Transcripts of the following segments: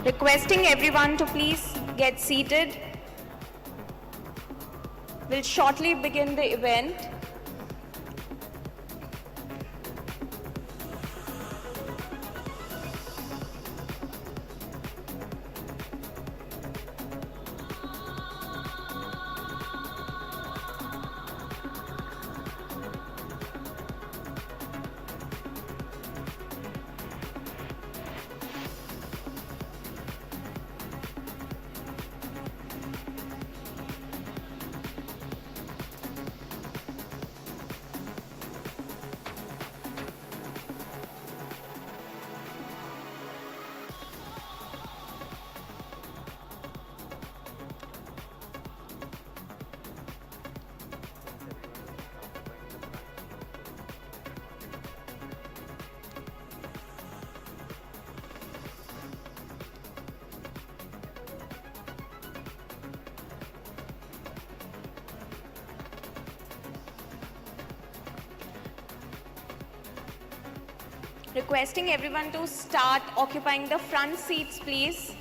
Requesting everyone to please get seated. We'll shortly begin the event. Requesting everyone to start occupying the front seats, please.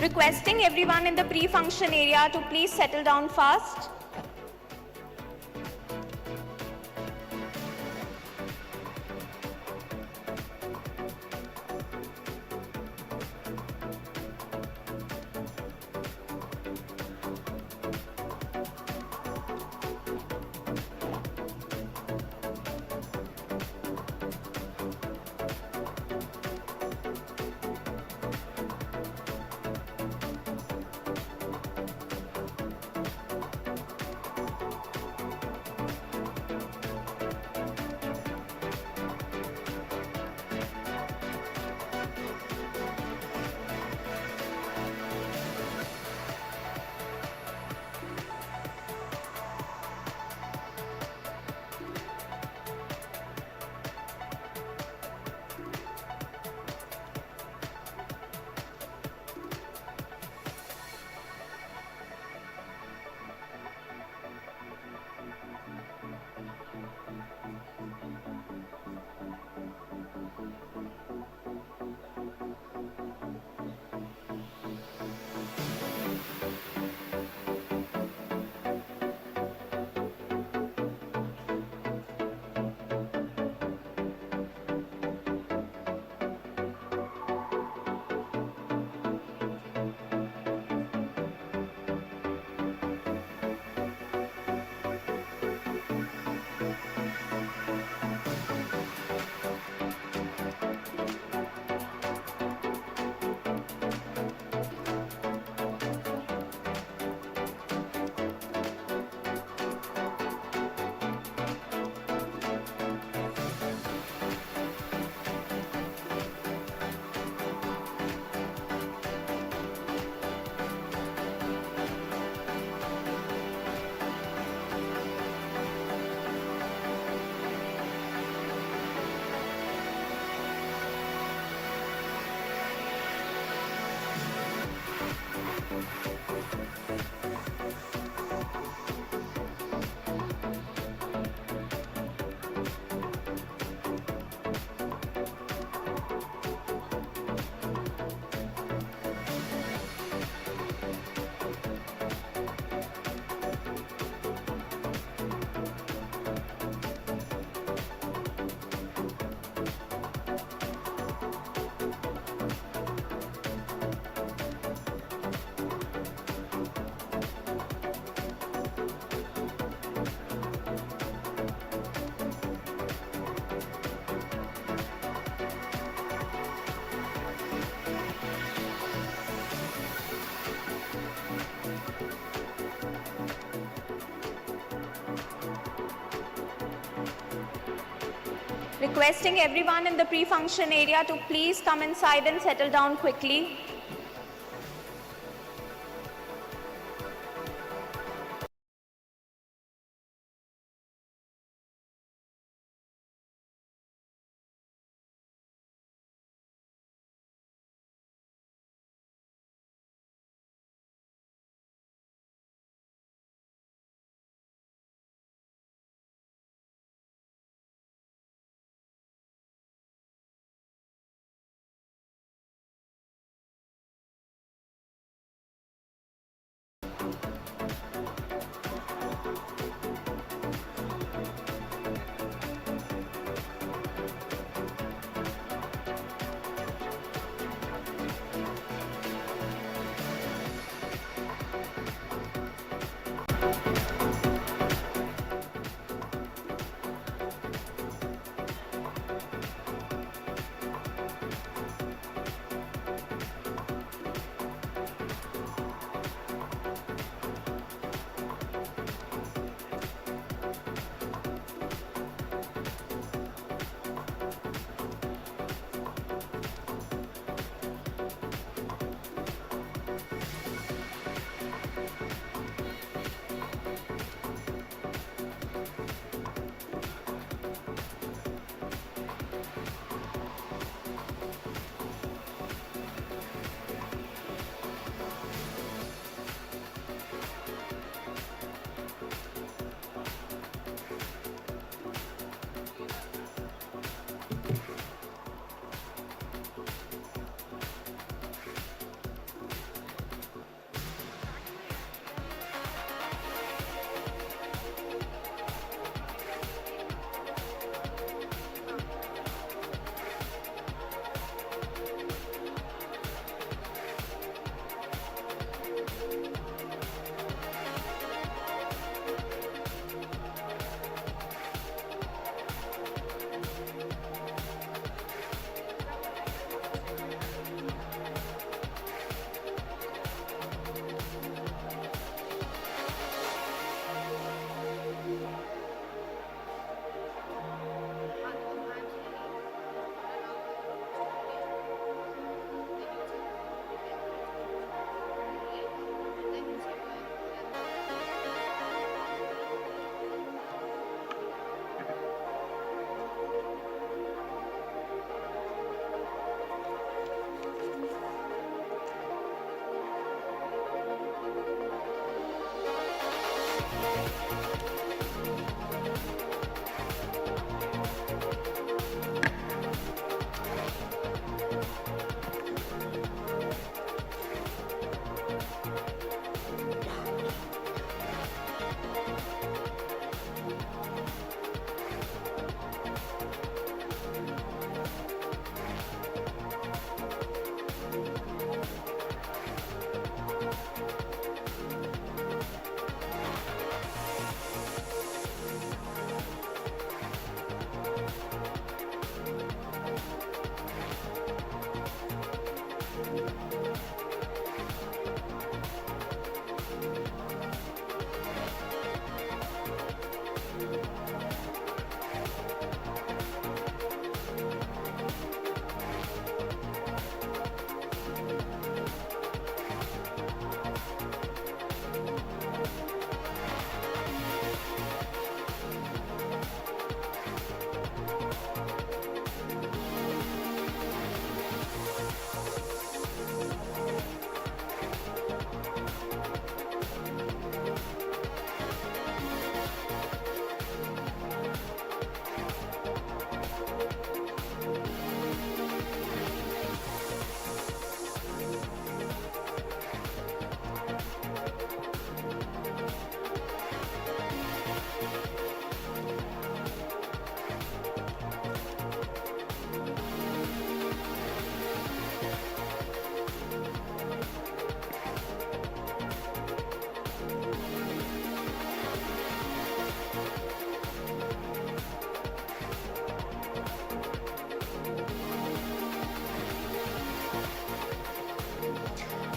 Requesting everyone in the pre-function area to please settle down fast. Requesting everyone in the pre-function area to please come inside and settle down quickly.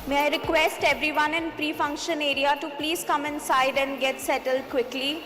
May I request everyone in pre-function area to please come inside and get settled quickly.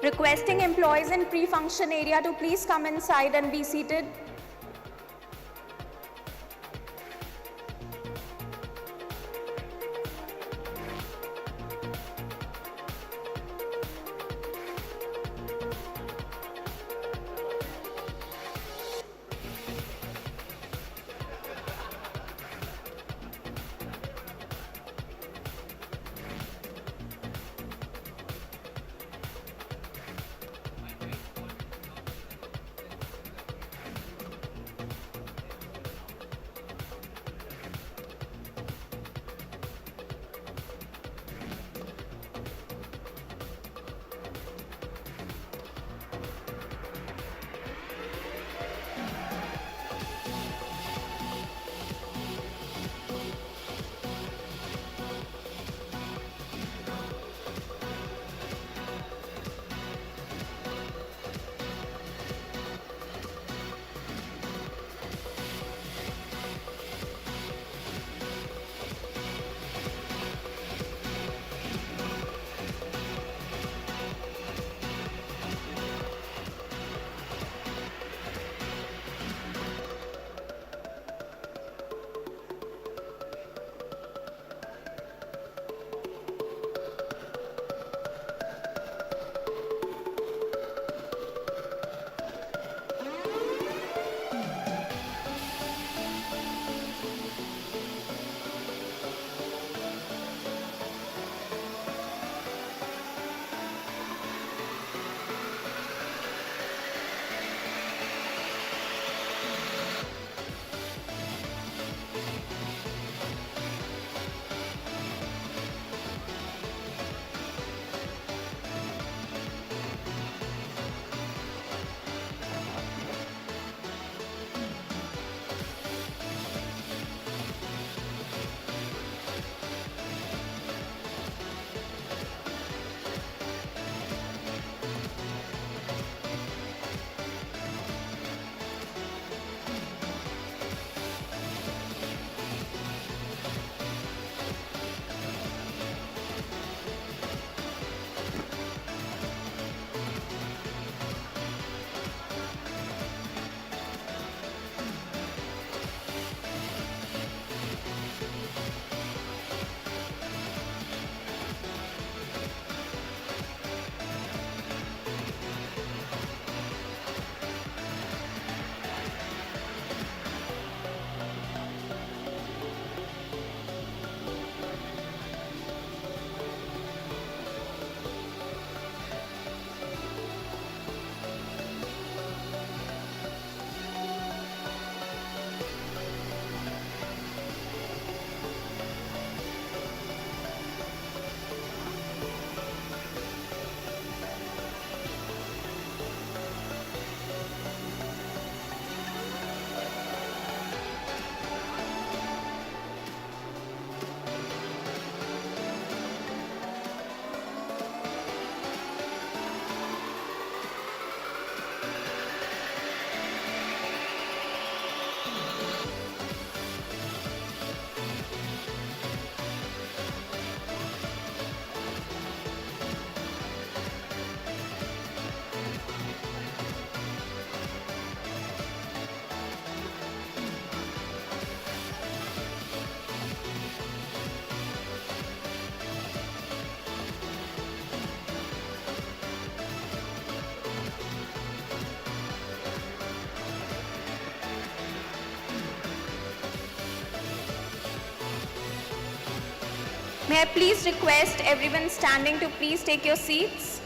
Requesting employees in pre-function area to please come inside and be seated. May I please request everyone standing to please take your seats?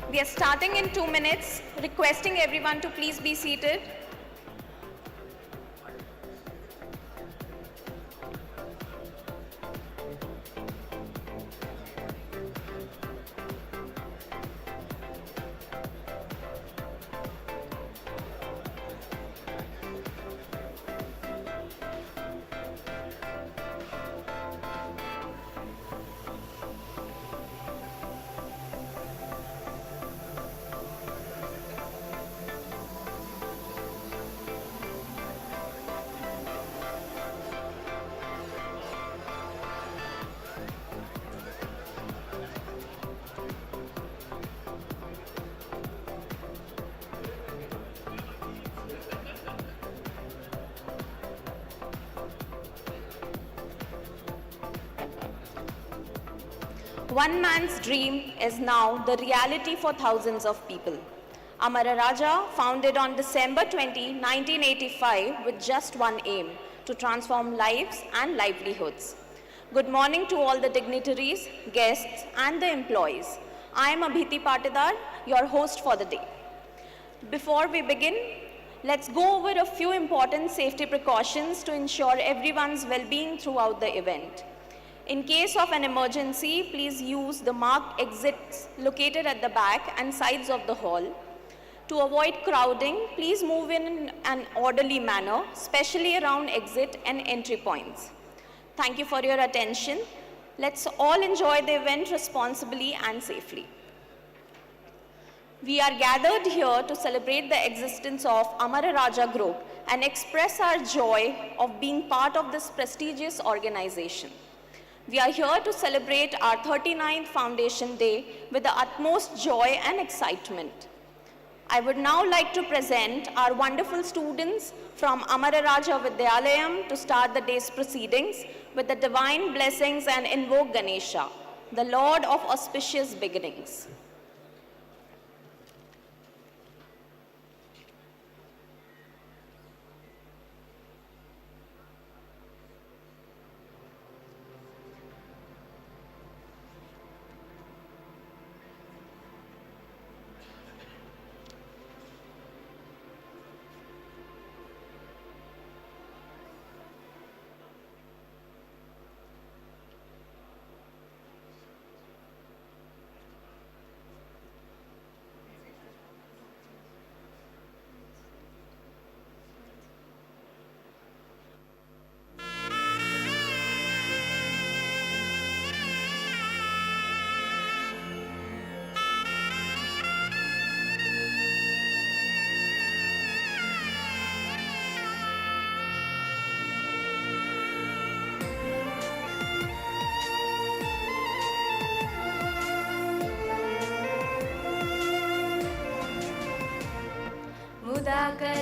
We are starting in 2 minutes, requesting everyone to please be seated. One man's dream is now the reality for thousands of people. Amara founded on December 20, 1985 with just one aim, to transform lives and livelihoods. Good morning to all the dignitaries, guests and the employees. I am Abhiti Patidar, your host for the day. Before we begin, let's go over a few important safety precautions to ensure everyone's well-being throughout the event. In case of an emergency, please use the marked exits located at the back and sides of the hall. To avoid crowding, please move in an orderly manner, especially around exit and entry points. Thank you for your attention. Let's all enjoy the event responsibly and safely. We are gathered here to celebrate the existence of Amara Group and express our joy of being part of this prestigious organization. We are here to celebrate our 39th Foundation Day with the utmost joy and excitement. I would now like to present our wonderful students from Amara Raja Vidyalayam to start the day's proceedings with the divine blessings and invoke Ganesha, the Lord of auspicious beginnings.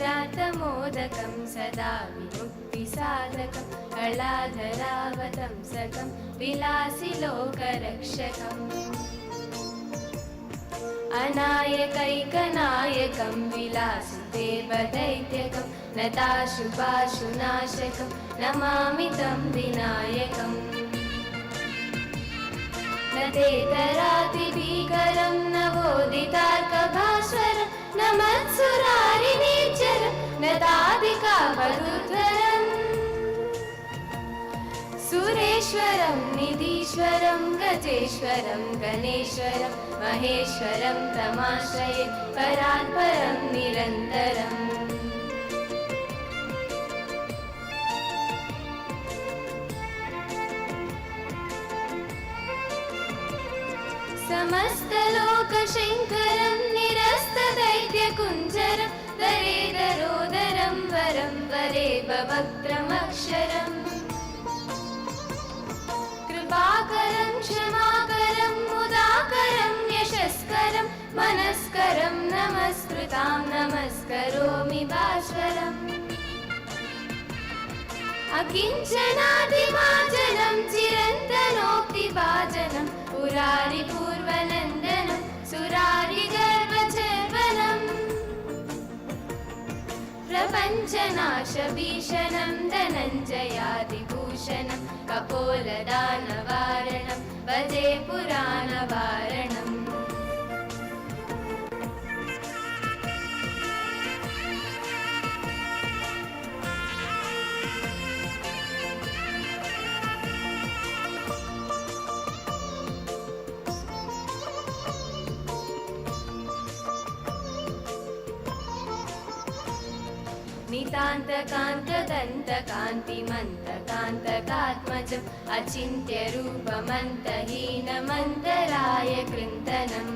मुदाकरातमोदकं सदा विमुक्तिसाधकं कलाधरावतंसकं विलासिलोकरक्षकम् अनायकैकनायकं विलासिदेवदैत्यकं नताशुभाशुनाशकं नमामि तं विनायकम् न तेतरातिभीकरं नवोदितार्कभास्वरं न मत्सुरारिणीचरं न तादिकावधूध्वरम् सुरेश्वरं निधीश्वरं गजेश्वरं गणेश्वरं महेश्वरं तमाश्रये परात्परं निरन्तरम् समस्तलोकशङ्करं निरस्तदैत्यकुञ्जरं दरेदरोदरं वरं वरेवक्त्रमक्षरम् कृपाकरं क्षमाकरं मुदाकरं यशस्करं मनस्करं नमस्कृतां नमस्करोमि भास्वरम् अकिञ्चनादिमाचनं चिरन्तनोक्तिभाजनं पुरारिपूर्वनन्दनं सुरारिगर्वचर्वनम् प्रपञ्चनाशभीषणं धनञ्जयादिभूषणं कपोलदानवारणं भजे पुराणवारणम् नितान्तकान्तदन्तकान्तिमन्तकान्तकात्मजम् अचिन्त्यरूपमन्तहीनमन्तराय कृन्तनम्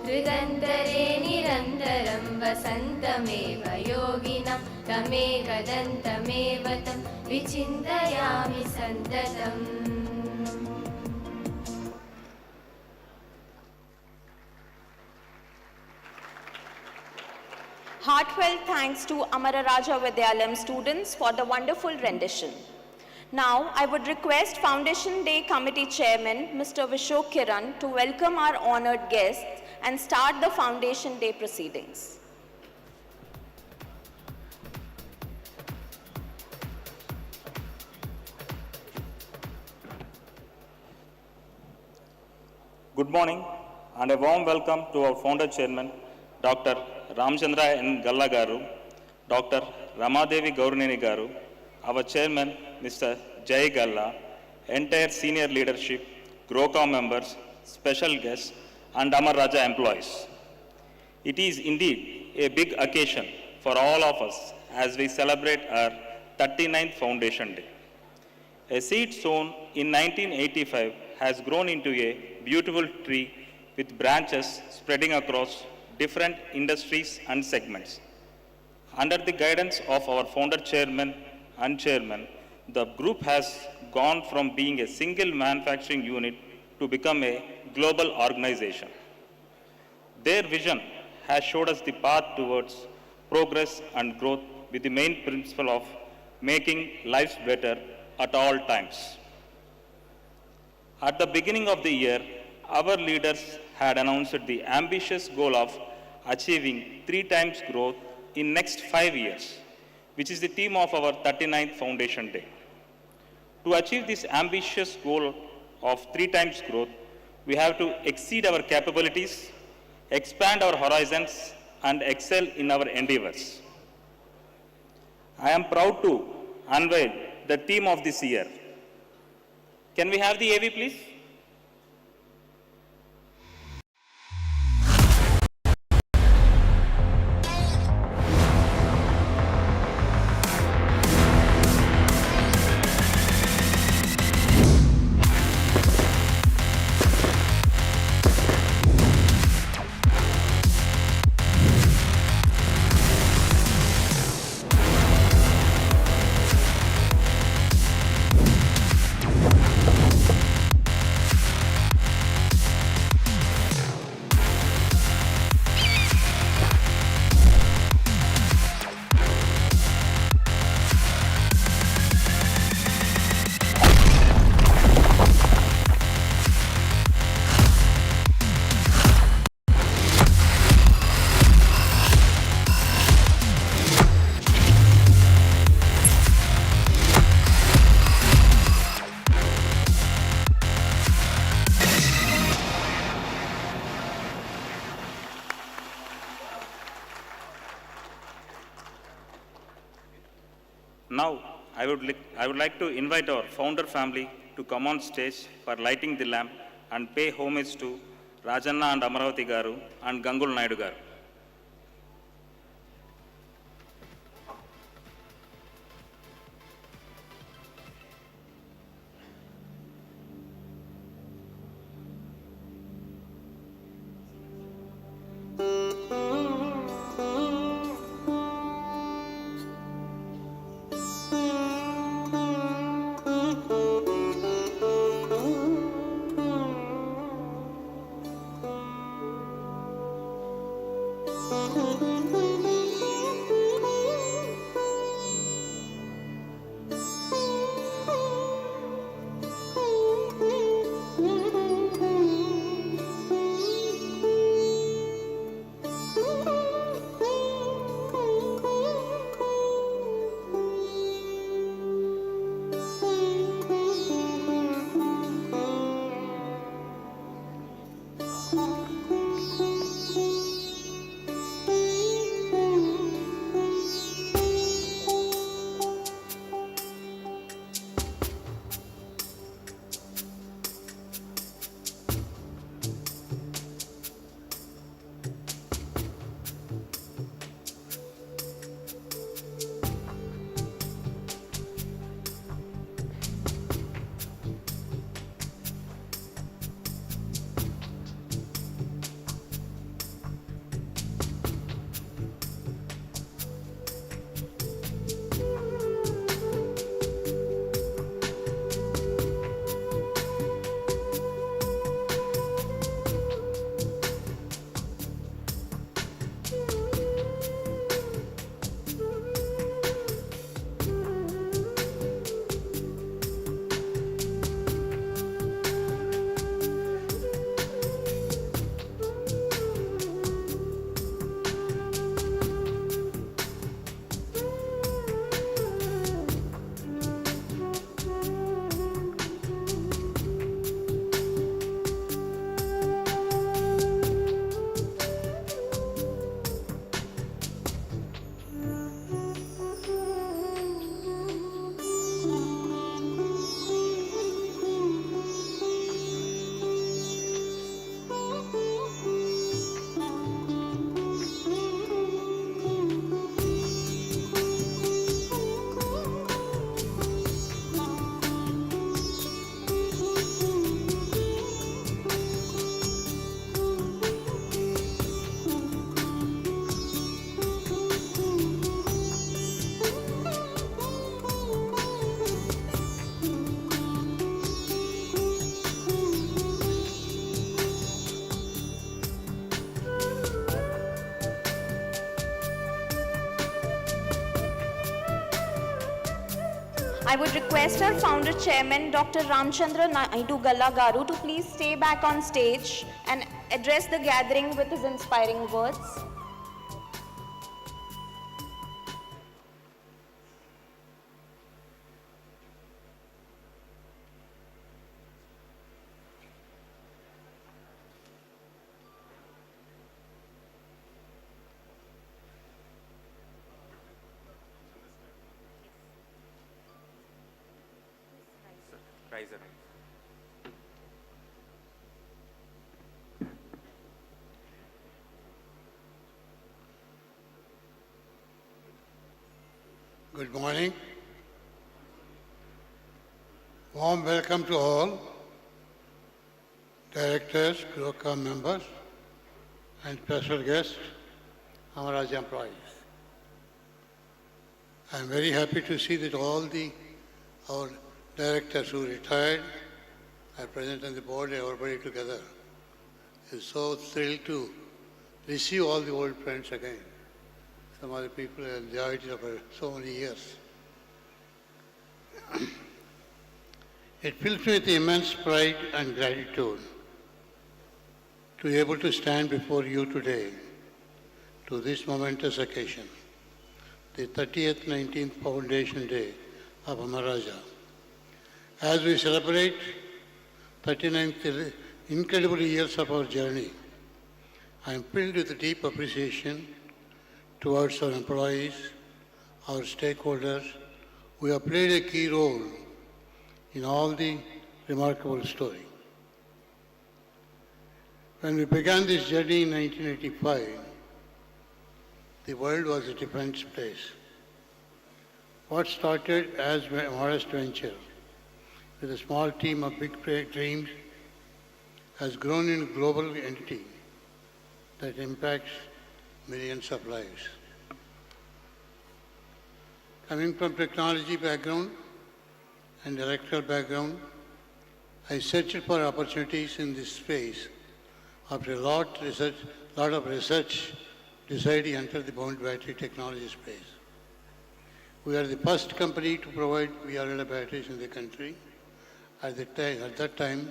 हृदन्तरे निरन्तरं वसन्तमेव योगिनं तमेकदन्तमेव तं विचिन्तयामि सन्ततम् Heartfelt thanks to Amara Raja Vidyalayam students for the wonderful rendition. Now, I would request Foundation Day Committee Chairman, Mr. Vishok Kiran, to welcome our honored guests and start the Foundation Day proceedings. Good morning and a warm welcome to our founder chairman, Dr. Ramchandra N. Galla Garu, Dr. Ramadevi Gaurineni Garu, our chairman, Mr. Jay Galla, entire senior leadership, GROCOM members, special guests, and Amara Raja employees. It is indeed a big occasion for all of us as we celebrate our 39th Foundation Day. A seed sown in 1985 has grown into a beautiful tree with branches spreading across different industries and segments. Under the guidance of our founder chairman and chairman, the group has gone from being a single manufacturing unit to become a global organization. Their vision has showed us the path towards progress and growth with the main principle of making lives better at all times. At the beginning of the year, our leaders had announced the ambitious goal of achieving 3 times growth in next 5 years, which is the theme of our 39th Foundation Day. To achieve this ambitious goal of 3 times growth, we have to exceed our capabilities, expand our horizons, and excel in our endeavors. I am proud to unveil the theme of this year. Can we have the AV, please? Now, I would like to invite our founder family to come on stage for lighting the lamp and pay homage to Rajanna and Amaravati Garu and Gangul Naidu Garu. I would request our founder chairman, Dr. Ramchandra Naidu Galla Garu, to please stay back on stage and address the gathering with his inspiring words. Good morning. Warm welcome to all directors, Gurukha members, and special guests, Amara employees. I am very happy to see that all our directors who retired are present on the board and everybody together. I'm so thrilled to receive all the old friends again. Some other people have enjoyed it for so many years. It fills me with immense pride and gratitude to be able to stand before you today to this momentous occasion, the 30th 19th Foundation Day of Amara. As we celebrate 39th incredible years of our journey, I am filled with deep appreciation towards our employees, our stakeholders, who have played a key role in all the remarkable story. When we began this journey in 1985, the world was a different place. What started as a modest venture with a small team of big dreams has grown into a global entity that impacts millions of lives. Coming from technology background and electoral background, I searched for opportunities in this space. After a lot of research, decided to enter the bound battery technology space. We are the first company to provide VRL batteries in the country. At that time,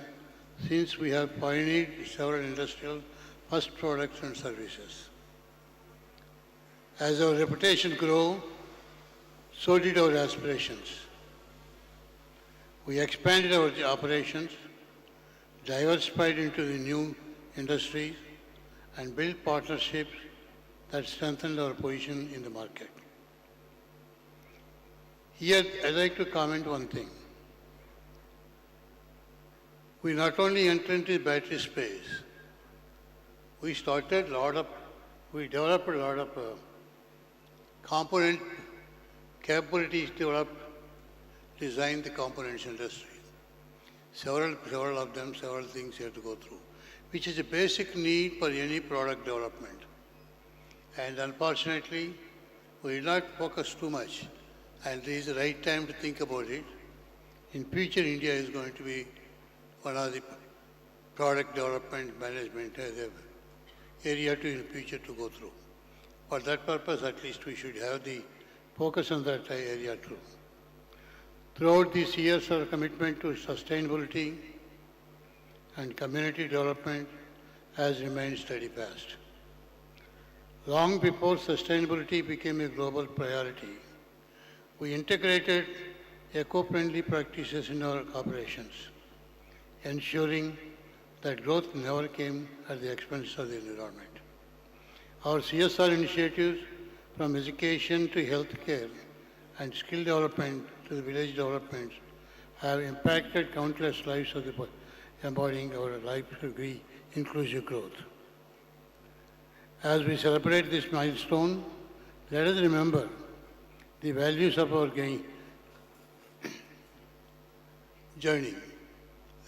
since we have pioneered several industrial first products and services. As our reputation grew, so did our aspirations. We expanded our operations, diversified into the new industries, and built partnerships that strengthened our position in the market. Here, I'd like to comment one thing. We not only entered into the battery space, we developed a lot of component capabilities developed, designed the components industry. Several of them, several things you have to go through, which is a basic need for any product development. And unfortunately, we did not focus too much. And this is the right time to think about it. In future, India is going to be one of the product development management area in the future to go through. For that purpose, at least we should have the focus on that area too. Throughout these years, our commitment to sustainability and community development has remained steadfast. Long before sustainability became a global priority, we integrated eco-friendly practices in our operations, ensuring that growth never came at the expense of the environment. Our CSR initiatives, from education to healthcare and skill development to the village development, have impacted countless lives of the embodying our life degree inclusive growth. As we celebrate this milestone, let us remember the values of our journey.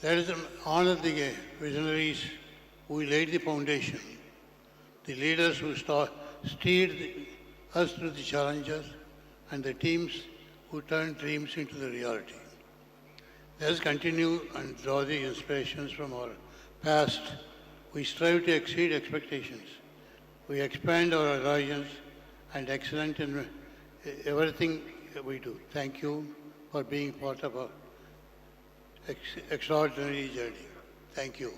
Let us honor the visionaries who laid the foundation, the leaders who steered us through the challenges, and the teams who turned dreams into the reality. Let us continue and draw the inspirations from our past. We strive to exceed expectations. We expand our horizons and excellent in everything we do. Thank you for being part of our extraordinary journey. Thank you.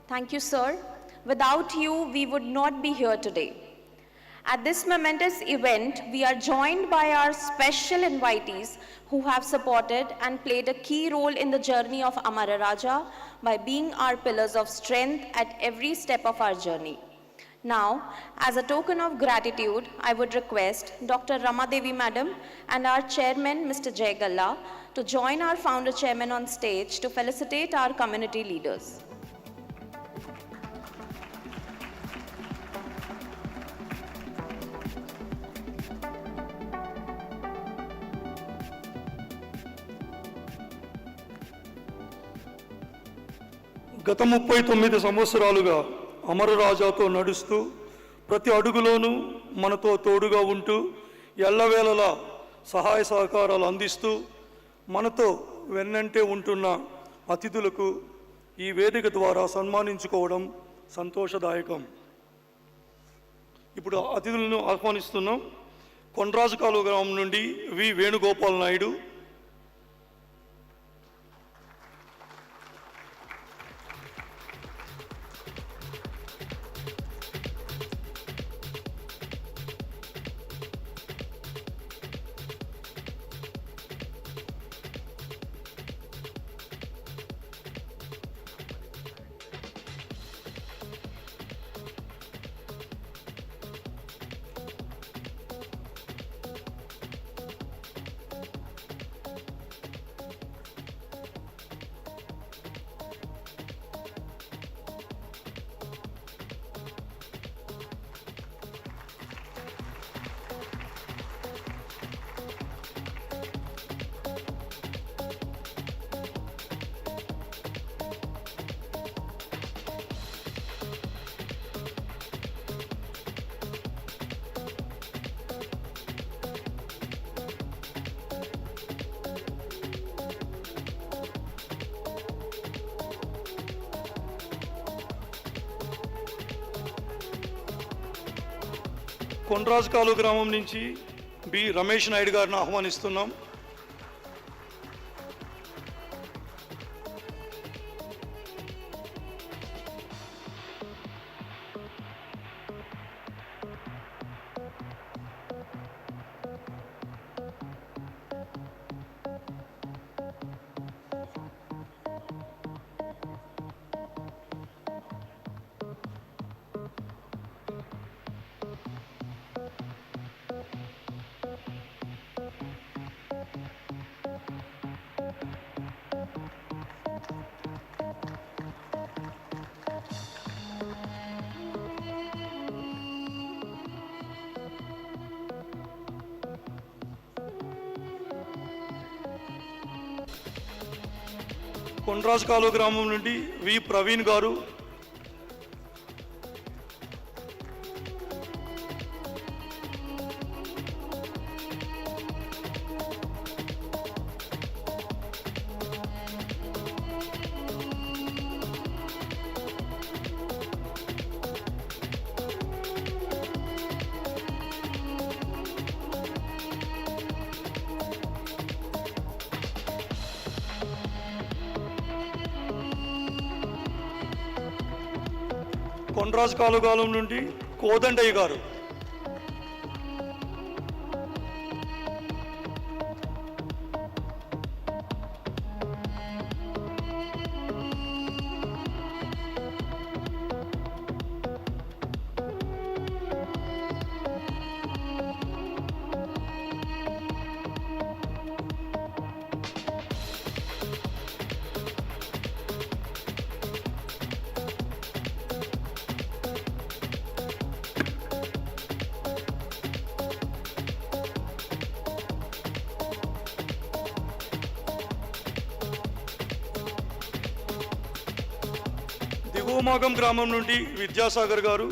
Thank you, sir. Without you, we would not be here today. At this momentous event, we are joined by our special invitees who have supported and played a key role in the journey of Amara Raja by being our pillars of strength at every step of our journey. Now, as a token of gratitude, I would request Dr. Ramadevi Madam and our chairman, Mr. Jay Galla, to join our founder chairman on stage to felicitate our community leaders. గత 39 సంవత్సరాలుగా అమరరాజాతో నడుస్తూ ప్రతి అడుగులోనూ మనతో తోడుగా ఉంటూ ఎల్లవేళలా సహాయ సహకారాలు అందిస్తూ మనతో వెన్నంటే ఉంటున్న అతిథులకు ఈ వేదిక ద్వారా సన్మానించుకోవడం సంతోషదాయకం. ఇప్పుడు అతిథులను ఆహ్వానిస్తున్నాం. కొండ్రాజుకాలు గ్రామం నుండి వి వేణుగోపాల్ నాయుడు, కొండ్రాజుకాలు గ్రామం నుంచి బి రమేష్ నాయుడు గారిని ఆహ్వానిస్తున్నాం. కొండ్రాజుకాలు గ్రామం నుండి వి ప్రవీణ్ గారు, కొండ్రాజుకాలు గ్రామం నుండి కోదండయ్య గారు, దిగువమాగం గ్రామం నుండి విద్యాసాగర్ గారు,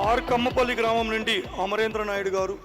ఆర్ కమ్మపల్లి గ్రామం నుండి అమరేంద్ర నాయుడు గారు.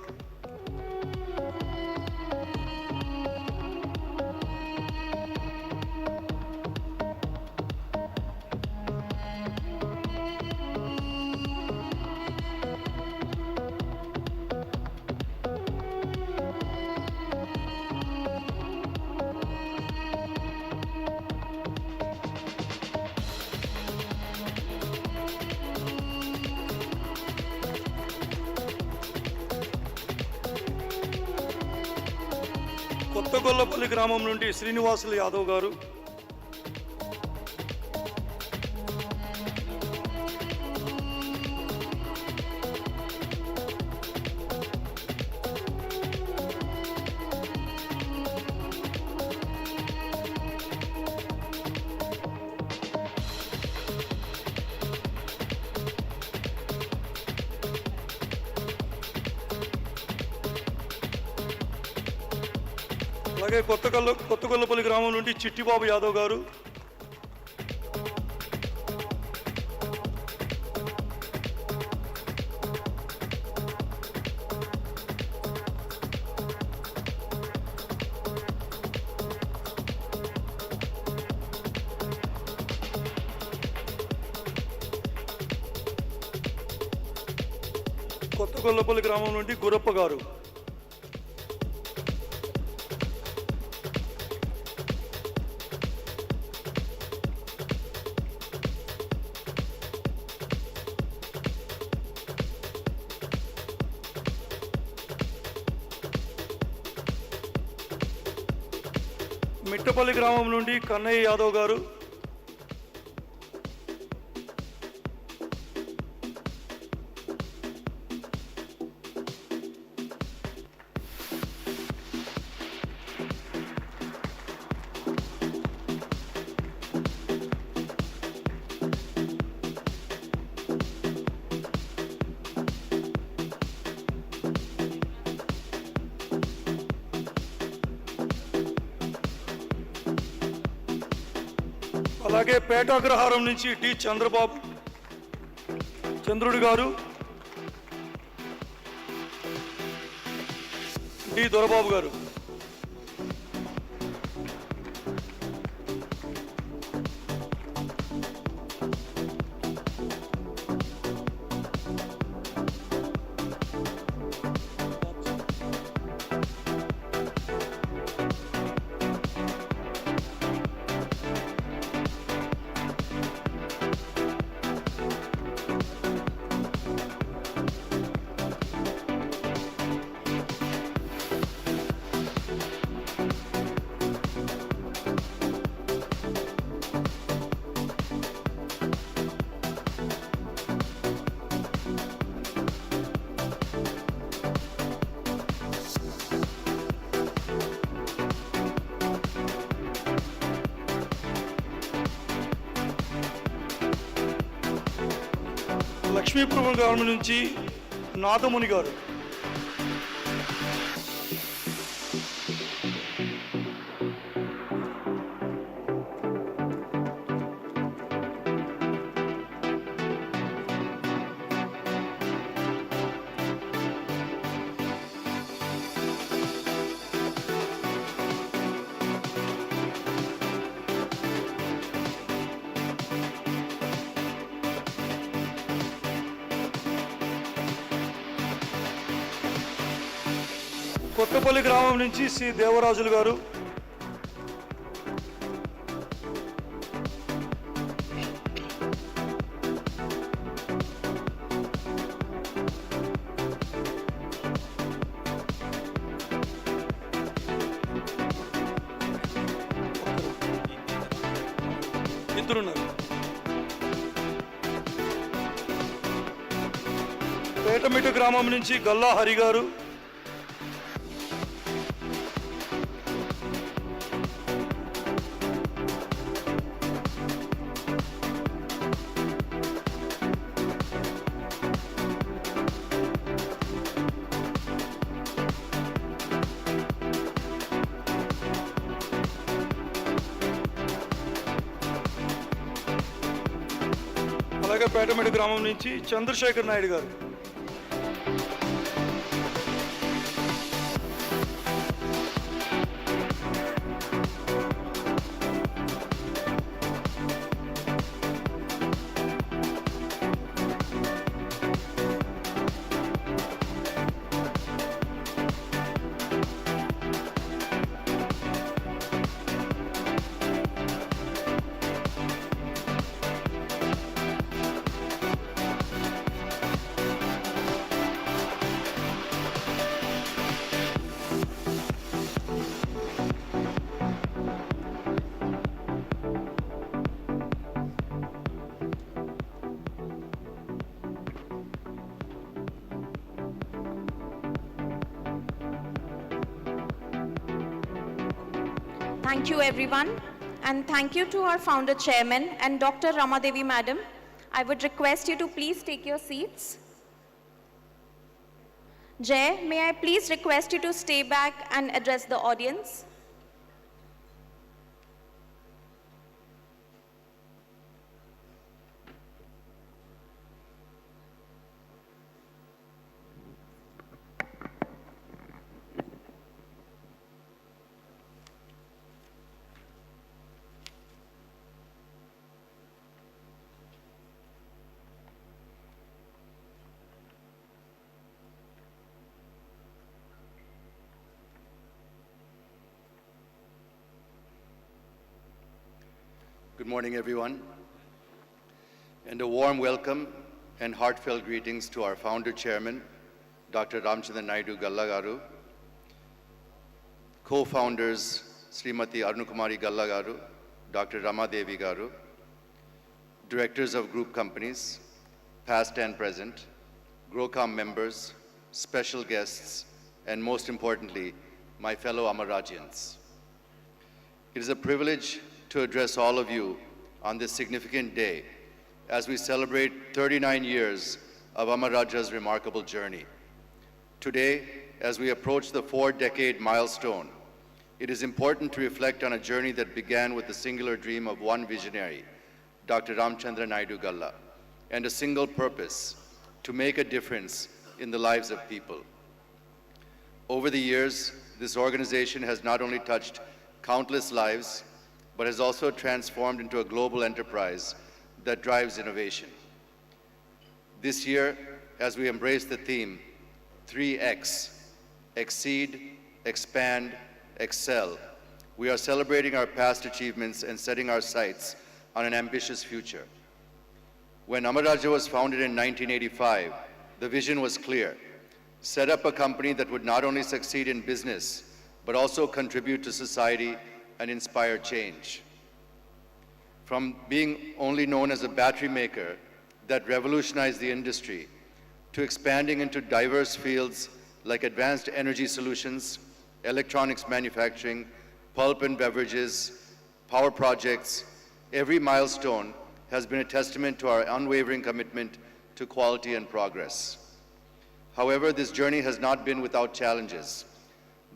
కొత్తగొల్లపల్లి గ్రామం నుండి శ్రీనివాసులు యాదవ్ గారు. అలాగే కొత్తగొల్లపల్లి గ్రామం నుండి చిట్టిబాబు యాదవ్ గారు. కొత్తగొల్లపల్లి గ్రామం నుండి గురప్ప గారు. మిట్టపల్లి గ్రామం నుండి కన్నయ్య యాదవ్ గారు. అలాగే పేటాగ్రహారం నుంచి టి చంద్రుడు గారు, డి దొరబాబు గారు. లక్ష్మీపురం గ్రామం నుంచి నాదముని గారు. కొత్తపల్లి గ్రామం నుంచి సి దేవరాజులు గారు. ఇద్దరున్నారు. పేటమిట్ట గ్రామం నుంచి గల్లా హరి గారు. అలాగే పేటమెడ గ్రామం నుంచి చంద్రశేఖర్ నాయుడు గారు. Thank you everyone, and thank you to our founder chairman and Dr. Ramadevi madam. I would request you to please take your seats. Jay, may I please request you to stay back and address the audience? Good morning, everyone, and a warm welcome and heartfelt greetings to our founder chairman, Dr. Ramchandra Naidu Gallagaru, co-founders Srimati Arunakumari Gallagaru, Dr. Ramadevi Garu, directors of group companies, past and present, GROCOM members, special guests, and most importantly, my fellow Amarajians. It is a privilege to address all of you on this significant day as we celebrate 39 years of Amaraja's remarkable journey. Today, as we approach the 4-decade milestone, it is important to reflect on a journey that began with the singular dream of one visionary, Dr. Ramchandra Naidu Galla, and a single purpose, to make a difference in the lives of people. Over the years, this organization has not only touched countless lives, but has also transformed into a global enterprise that drives innovation. This year, as we embrace the theme 3X, exceed, expand, excel, we are celebrating our past achievements and setting our sights on an ambitious future. When Amaraja was founded in 1985, the vision was clear: set up a company that would not only succeed in business, but also contribute to society and inspire change. From being only known as a battery maker that revolutionized the industry, to expanding into diverse fields like advanced energy solutions, electronics manufacturing, pulp and beverages, power projects, every milestone has been a testament to our unwavering commitment to quality and progress. However, this journey has not been without challenges.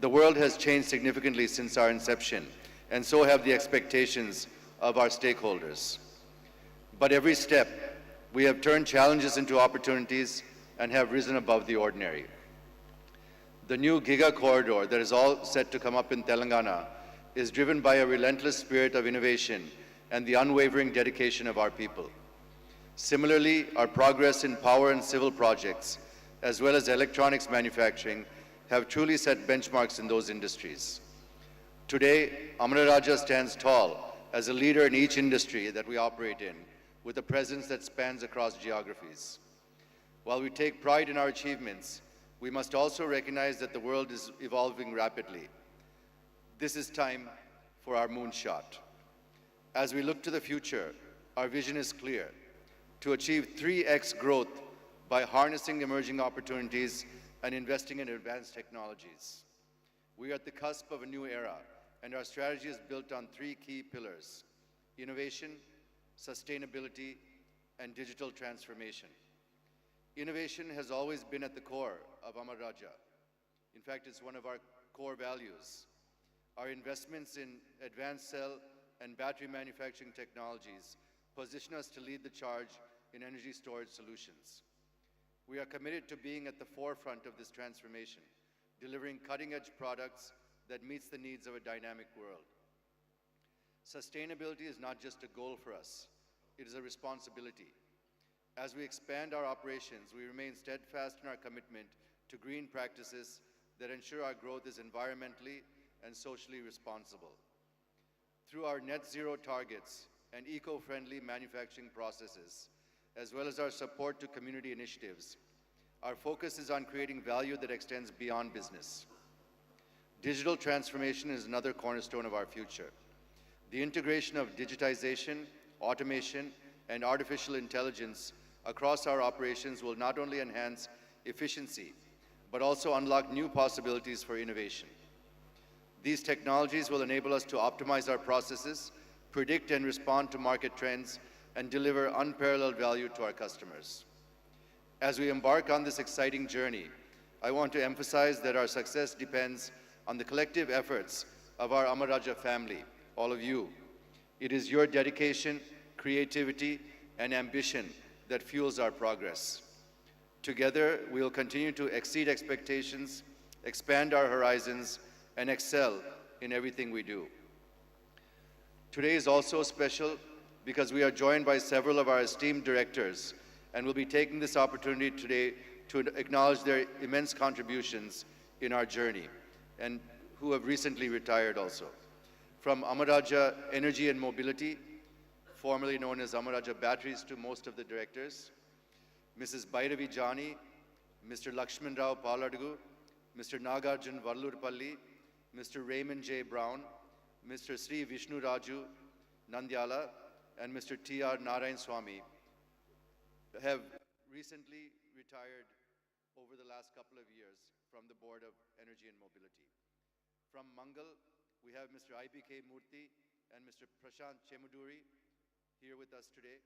The world has changed significantly since our inception, and so have the expectations of our stakeholders. But every step, we have turned challenges into opportunities and have risen above the ordinary. The new Giga Corridor that is all set to come up in Telangana is driven by a relentless spirit of innovation and the unwavering dedication of our people. Similarly, our progress in power and civil projects, as well as electronics manufacturing, have truly set benchmarks in those industries. Today, Amara stands tall as a leader in each industry that we operate in, with a presence that spans across geographies. While we take pride in our achievements, we must also recognize that the world is evolving rapidly. This is time for our moonshot. As we look to the future, our vision is clear: to achieve 3x growth by harnessing emerging opportunities and investing in advanced technologies. We are at the cusp of a new era, and our strategy is built on 3 key pillars: innovation, sustainability, and digital transformation. Innovation has always been at the core of Amaraja. In fact, it's one of our core values. Our investments in advanced cell and battery manufacturing technologies position us to lead the charge in energy storage solutions. We are committed to being at the forefront of this transformation, delivering cutting-edge products that meets the needs of a dynamic world. Sustainability is not just a goal for us, it is a responsibility. As we expand our operations, we remain steadfast in our commitment to green practices that ensure our growth is environmentally and socially responsible. Through our net zero targets and eco-friendly manufacturing processes, as well as our support to community initiatives, our focus is on creating value that extends beyond business. Digital transformation is another cornerstone of our future. The integration of digitization, automation, and artificial intelligence across our operations will not only enhance efficiency, but also unlock new possibilities for innovation. These technologies will enable us to optimize our processes, predict and respond to market trends, and deliver unparalleled value to our customers. As we embark on this exciting journey, I want to emphasize that our success depends on the collective efforts of our Amara family, all of you. It is your dedication, creativity, and ambition that fuels our progress. Together, we will continue to exceed expectations, expand our horizons, and excel in everything we do. Today is also special because we are joined by several of our esteemed directors and will be taking this opportunity today to acknowledge their immense contributions in our journey and who have recently retired also. From Amara Energy and Mobility, formerly known as Amara Batteries, to most of the directors, Mrs. Bhairavi Jani, Mr. Lakshman Rao Paladugu, Mr. Nagarjun Vallurpalli, Mr. Raymond J. Brown, Mr. Sri Vishnu Raju Nandyala, and Mr. T.R. Narayan Swamy have recently retired over the last couple of years from the Board of Energy and Mobility. From Mangal, we have Mr. IPK Murthy and Mr. Prashant Chemuduri here with us today.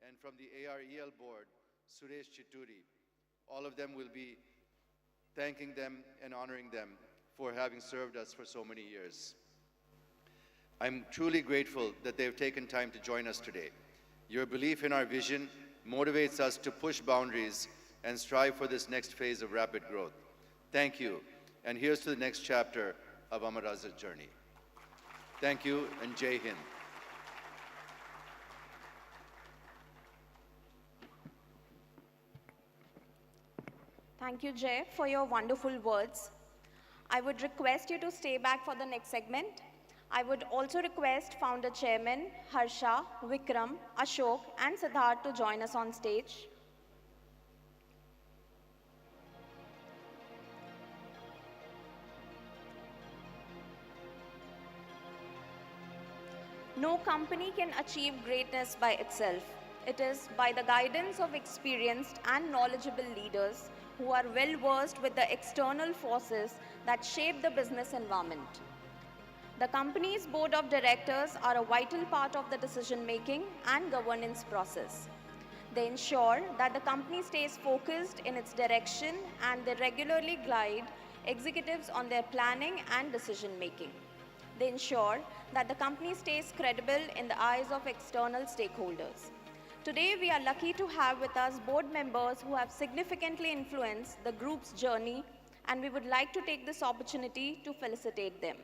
And from the AREL Board, Suresh Chitturi. All of them will be thanking them and honoring them for having served us for so many years. I'm truly grateful that they've taken time to join us today. Your belief in our vision motivates us to push boundaries and strive for this next phase of rapid growth. Thank you, and here's to the next chapter of Amara's journey. Thank you, and Jai Hind. Thank you, Jay, for your wonderful words. I would request you to stay back for the next segment. I would also request Founder Chairman Harsha, Vikram, Ashok, and Siddharth to join us on stage. No company can achieve greatness by itself. It is by the guidance of experienced and knowledgeable leaders who are well versed with the external forces that shape the business environment. The company's board of directors are a vital part of the decision-making and governance process. They ensure that the company stays focused in its direction, and they regularly guide executives on their planning and decision-making. They ensure that the company stays credible in the eyes of external stakeholders. Today, we are lucky to have with us board members who have significantly influenced the group's journey, and we would like to take this opportunity to felicitate them.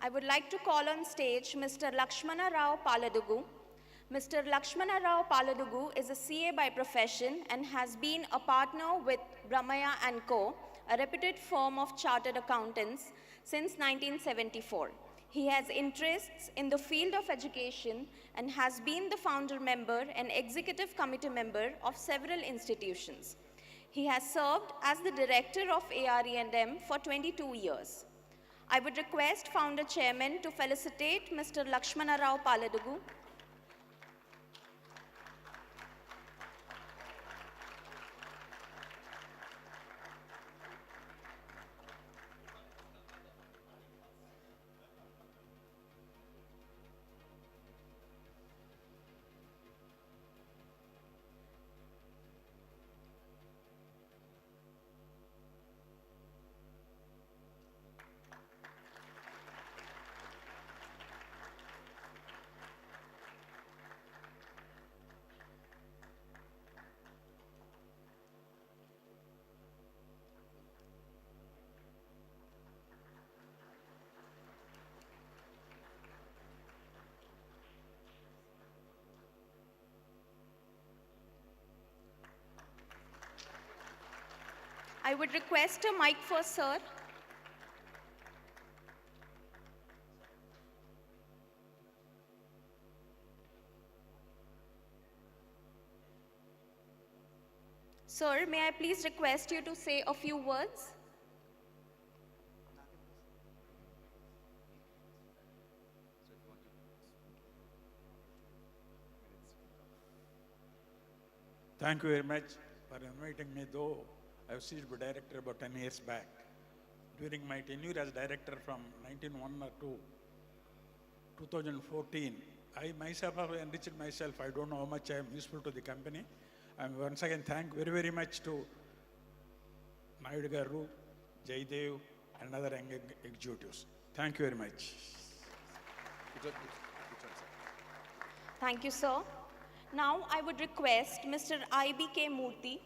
I would like to call on stage Mr. Lakshmana Rao Paladugu. Mr. Lakshmana Rao Paladugu is a CA by profession and has been a partner with Brahmaya & Co., a reputed firm of chartered accountants, since 1974. He has interests in the field of education and has been the founder member and executive committee member of several institutions. He has served as the director of ARE&M for 22 years. I would request Founder Chairman to felicitate Mr. Lakshmana Rao Paladugu. I would request a mic for Sir. Sir, may I please request you to say a few words? Thank you very much for inviting me, though I was CGB director about 10 years back. During my tenure as director from 1901 to 2014, I myself have enriched myself. I don't know how much I am useful to the company. And once again, thank very, very much to Naidu Garu, Jaidev, and other executives. Thank you very much. Thank you, sir. Now I would request Mr. IBK Murthy.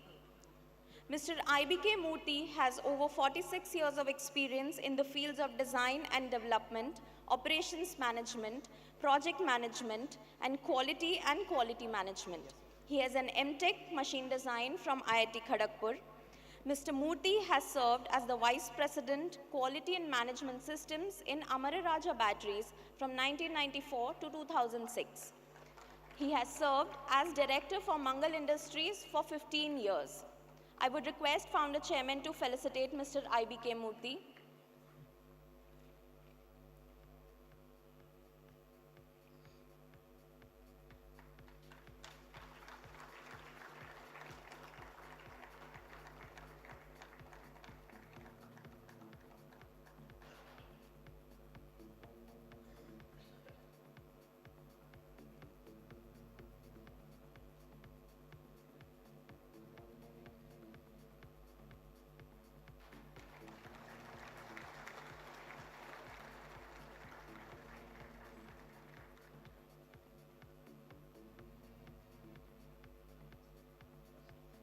Mr. IBK Murthy has over 46 years of experience in the fields of design and development, operations management, project management, and quality management. He has an MTech machine design from IIT Kharagpur. Mr. Murthy has served as the Vice President, Quality and Management Systems in Amara Raja Batteries from 1994 to 2006. He has served as Director for Mangal Industries for 15 years. I would request Founder Chairman to felicitate Mr. IBK Murthy.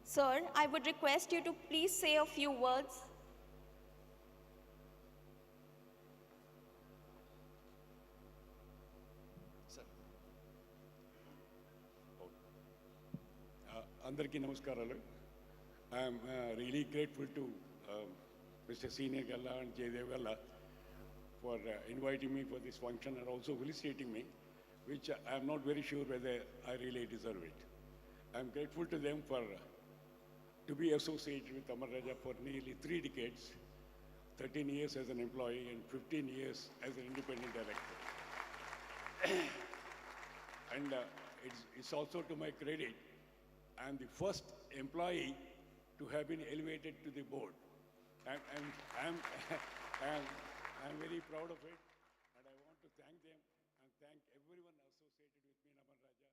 Sir, I would request you to please say a few words. Andarki namaskaralu. I am really grateful to Mr. Senior Galla and Jaydev Galla for inviting me for this function and also felicitating me, which I am not very sure whether I really deserve it. I am grateful to them for to be associated with Amara Raja for nearly 3 decades, 13 years as an employee and 15 years as an independent director. And it's also to my credit, I am the first employee to have been elevated to the board. And I'm very proud of it, and I want to thank them and thank everyone associated with me in Amara Raja.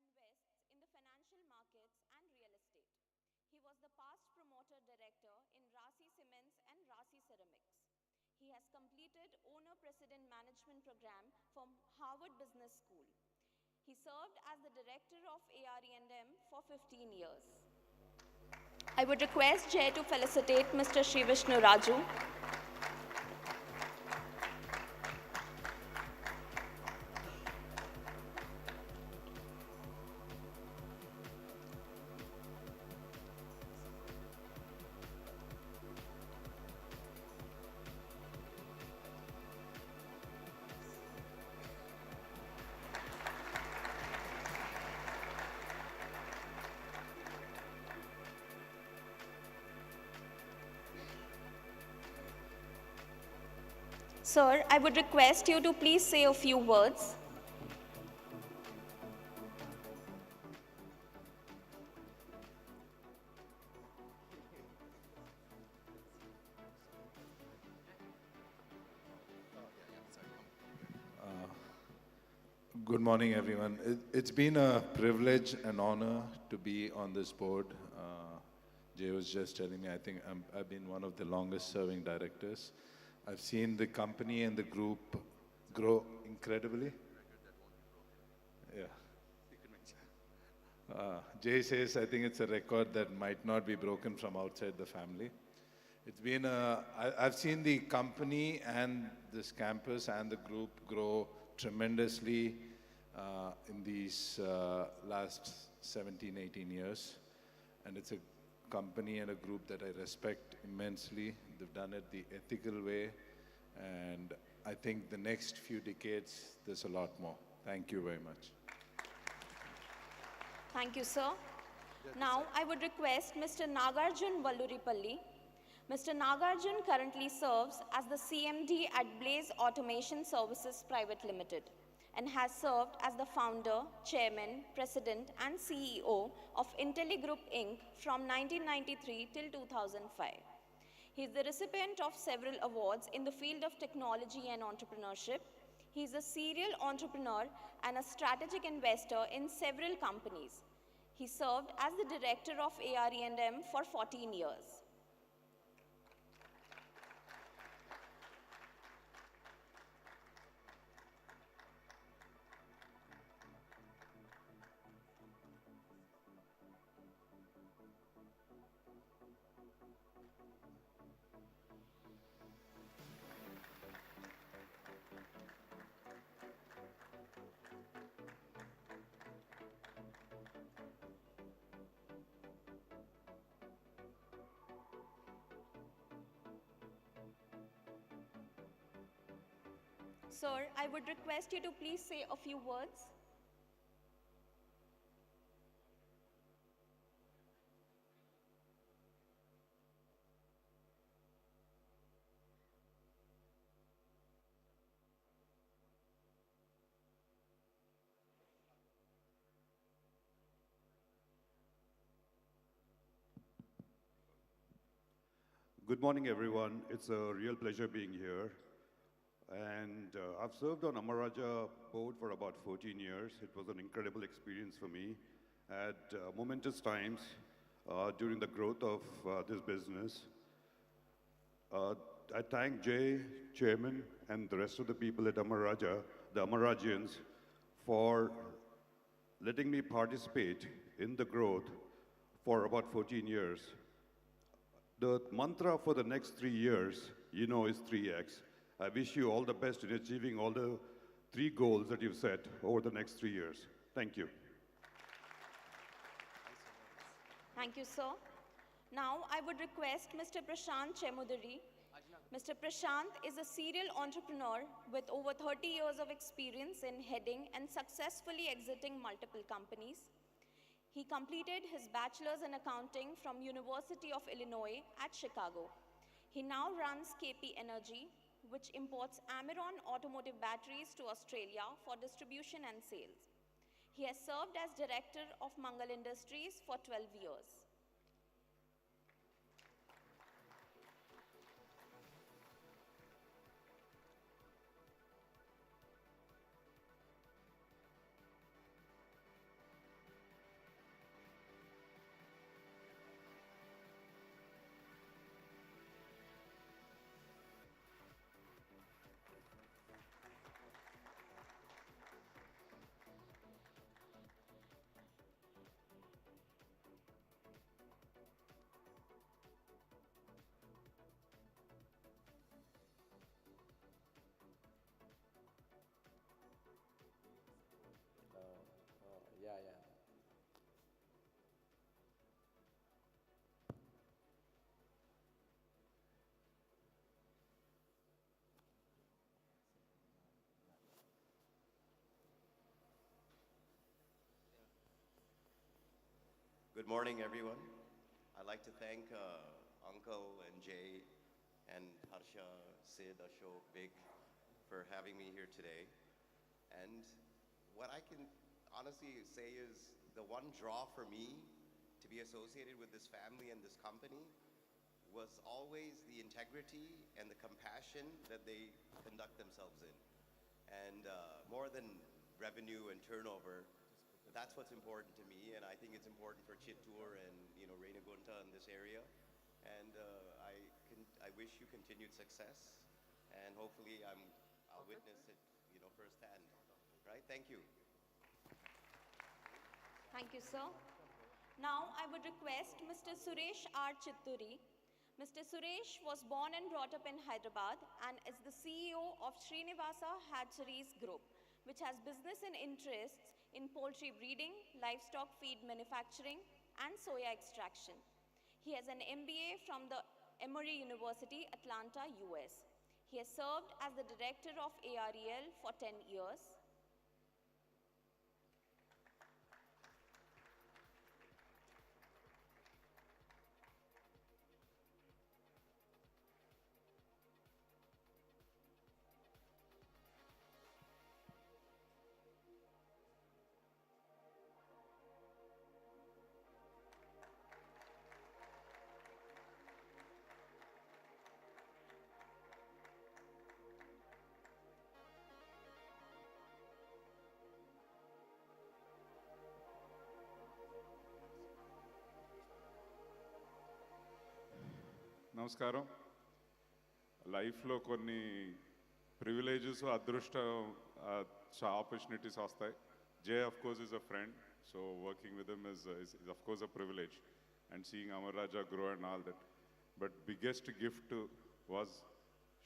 Without their help, I would not have achieved what little I have done. Thank you very much. He was the past promoter director in Rasi Cements and Rasi Ceramics. He has completed owner-president management program from Harvard Business School. He served as the director of ARE&M for 15 years. I would request Jay to felicitate Mr. Sri Vishnu Raju. Sir, I would request you to please say a few words. Good morning, everyone. It's been a privilege and honor to be on this board. Jay was just telling me, I think I've been one of the longest serving directors. I've seen the company and the group grow incredibly. Yeah. Jay says, I think it's a record that might not be broken from outside the family. It's been I've seen the company and this campus and the group grow tremendously in these last 17, 18 years. And it's a company and a group that I respect immensely. They've done it the ethical way. And I think the next few decades, there's a lot more. Thank you very much. Thank you, sir. Now, I would request Mr. Nagarjun Valluripalli. Mr. Nagarjun currently serves as the CMD at Blaze Automation Services Private Limited and has served as the founder, chairman, president, and CEO of IntelliGroup Inc. from 1993 till 2005. He is the recipient of several awards in the field of technology and entrepreneurship. He is a serial entrepreneur and a strategic investor in several companies. He served as the director of ARE&M for 14 years. Sir, I would request you to please say a few words. Good morning, everyone. It's a real pleasure being here. And I've served on Amara board for about 14 years. It was an incredible experience for me at momentous times during the growth of this business. I thank Jay, Chairman, and the rest of the people at Amara, the Amarajians, for letting me participate in the growth for about 14 years. The mantra for the next 3 years, is 3X. I wish you all the best in achieving all the 3 goals that you've set over the next 3 years. Thank you. Thank you, sir. Now, I would request Mr. Prashant Chemudari. Mr. Prashant is a serial entrepreneur with over 30 years of experience in heading and successfully exiting multiple companies. He completed his bachelor's in accounting from University of Illinois at Chicago. He now runs KP Energy, which imports Amara automotive batteries to Australia for distribution and sales. He has served as director of Mangal Industries for 12 years. Good morning, everyone. I'd like to thank Uncle and Jay and Harsha, Sid, Ashok, Big for having me here today. And what I can honestly say is the one draw for me to be associated with this family and this company was always the integrity and the compassion that they conduct themselves in. And more than revenue and turnover, that's what's important to me, and I think it's important for Chittoor and Renugunta in this area. And I wish you continued success, and hopefully I'll witness it, firsthand. Right? Thank you. Thank you, sir. Now I would request Mr. Suresh R. Chitturi. Mr. Suresh was born and brought up in Hyderabad and is the CEO of Srinivasa Hatcheries Group, which has business and interests in poultry breeding, livestock feed manufacturing, and soya extraction. He has an MBA from the Emory University, Atlanta, US. He has served as the director of AREL for 10 years. నమస్కారం లైఫ్లో కొన్ని privileges అదృష్టం opportunities వస్తాయి Jay of course is a friend so working with him is of course a privilege and seeing Amar Raja grow and all that but biggest gift was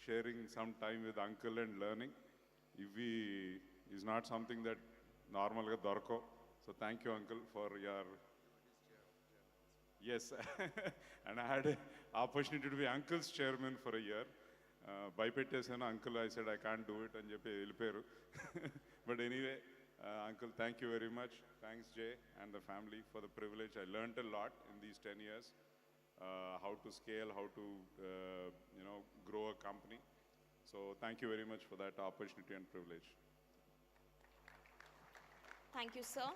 sharing some time with uncle and learning ఇవి is not something that నార్మల్గా దొరకవు so thank you uncle for your Yes, and I had an opportunity to be uncle's chairman for a year. Bypettesanu uncle, I said I can't do it and చెప్పి వెళ్ళిపోయారు. But anyway, uncle, thank you very much. Thanks Jay and the family for the privilege. I learned a lot in these 10 years. How to scale, how to grow a company. So thank you very much for that opportunity and privilege. Thank you, sir.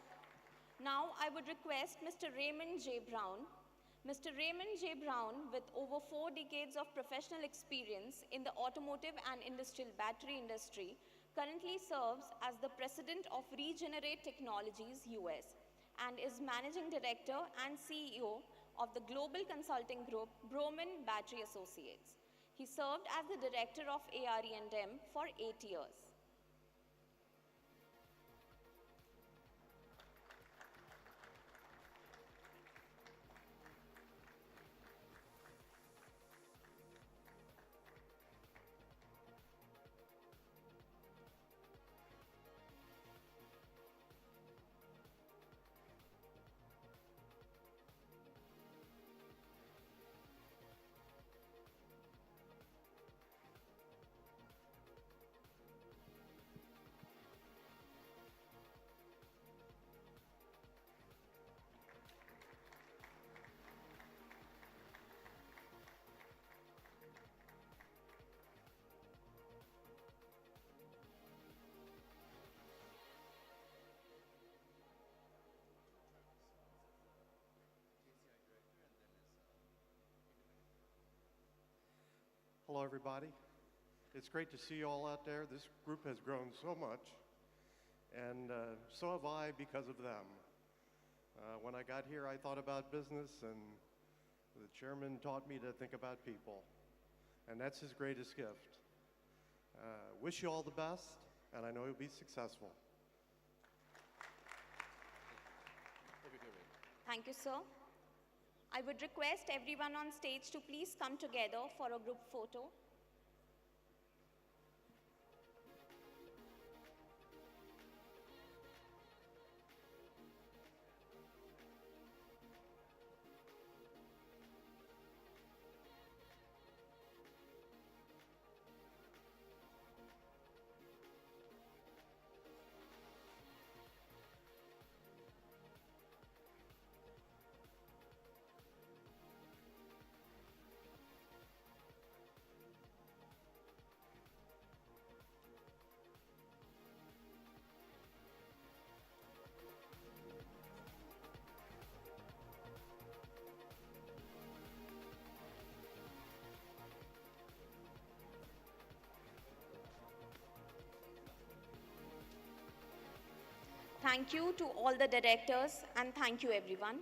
Now I would request Mr. Raymond J. Brown. Mr. Raymond J. Brown, with over 4 decades of professional experience in the automotive and industrial battery industry, currently serves as the president of Regenerate Technologies US and is managing director and CEO of the global consulting group Broman Battery Associates. He served as the director of ARE&M for 8 years. Hello, everybody. It's great to see you all out there. This group has grown so much, and so have I because of them. When I got here, I thought about business, and the chairman taught me to think about people, and that's his greatest gift. Wish you all the best, and I know you'll be successful. Thank you, sir. I would request everyone on stage to please come together for a group photo. Thank you to all the directors and thank you everyone.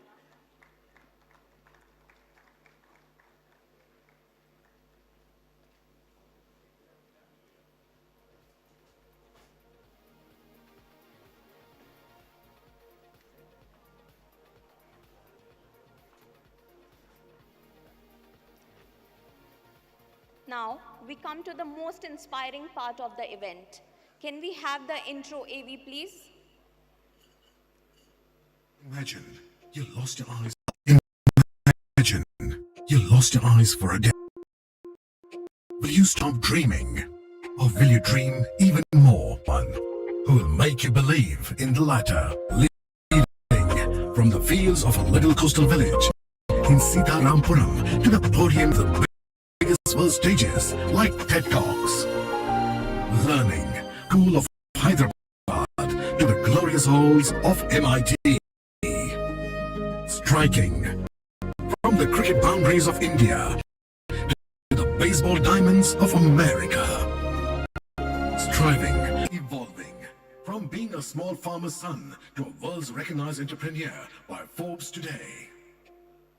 Now, we come to the most inspiring part of the event. Can we have the intro AV, please? Imagine you lost your eyes. Imagine you lost your eyes for a day. Will you stop dreaming? Or will you dream even more? One who will make you believe in the latter. Leading from the fields of a little coastal village in Sitarampuram to the podium of the biggest world stages like TED Talks. Learning School of Hyderabad to the glorious halls of MIT. Striking from the cricket boundaries of India to the baseball diamonds of America. Striving, evolving from being a small farmer's son to a world's recognized entrepreneur by Forbes today.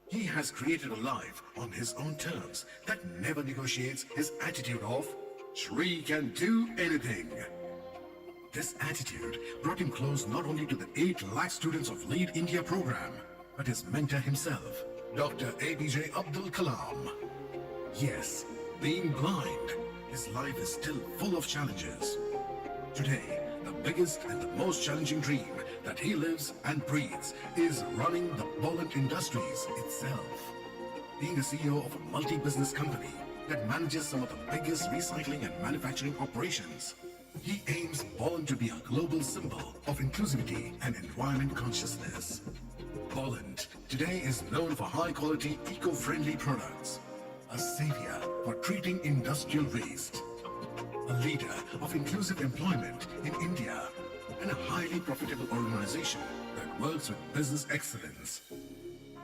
He has created a life on his own terms that never negotiates his attitude of Shri can do anything. This attitude brought him close not only to the 8 lakh students of Lead India program, but his mentor himself, Dr. APJ Abdul Kalam. Yes, being blind, his life is still full of challenges. Today, the biggest and the most challenging dream that he lives and breathes is running the Bolland Industries itself. Being the CEO of a multi-business company that manages some of the biggest recycling and manufacturing operations, he aims Bolland to be a global symbol of inclusivity and environment consciousness. Bolland today is known for high-quality, eco-friendly products, a savior for treating industrial waste, a leader of inclusive employment in India, and a highly profitable organization that works with business excellence.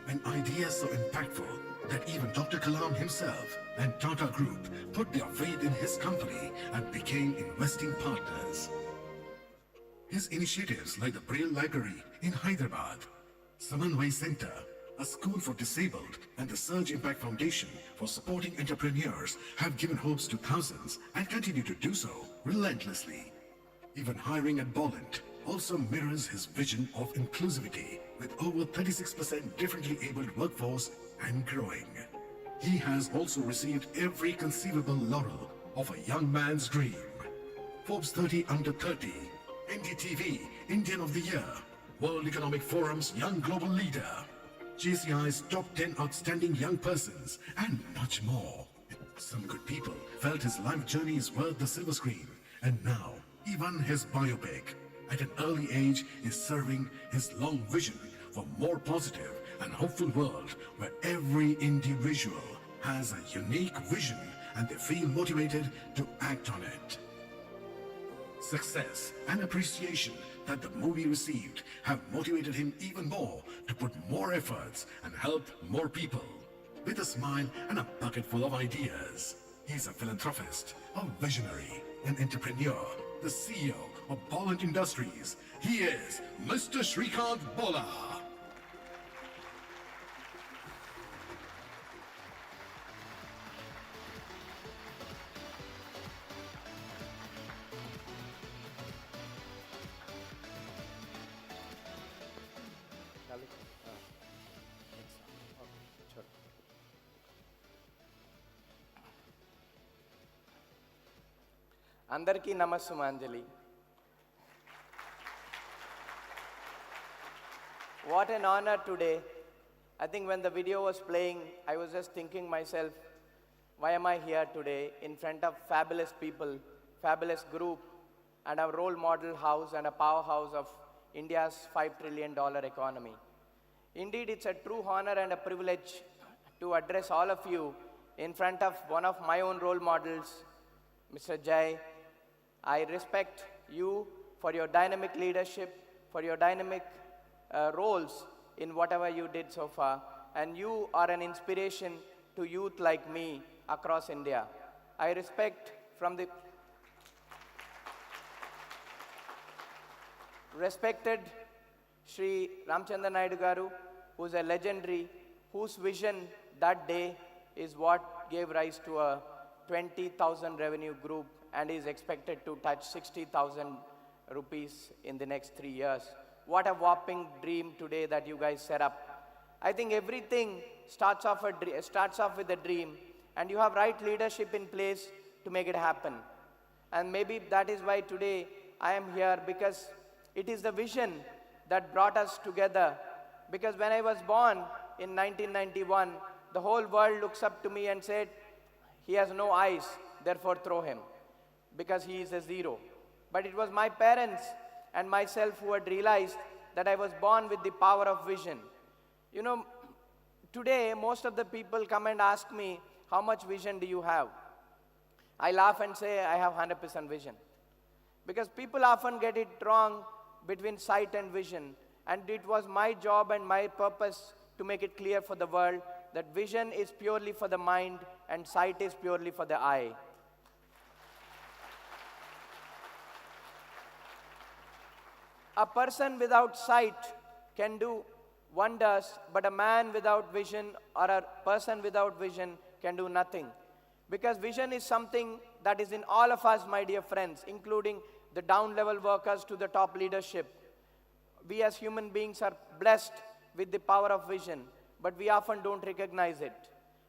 An idea so impactful that even Dr. Kalam himself and Tata Group put their faith in his company and became investing partners. His initiatives like the Braille Library in Hyderabad, Samanvay Center, a school for disabled, and the Surge Impact Foundation for supporting entrepreneurs have given hopes to thousands and continue to do so relentlessly. Even hiring at Bolland also mirrors his vision of inclusivity with over 36% differently abled workforce and growing. He has also received every conceivable laurel of a young man's dream. Forbes 30 Under 30, NDTV Indian of the Year, World Economic Forum's Young Global Leader, JCI's Top 10 Outstanding Young Persons, and much more. Some good people felt his life journey is worth the silver screen, and now even his biopic at an early age is serving his long vision for more positive and hopeful world where every individual has a unique vision and they feel motivated to act on it. Success and appreciation that the movie received have motivated him even more to put more efforts and help more people. With a smile and a bucket full of ideas, he's a philanthropist, a visionary, an entrepreneur, the CEO of Bolland Industries. He is Mr. Shrikant Bola. అందరికీ నమస్సుమాంజలి. What an honor today. I think when the video was playing, I was just thinking myself, why am I here today in front of fabulous people, fabulous group, and a role model house and a powerhouse of India's $5 trillion economy. Indeed, it's a true honor and a privilege to address all of you in front of one of my own role models, Mr. Jai. I respect you for your dynamic leadership, for your dynamic roles in whatever you did so far, and you are an inspiration to youth like me across India. I respect from the respected Shri Ramchandra Naidu Garu, who's a legendary, whose vision that day is what gave rise to a 20,000 revenue group and is expected to touch 60,000 rupees in the next 3 years. What a whopping dream today that you guys set up. I think everything starts off with a dream, and you have right leadership in place to make it happen. And maybe that is why today I am here, because it is the vision that brought us together. Because when I was born in 1991, the whole world looks up to me and said, he has no eyes, therefore throw him, because he is a zero. But it was my parents and myself who had realized that I was born with the power of vision. You know, today most of the people come and ask me, how much vision do you have? I laugh and say, I have 100% vision. Because people often get it wrong between sight and vision. And it was my job and my purpose to make it clear for the world that vision is purely for the mind and sight is purely for the eye. A person without sight can do wonders, but a man without vision or a person without vision can do nothing. Because vision is something that is in all of us, my dear friends, including the down-level workers to the top leadership. We as human beings are blessed with the power of vision, but we often don't recognize it.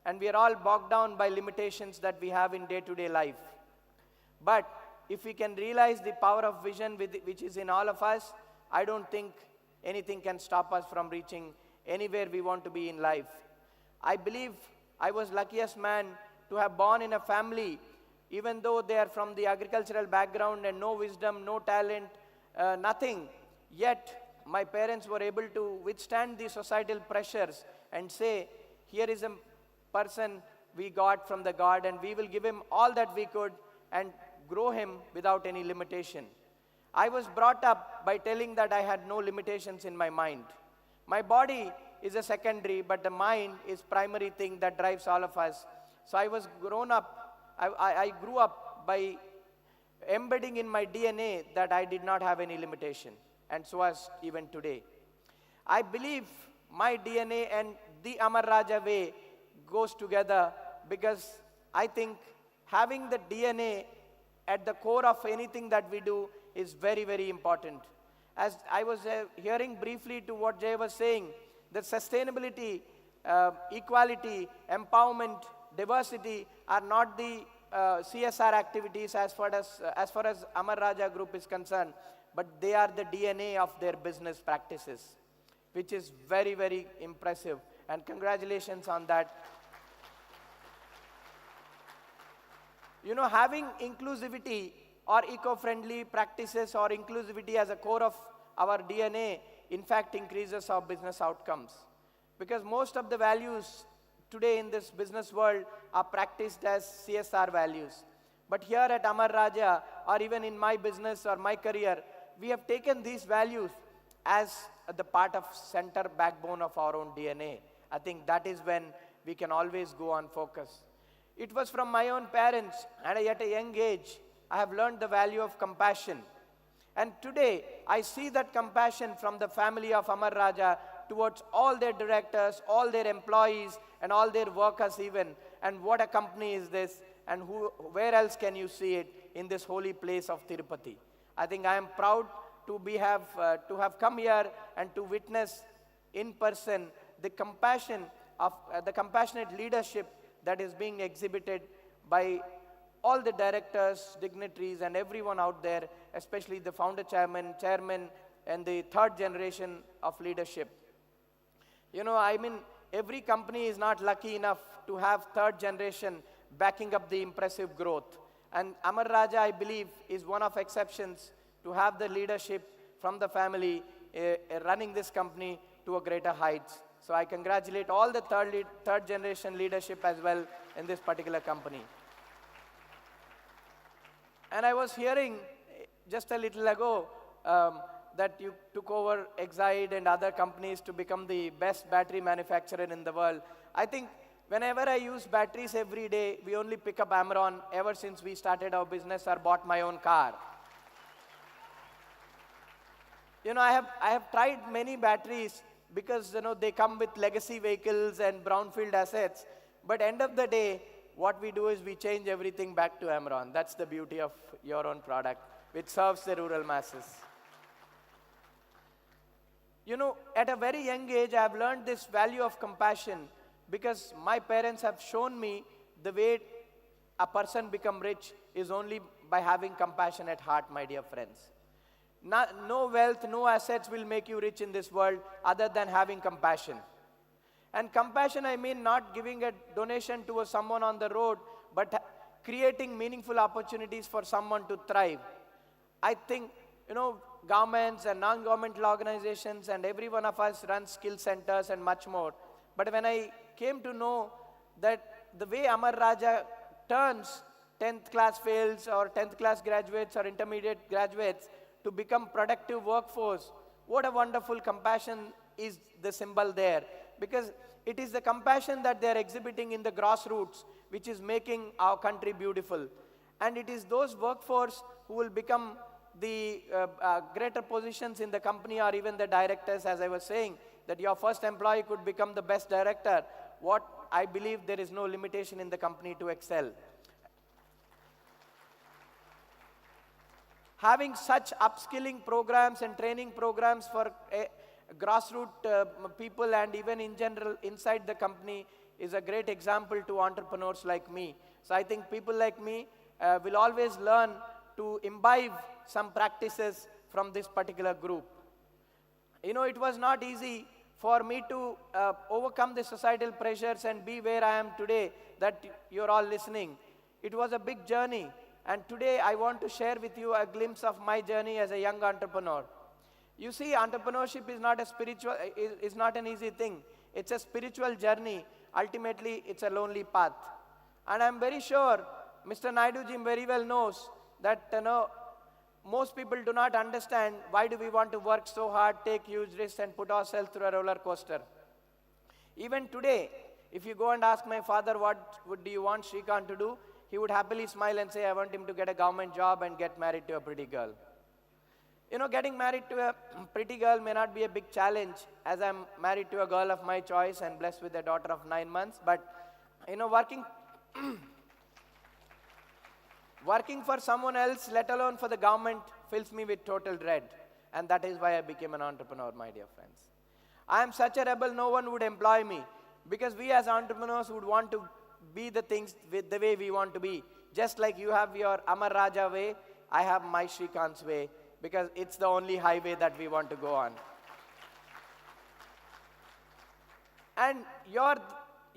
And we are all bogged down by limitations that we have in day-to-day life. But if we can realize the power of vision which is in all of us, I don't think anything can stop us from reaching anywhere we want to be in life. I believe I was luckiest man to have born in a family, even though they are from the agricultural background and no wisdom, no talent, nothing. Yet, my parents were able to withstand the societal pressures and say, here is a person we got from the God, and we will give him all that we could and grow him without any limitation. I was brought up by telling that I had no limitations in my mind. My body is a secondary, but the mind is primary thing that drives all of us. So I grew up by embedding in my DNA that I did not have any limitation, and so as even today. I believe my DNA and the Amar Raja way goes together, because I think having the DNA at the core of anything that we do is very, very important. As I was hearing briefly to what Jay was saying, that sustainability, equality, empowerment, diversity are not the CSR activities as far as Amar Raja Group is concerned, but they are the DNA of their business practices, which is very, very impressive. And congratulations on that. You know, having inclusivity or eco-friendly practices or inclusivity as a core of our DNA, in fact, increases our business outcomes. Because most of the values today in this business world are practiced as CSR values. But here at Amar Raja, or even in my business or my career, we have taken these values as the part of center backbone of our own DNA. I think that is when we can always go on focus. It was from my own parents, and at a young age, I have learned the value of compassion. And today, I see that compassion from the family of Amar Raja towards all their directors, all their employees, and all their workers even. And what a company is this, and where else can you see it in this holy place of Tirupati? I think I am proud to have come here and to witness in person the compassion of the compassionate leadership that is being exhibited by all the directors, dignitaries, and everyone out there, especially the founder chairman, and the third generation of leadership. You know, I mean, every company is not lucky enough to have third generation backing up the impressive growth. And Amar Raja, I believe, is one of exceptions to have the leadership from the family running this company to a greater heights. So I congratulate all the third generation leadership as well in this particular company. And I was hearing just a little ago that you took over Exide and other companies to become the best battery manufacturer in the world. I think whenever I use batteries every day, we only pick up Amron ever since we started our business or bought my own car. You know, I have tried many batteries because, you know, they come with legacy vehicles and brownfield assets. But end of the day, what we do is we change everything back to Amron. That's the beauty of your own product, which serves the rural masses. You know, at a very young age, I have learned this value of compassion because my parents have shown me the way a person become rich is only by having compassion at heart, my dear friends. No wealth, no assets will make you rich in this world other than having compassion. And compassion, I mean not giving a donation to someone on the road, but creating meaningful opportunities for someone to thrive. I think, governments and non-governmental organizations and every one of us runs skill centers and much more. But when I came to know that the way Amar Raja turns 10th class fails or 10th class graduates or intermediate graduates to become productive workforce, what a wonderful compassion is the symbol there. Because it is the compassion that they are exhibiting in the grassroots which is making our country beautiful. And it is those workforce who will become the greater positions in the company or even the directors, as I was saying, that your first employee could become the best director. What I believe there is no limitation in the company to excel. Having such upskilling programs and training programs for grassroots people and even in general inside the company is a great example to entrepreneurs like me. So I think people like me will always learn to imbibe some practices from this particular group. It was not easy for me to overcome the societal pressures and be where I am today, that you're all listening. It was a big journey. And today I want to share with you a glimpse of my journey as a young entrepreneur. You see, entrepreneurship is not an easy thing. It's a spiritual journey. Ultimately, it's a lonely path. And I'm very sure Mr. Naidu ji very well knows that most people do not understand why do we want to work so hard, take huge risks and put ourselves through a roller coaster. Even today, if you go and ask my father what do you want Shrikant to do, he would happily smile and say, I want him to get a government job and get married to a pretty girl. Getting married to a pretty girl may not be a big challenge, as I'm married to a girl of my choice and blessed with a daughter of 9 months. But, working for someone else, let alone for the government, fills me with total dread. And that is why I became an entrepreneur, my dear friends. I am such a rebel, no one would employ me. Because we as entrepreneurs would want to be the things the way we want to be. Just like you have your Amar Raja way, I have my Shrikant's way. Because it's the only highway that we want to go on. And your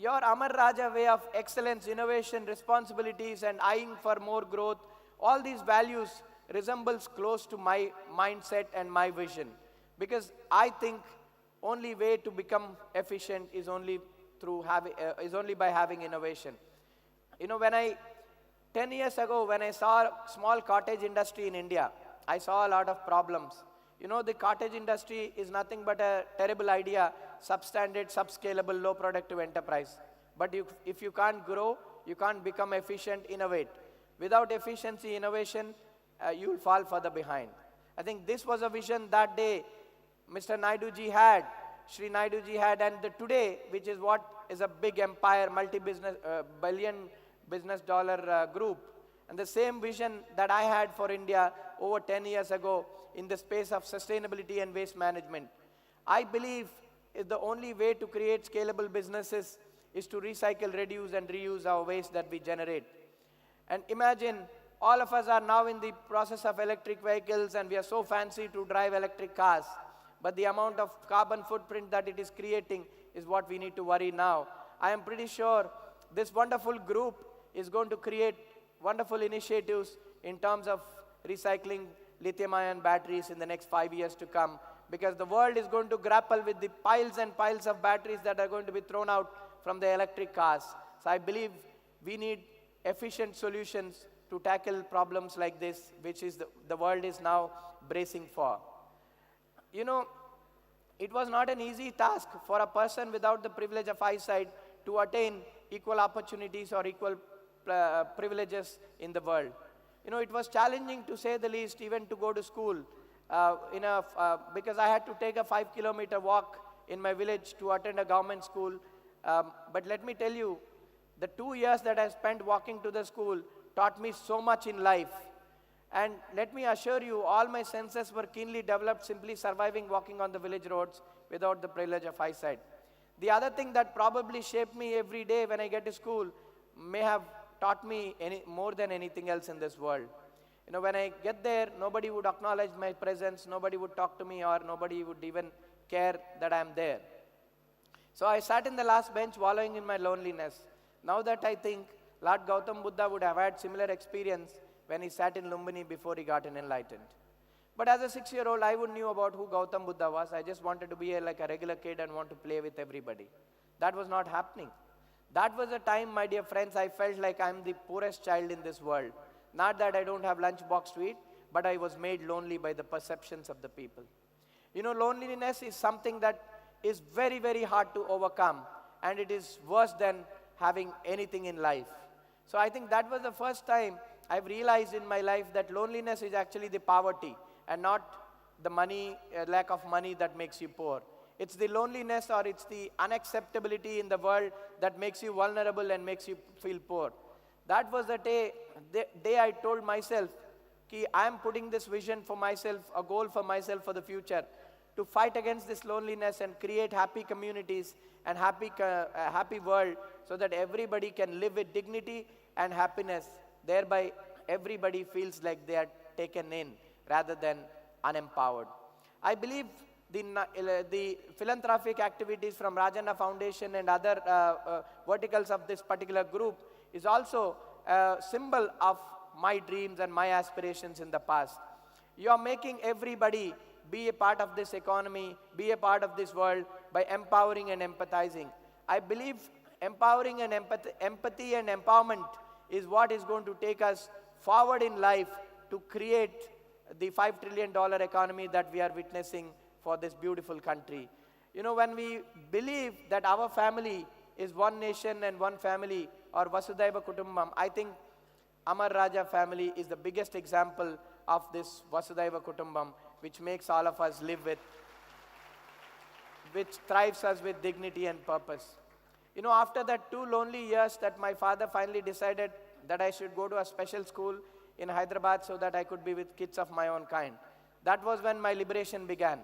Amar Raja way of excellence, innovation, responsibilities, and eyeing for more growth, all these values resembles close to my mindset and my vision. Because I think only way to become efficient is only by having innovation. 10 years ago, when I saw small cottage industry in India, I saw a lot of problems. The cottage industry is nothing but a terrible idea, substandard, subscalable, low productive enterprise. But if you can't grow, you can't become efficient, innovate. Without efficiency, innovation, you will fall further behind. I think this was a vision that day Mr. Naidu ji had, Sri Naidu ji had, and today, which is what is a big empire, multi-business, billion business dollar group. And the same vision that I had for India over 10 years ago in the space of sustainability and waste management. I believe the only way to create scalable businesses is to recycle, reduce, and reuse our waste that we generate. And imagine, all of us are now in the process of electric vehicles and we are so fancy to drive electric cars. But the amount of carbon footprint that it is creating is what we need to worry now. I am pretty sure this wonderful group is going to create wonderful initiatives in terms of recycling lithium-ion batteries in the next 5 years to come, because the world is going to grapple with the piles and piles of batteries that are going to be thrown out from the electric cars. So I believe we need efficient solutions to tackle problems like this, which is the world is now bracing for. It was not an easy task for a person without the privilege of eyesight to attain equal opportunities or equal privileges in the world. It was challenging to say the least, even to go to school, because I had to take a 5-kilometer walk in my village to attend a government school. But let me tell you, the 2 years that I spent walking to the school taught me so much in life. And let me assure you, all my senses were keenly developed simply surviving walking on the village roads without the privilege of eyesight. The other thing that probably shaped me every day when I get to school may have taught me more than anything else in this world. You know, when I get there, nobody would acknowledge my presence, nobody would talk to me, or nobody would even care that I am there. So I sat in the last bench wallowing in my loneliness. Now that I think, Lord Gautam Buddha would have had similar experience when he sat in Lumbini before he got enlightened. But as a 6-year-old, I wouldn't knew about who Gautam Buddha was. I just wanted to be like a regular kid and want to play with everybody. That was not happening. That was a time, my dear friends, I felt like I'm the poorest child in this world. Not that I don't have lunchbox to eat, but I was made lonely by the perceptions of the people. You know, loneliness is something that is very, very hard to overcome, and it is worse than having anything in life. So I think that was the first time I've realized in my life that loneliness is actually the poverty and not the money, lack of money that makes you poor. It's the loneliness or it's the unacceptability in the world that makes you vulnerable and makes you feel poor. That was the day I told myself, I am putting this vision for myself, a goal for myself for the future, to fight against this loneliness and create happy communities and happy world so that everybody can live with dignity and happiness. Thereby, everybody feels like they are taken in rather than unempowered. I believe the philanthropic activities from Rajanna Foundation and other verticals of this particular group is also a symbol of my dreams and my aspirations in the past. You are making everybody be a part of this economy, be a part of this world by empowering and empathizing. I believe empowering and empathy and empowerment is what is going to take us forward in life to create the $5 trillion economy that we are witnessing for this beautiful country. You know, when we believe that our family is one nation and one family, or Vasudhaiva Kutumbam, I think Amara Raja family is the biggest example of this Vasudhaiva Kutumbam, which makes all of us live with, which thrives us with dignity and purpose. You know, after that 2 lonely years that my father finally decided that I should go to a special school in Hyderabad so that I could be with kids of my own kind. That was when my liberation began.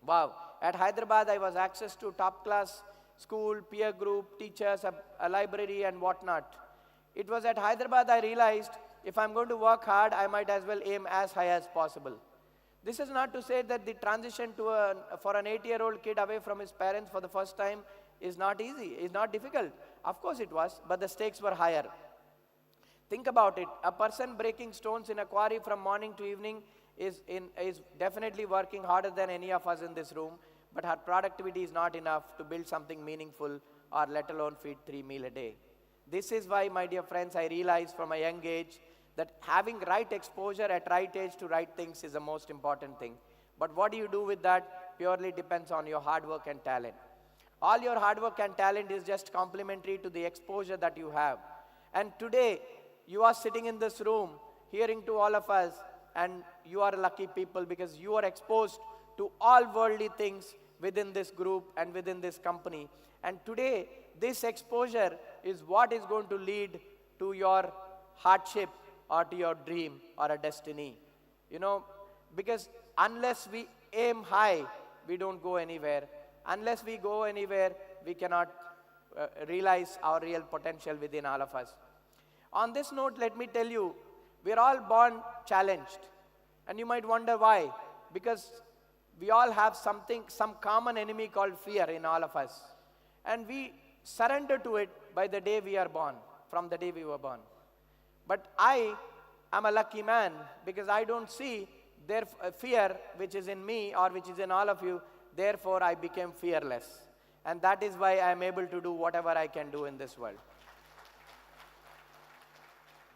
Wow. At Hyderabad, I was access to top class school, peer group, teachers, a library and whatnot. It was at Hyderabad I realized if I'm going to work hard, I might as well aim as high as possible. This is not to say that the transition to for an 8-year-old kid away from his parents for the first time is not easy, is not difficult. Of course it was, but the stakes were higher. Think about it. A person breaking stones in a quarry from morning to evening is definitely working harder than any of us in this room, but her productivity is not enough to build something meaningful or let alone feed 3 meals a day. This is why, my dear friends, I realized from a young age that having right exposure at right age to right things is the most important thing. But what do you do with that purely depends on your hard work and talent. All your hard work and talent is just complementary to the exposure that you have. And today, you are sitting in this room, hearing to all of us, and you are lucky people because you are exposed to all worldly things within this group and within this company. And today, this exposure is what is going to lead to your hardship or to your dream or a destiny. You know, because unless we aim high, we don't go anywhere. Unless we go anywhere, we cannot realize our real potential within all of us. On this note, let me tell you, we're all born challenged. And you might wonder why. Because we all have some common enemy called fear in all of us. And we surrender to it by the day we are born, from the day we were born. But I am a lucky man because I don't see their fear which is in me or which is in all of you. Therefore, I became fearless. And that is why I am able to do whatever I can do in this world.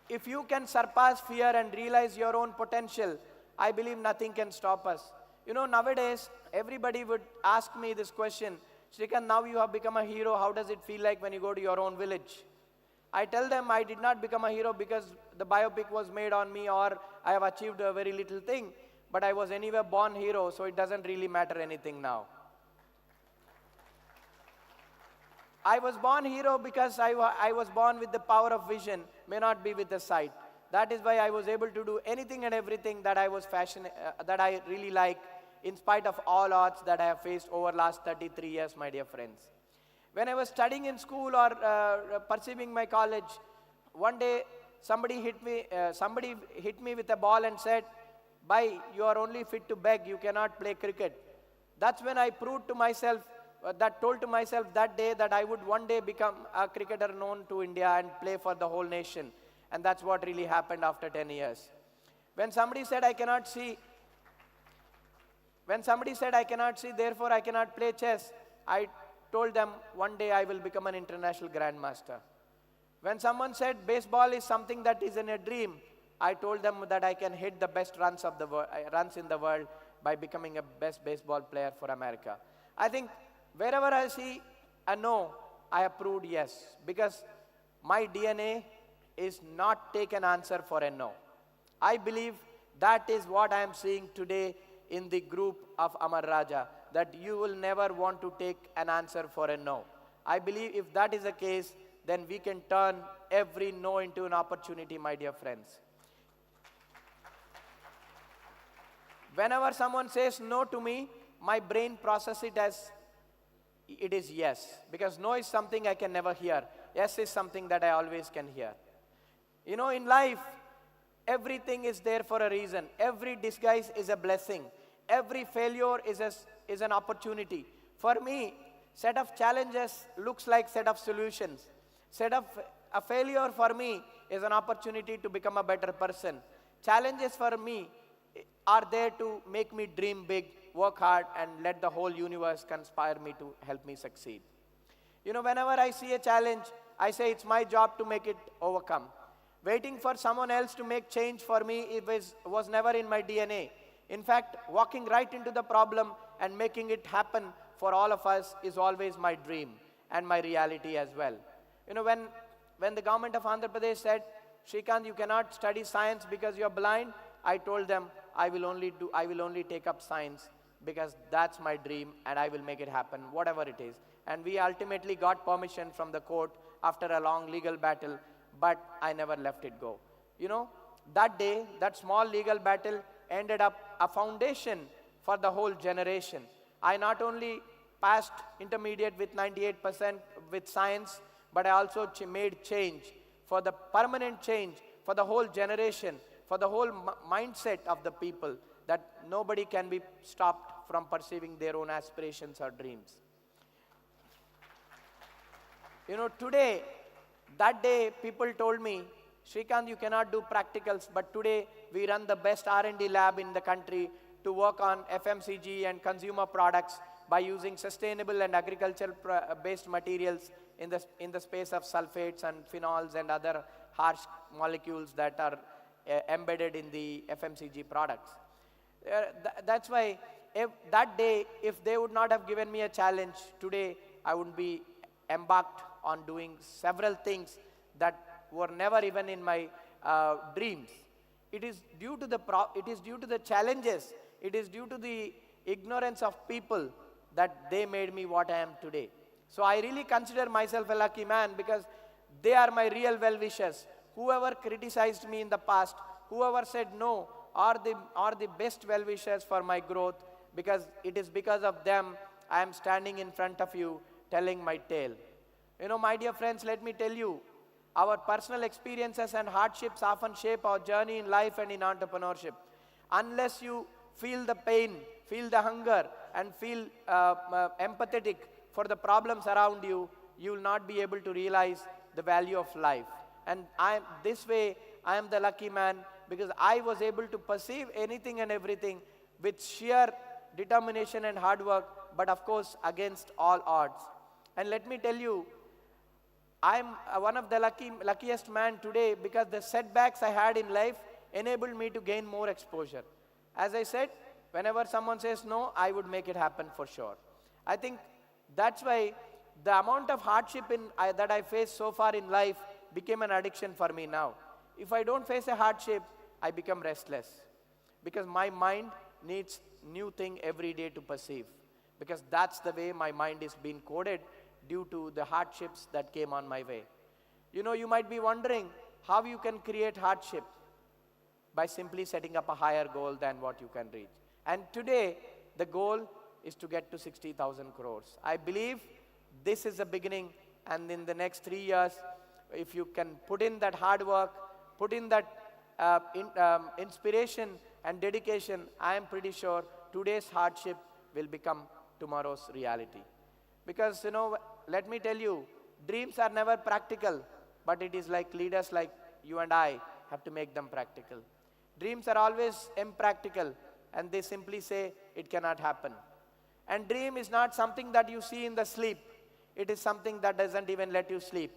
If you can surpass fear and realize your own potential, I believe nothing can stop us. You know, nowadays, everybody would ask me this question, Shrikant, now you have become a hero, how does it feel like when you go to your own village? I tell them I did not become a hero because the biopic was made on me or I have achieved a very little thing, but I was anyway born hero, so it doesn't really matter anything now. I was born hero because I was born with the power of vision, may not be with the sight. That is why I was able to do anything and everything that I was that I really like, in spite of all odds that I have faced over last 33 years, my dear friends. When I was studying in school or pursuing my college, one day somebody hit me with a ball and said, "Bhai, you are only fit to beg, you cannot play cricket." That's when I proved to myself, told to myself that day that I would one day become a cricketer known to India and play for the whole nation. And that's what really happened after 10 years. When somebody said I cannot see, therefore I cannot play chess, I told them one day I will become an international grandmaster. When someone said baseball is something that is in a dream, I told them that I can hit the best runs in the world by becoming a best baseball player for America. I think wherever I see a no, I have proved yes, because my DNA is not take an answer for a no. I believe that is what I am seeing today in the group of Amara Raja, that you will never want to take an answer for a no. I believe if that is the case, then we can turn every no into an opportunity, my dear friends. Whenever someone says no to me, my brain processes it as it is yes, because no is something I can never hear. Yes is something that I always can hear. You know, in life, everything is there for a reason. Every disguise is a blessing. Every failure is an opportunity. For me, set of challenges looks like set of solutions. A failure for me is an opportunity to become a better person. Challenges for me are there to make me dream big, work hard, and let the whole universe conspire me to help me succeed. You know, whenever I see a challenge, I say it's my job to make it overcome. Waiting for someone else to make change for me was never in my DNA. In fact, walking right into the problem and making it happen for all of us is always my dream and my reality as well. You know, when the government of Andhra Pradesh said, "Shrikant, you cannot study science because you're blind," I told them, I will only take up science because that's my dream and I will make it happen, whatever it is. And we ultimately got permission from the court after a long legal battle, but I never let it go. You know, that day, that small legal battle ended up a foundation for the whole generation. I not only passed intermediate with 98% with science, but I also made change, for the permanent change, for the whole generation, for the whole mindset of the people, that nobody can be stopped from pursuing their own aspirations or dreams. You know, today, that day, people told me, "Shrikant, you cannot do practicals," but today we run the best R&D lab in the country to work on FMCG and consumer products by using sustainable and agricultural-based materials in the space of sulfates and phenols and other harsh molecules that are embedded in the FMCG products. That's why that day, if they would not have given me a challenge, today I would be embarked on doing several things that were never even in my dreams. It is due to the challenges, it is due to the ignorance of people that they made me what I am today. So I really consider myself a lucky man, because they are my real well-wishers. Whoever criticized me in the past, whoever said no, are the best well-wishers for my growth, because it is because of them I am standing in front of you telling my tale. You know, my dear friends, let me tell you, our personal experiences and hardships often shape our journey in life and in entrepreneurship. Unless you feel the pain, feel the hunger, and feel empathetic for the problems around you, you will not be able to realize the value of life. And this way, I am the lucky man, because I was able to perceive anything and everything with sheer determination and hard work, but of course, against all odds. And let me tell you, I'm one of the luckiest man today, because the setbacks I had in life enabled me to gain more exposure. As I said, whenever someone says no, I would make it happen for sure. I think that's why the amount of hardship that I faced so far in life became an addiction for me now. If I don't face a hardship, I become restless, because my mind needs new thing every day to perceive, because that's the way my mind is being coded due to the hardships that came on my way. You know, you might be wondering how you can create hardship. By simply setting up a higher goal than what you can reach. And today, the goal is to get to 60,000 crores. I believe This is the beginning, and in the next 3 years, if you can put in that hard work, put in that inspiration and dedication, I am pretty sure today's hardship will become tomorrow's reality. Because, let me tell you, dreams are never practical, but it is like leaders like you and I have to make them practical. Dreams are always impractical, and they simply say it cannot happen. And dream is not something that you see in the sleep. It is something that doesn't even let you sleep.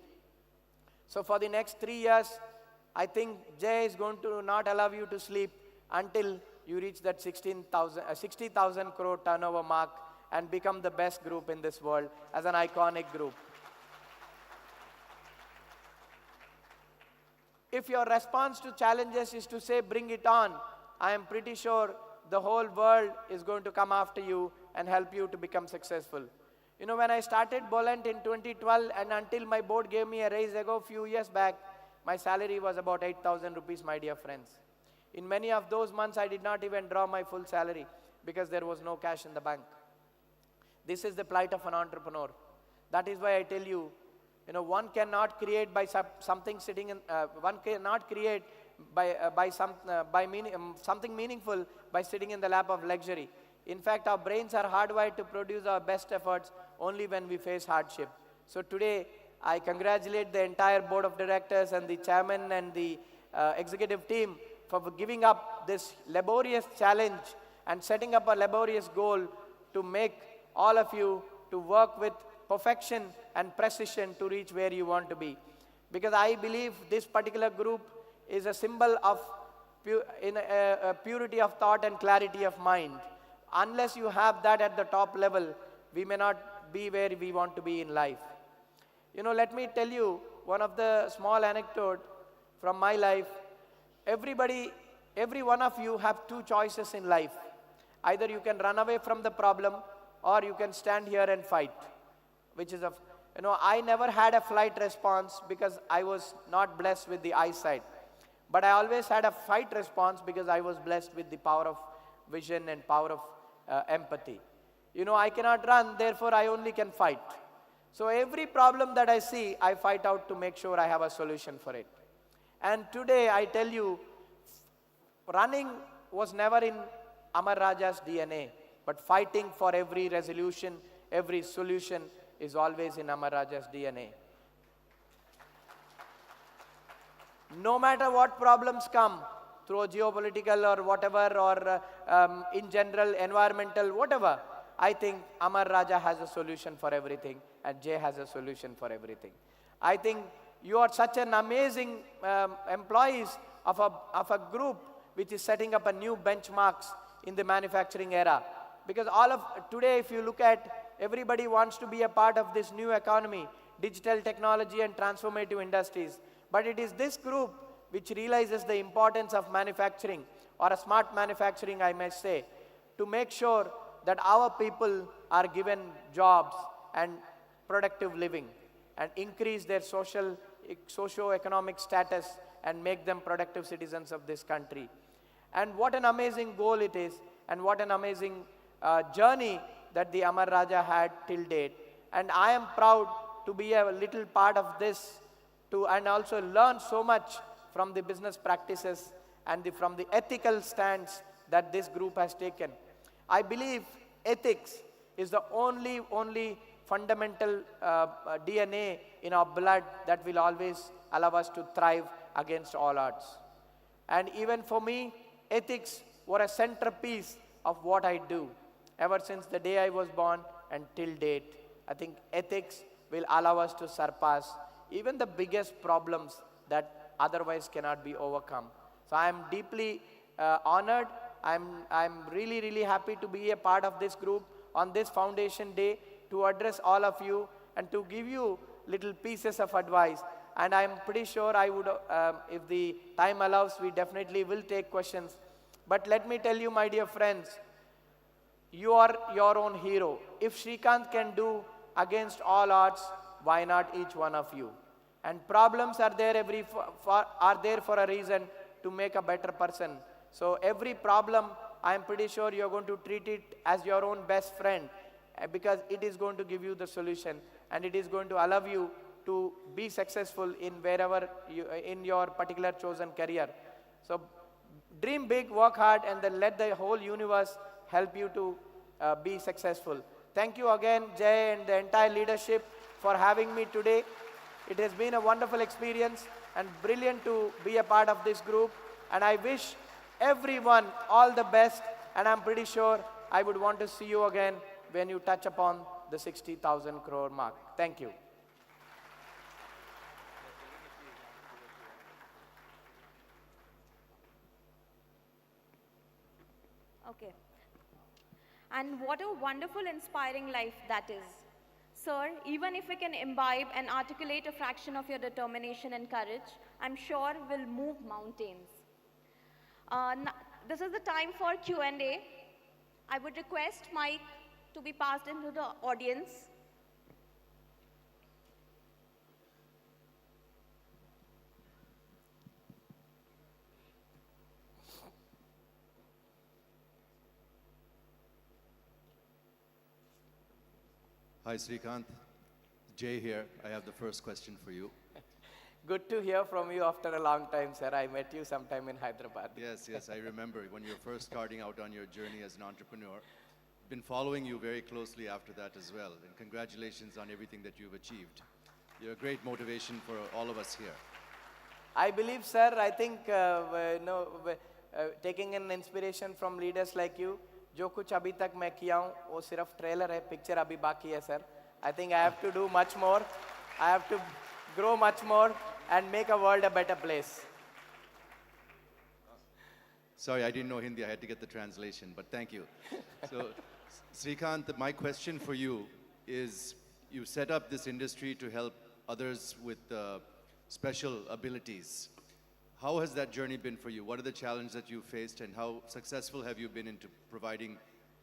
So for the next 3 years, I think Jay is going to not allow you to sleep until you reach that 60,000 crore turnover mark and become the best group in this world as an iconic group. If your response to challenges is to say, bring it on, I am pretty sure the whole world is going to come after you and help you to become successful. When I started Bolent in 2012 and until my board gave me a raise a few years back, my salary was about 8,000 rupees, my dear friends. In many of those months, I did not even draw my full salary because there was no cash in the bank. This is the plight of an entrepreneur. That is why I tell you, one cannot create by something sitting in, one cannot create by something meaningful by sitting in the lap of luxury. In fact, our brains are hardwired to produce our best efforts only when we face hardship. So today, I congratulate the entire board of directors and the chairman and the executive team for giving up this laborious challenge and setting up a laborious goal to make all of you to work with perfection and precision to reach where you want to be. Because I believe this particular group is a symbol of purity of thought and clarity of mind. Unless you have that at the top level, we may not be where we want to be in life. Let me tell you one of the small anecdote from my life. Every one of you have two choices in life. Either you can run away from the problem or you can stand here and fight. I never had a flight response because I was not blessed with the eyesight. But I always had a fight response because I was blessed with the power of vision and power of empathy. I cannot run, therefore I only can fight. So every problem that I see, I fight out to make sure I have a solution for it. And today I tell you, running was never in Amar Raja's DNA, but fighting for every resolution, every solution is always in Amar Raja's DNA. No matter what problems come, through geopolitical or whatever, or in general, environmental, whatever, I think Amar Raja has a solution for everything, and Jay has a solution for everything. I think you are such an amazing employees of a group which is setting up a new benchmarks in the manufacturing era. Because today, if you look at, everybody wants to be a part of this new economy, digital technology and transformative industries. But it is this group which realizes the importance of manufacturing, or a smart manufacturing, I may say, to make sure that our people are given jobs and productive living and increase their socio-economic status and make them productive citizens of this country. And what an amazing goal it is, and what an amazing journey that the Amar Raja had till date. And I am proud to be a little part of this and also learn so much from the business practices and from the ethical stance that this group has taken. I believe ethics is the only fundamental DNA in our blood that will always allow us to thrive against all odds. And even for me, ethics were a centerpiece of what I do. Ever since the day I was born and till date, I think ethics will allow us to surpass even the biggest problems that otherwise cannot be overcome. So I am deeply honored. I'm really, really happy to be a part of this group on this Foundation Day to address all of you and to give you little pieces of advice. And I'm pretty sure I would, if the time allows, we definitely will take questions. But let me tell you, my dear friends, you are your own hero. If Srikanth can do against all odds, why not each one of you? And problems are there for a reason, to make a better person. So every problem, I am pretty sure you're going to treat it as your own best friend, because it is going to give you the solution. and it is going to allow you to be successful in wherever you, in your particular chosen career. So dream big, work hard, and then let the whole universe help you to be successful. Thank you again, Jay, and the entire leadership for having me today. It has been a wonderful experience and brilliant to be a part of this group. And I wish everyone all the best. And I'm pretty sure I would want to see you again when you touch upon the 60,000 crore mark. Thank you. Okay. And what a wonderful, inspiring life that is. Sir, even if we can imbibe and articulate a fraction of your determination and courage, I'm sure will move mountains. This is the time for Q&A. I would request mic to be passed into the audience. Hi, Srikanth. Jay here. I have the first question for you. Good to hear from you after a long time, sir. I met you sometime in Hyderabad. Yes, I remember when you were first starting out on your journey as an entrepreneur. Been following you very closely after that as well, and congratulations on everything that you've achieved. You're a great motivation for all of us here. I believe, sir, I think, taking an inspiration from leaders like you, जो कुछ अभी तक मैं किया हूँ वो सिर्फ trailer है, पिक्चर अभी बाकी है, sir. I think I have to do much more. I have to grow much more and make a world a better place. Sorry, I didn't know Hindi. I had to get the translation, but thank you. So, Srikanth, my question for you is, you set up this industry to help others with special abilities. How has that journey been for you? What are the challenges that you faced, and how successful have you been into providing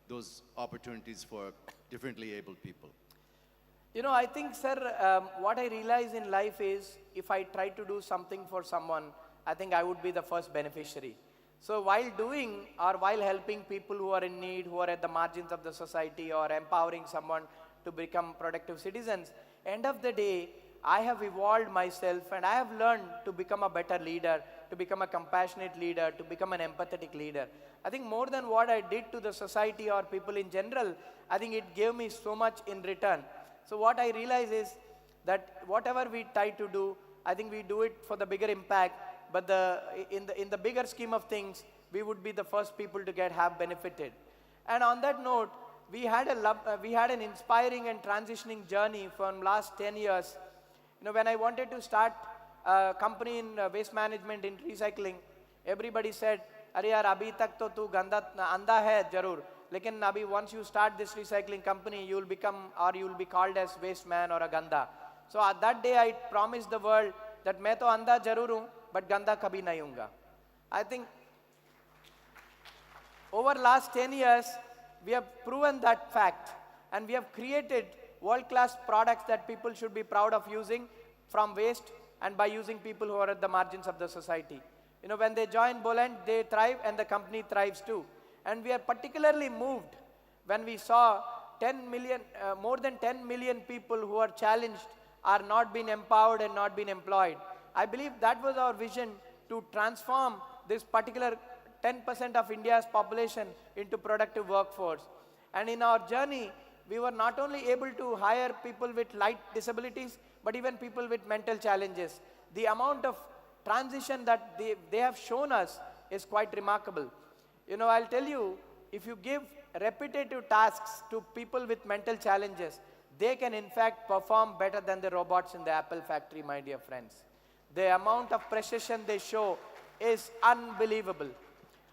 those opportunities for differently abled people? You know, I think, sir, what I realize in life is, if I try to do something for someone, I think I would be the first beneficiary. So while doing or while helping people who are in need, who are at the margins of the society, or empowering someone to become productive citizens, end of the day, I have evolved myself and I have learned to become a better leader, to become a compassionate leader, to become an empathetic leader. I think more than what I did to the society or people in general, I think it gave me so much in return. So what I realize is that whatever we try to do, I think we do it for the bigger impact, but in the bigger scheme of things, we would be the first people to have benefited. And on that note, we had an inspiring and transitioning journey from last 10 years. You know, when I wanted to start a company in waste management, in recycling, everybody said, "Arey yaar, abhi tak to tu ganda anda hai jarur. Lekin abhi once you start this recycling company, you will become, or you will be called as waste man or a ganda." So at that day, I promised the world that मैं तो अंधा जरूर हूँ, but गंदा कभी नहीं हूँगा. I think over last 10 years, we have proven that fact, and we have created world-class products that people should be proud of using from waste, and by using people who are at the margins of the society. You know, when they join Boland, they thrive and the company thrives too. And we are particularly moved when we saw 10 million, more than 10 million people who are challenged are not being empowered and not being employed. I believe that was our vision, to transform this particular 10% of India's population into productive workforce. And in our journey, we were not only able to hire people with light disabilities, but even people with mental challenges. The amount of transition that they have shown us is quite remarkable. You know, I'll tell you, if you give repetitive tasks to people with mental challenges, they can in fact perform better than the robots in the Apple factory, my dear friends. The amount of precision they show is unbelievable.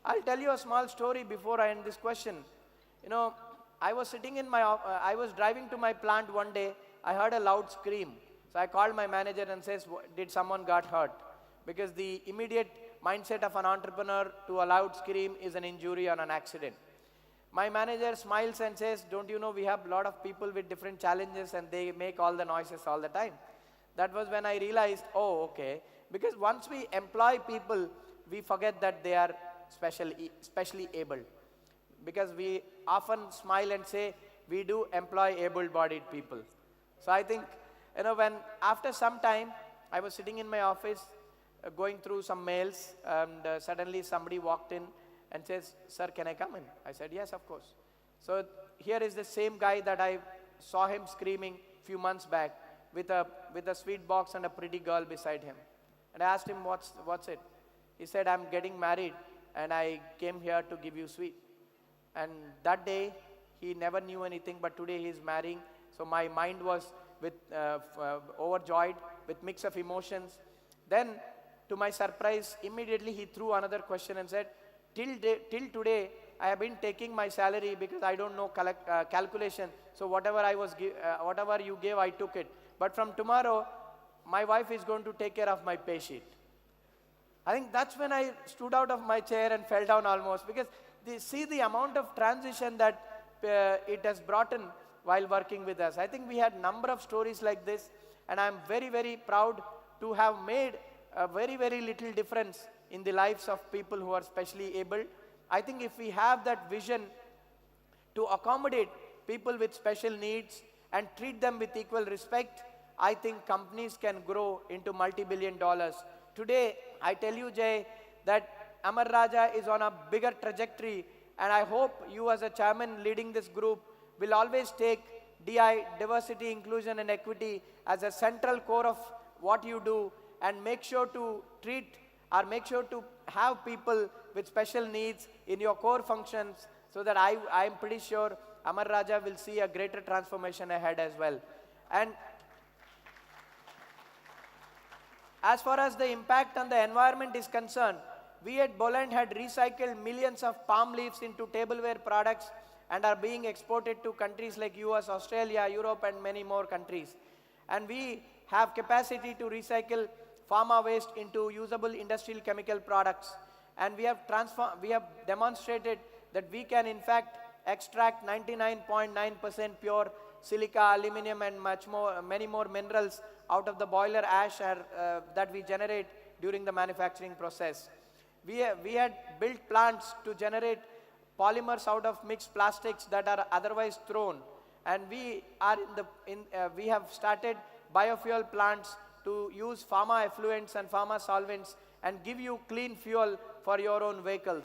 I'll tell you a small story before I end this question. You know, I was sitting in I was driving to my plant one day. I heard a loud scream. So I called my manager and says, "Did someone got hurt?" Because the immediate mindset of an entrepreneur to a loud scream is an injury or an accident. My manager smiles and says, "Don't you know we have a lot of people with different challenges and they make all the noises all the time?" That was when I realized, oh, okay. Because once we employ people, we forget that they are specially able. Because we often smile and say, we do employ able-bodied people. So I think, when after some time, I was sitting in my office, going through some mails, and suddenly somebody walked in and says, "Sir, can I come in?" I said, "Yes, of course." So here is the same guy that I saw him screaming few months back with a sweet box and a pretty girl beside him. And I asked him, what's it? He said, "I'm getting married and I came here to give you sweet." And that day, he never knew anything, but today he is marrying. So my mind was overjoyed with mix of emotions. Then, to my surprise, immediately he threw another question and said, till today, I have been taking my salary because I don't know calculation. So whatever whatever you gave, I took it. But from tomorrow, my wife is going to take care of my pay sheet. I think that's when I stood out of my chair and fell down almost, because see the amount of transition that it has brought in while working with us. I think we had number of stories like this, and I'm very, very proud to have made a very, very little difference in the lives of people who are specially able. I think if we have that vision to accommodate people with special needs and treat them with equal respect, I think companies can grow into multi-billion dollars. Today, I tell you, Jay, that Amar Raja is on a bigger trajectory, and I hope you as a chairman leading this group will always take DI, diversity, inclusion and equity, as a central core of what you do, and make sure to make sure to have people with special needs in your core functions, so that I am pretty sure Amar Raja will see a greater transformation ahead as well. And as far as the impact on the environment is concerned, we at Boland had recycled millions of palm leaves into tableware products and are being exported to countries like US, Australia, Europe and many more countries. And we have capacity to recycle pharma waste into usable industrial chemical products. And we have demonstrated that we can in fact extract 99.9% pure silica, aluminum and many more minerals out of the boiler ash that we generate during the manufacturing process. We had built plants to generate polymers out of mixed plastics that are otherwise thrown. And we have started biofuel plants to use pharma effluents and pharma solvents and give you clean fuel for your own vehicles.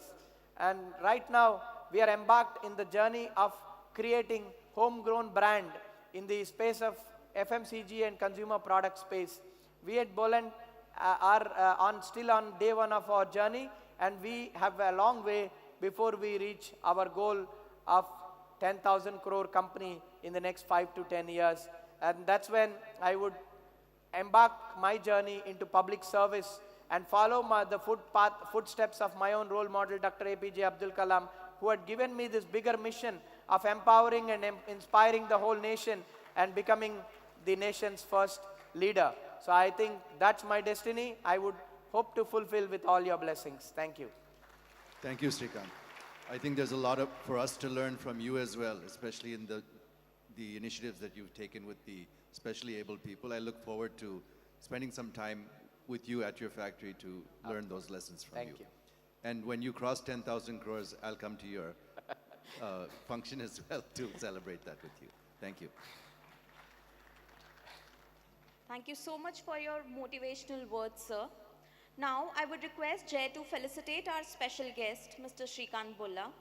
And right now, we are embarked in the journey of creating homegrown brand in the space of FMCG and consumer product space. We at Boland are still on day one of our journey, and we have a long way before we reach our goal of 10,000 crore company in the next 5 to 10 years. And that's when I would embark my journey into public service and follow the footsteps of my own role model, Dr. APJ Abdul Kalam, who had given me this bigger mission of empowering and inspiring the whole nation and becoming the nation's first leader. So I think that's my destiny. I would hope to fulfill with all your blessings. Thank you. Thank you, Srikanth. I think there's a lot for us to learn from you as well, especially in the initiatives that you've taken with the specially abled people. I look forward to spending some time with you at your factory to learn those lessons from you. Thank you. And when you cross 10,000 crores, I'll come to your function as well to celebrate that with you. Thank you. Thank you so much for your motivational words, sir. Now, I would request Jay to felicitate our special guest, Mr. Srikanth Bulla.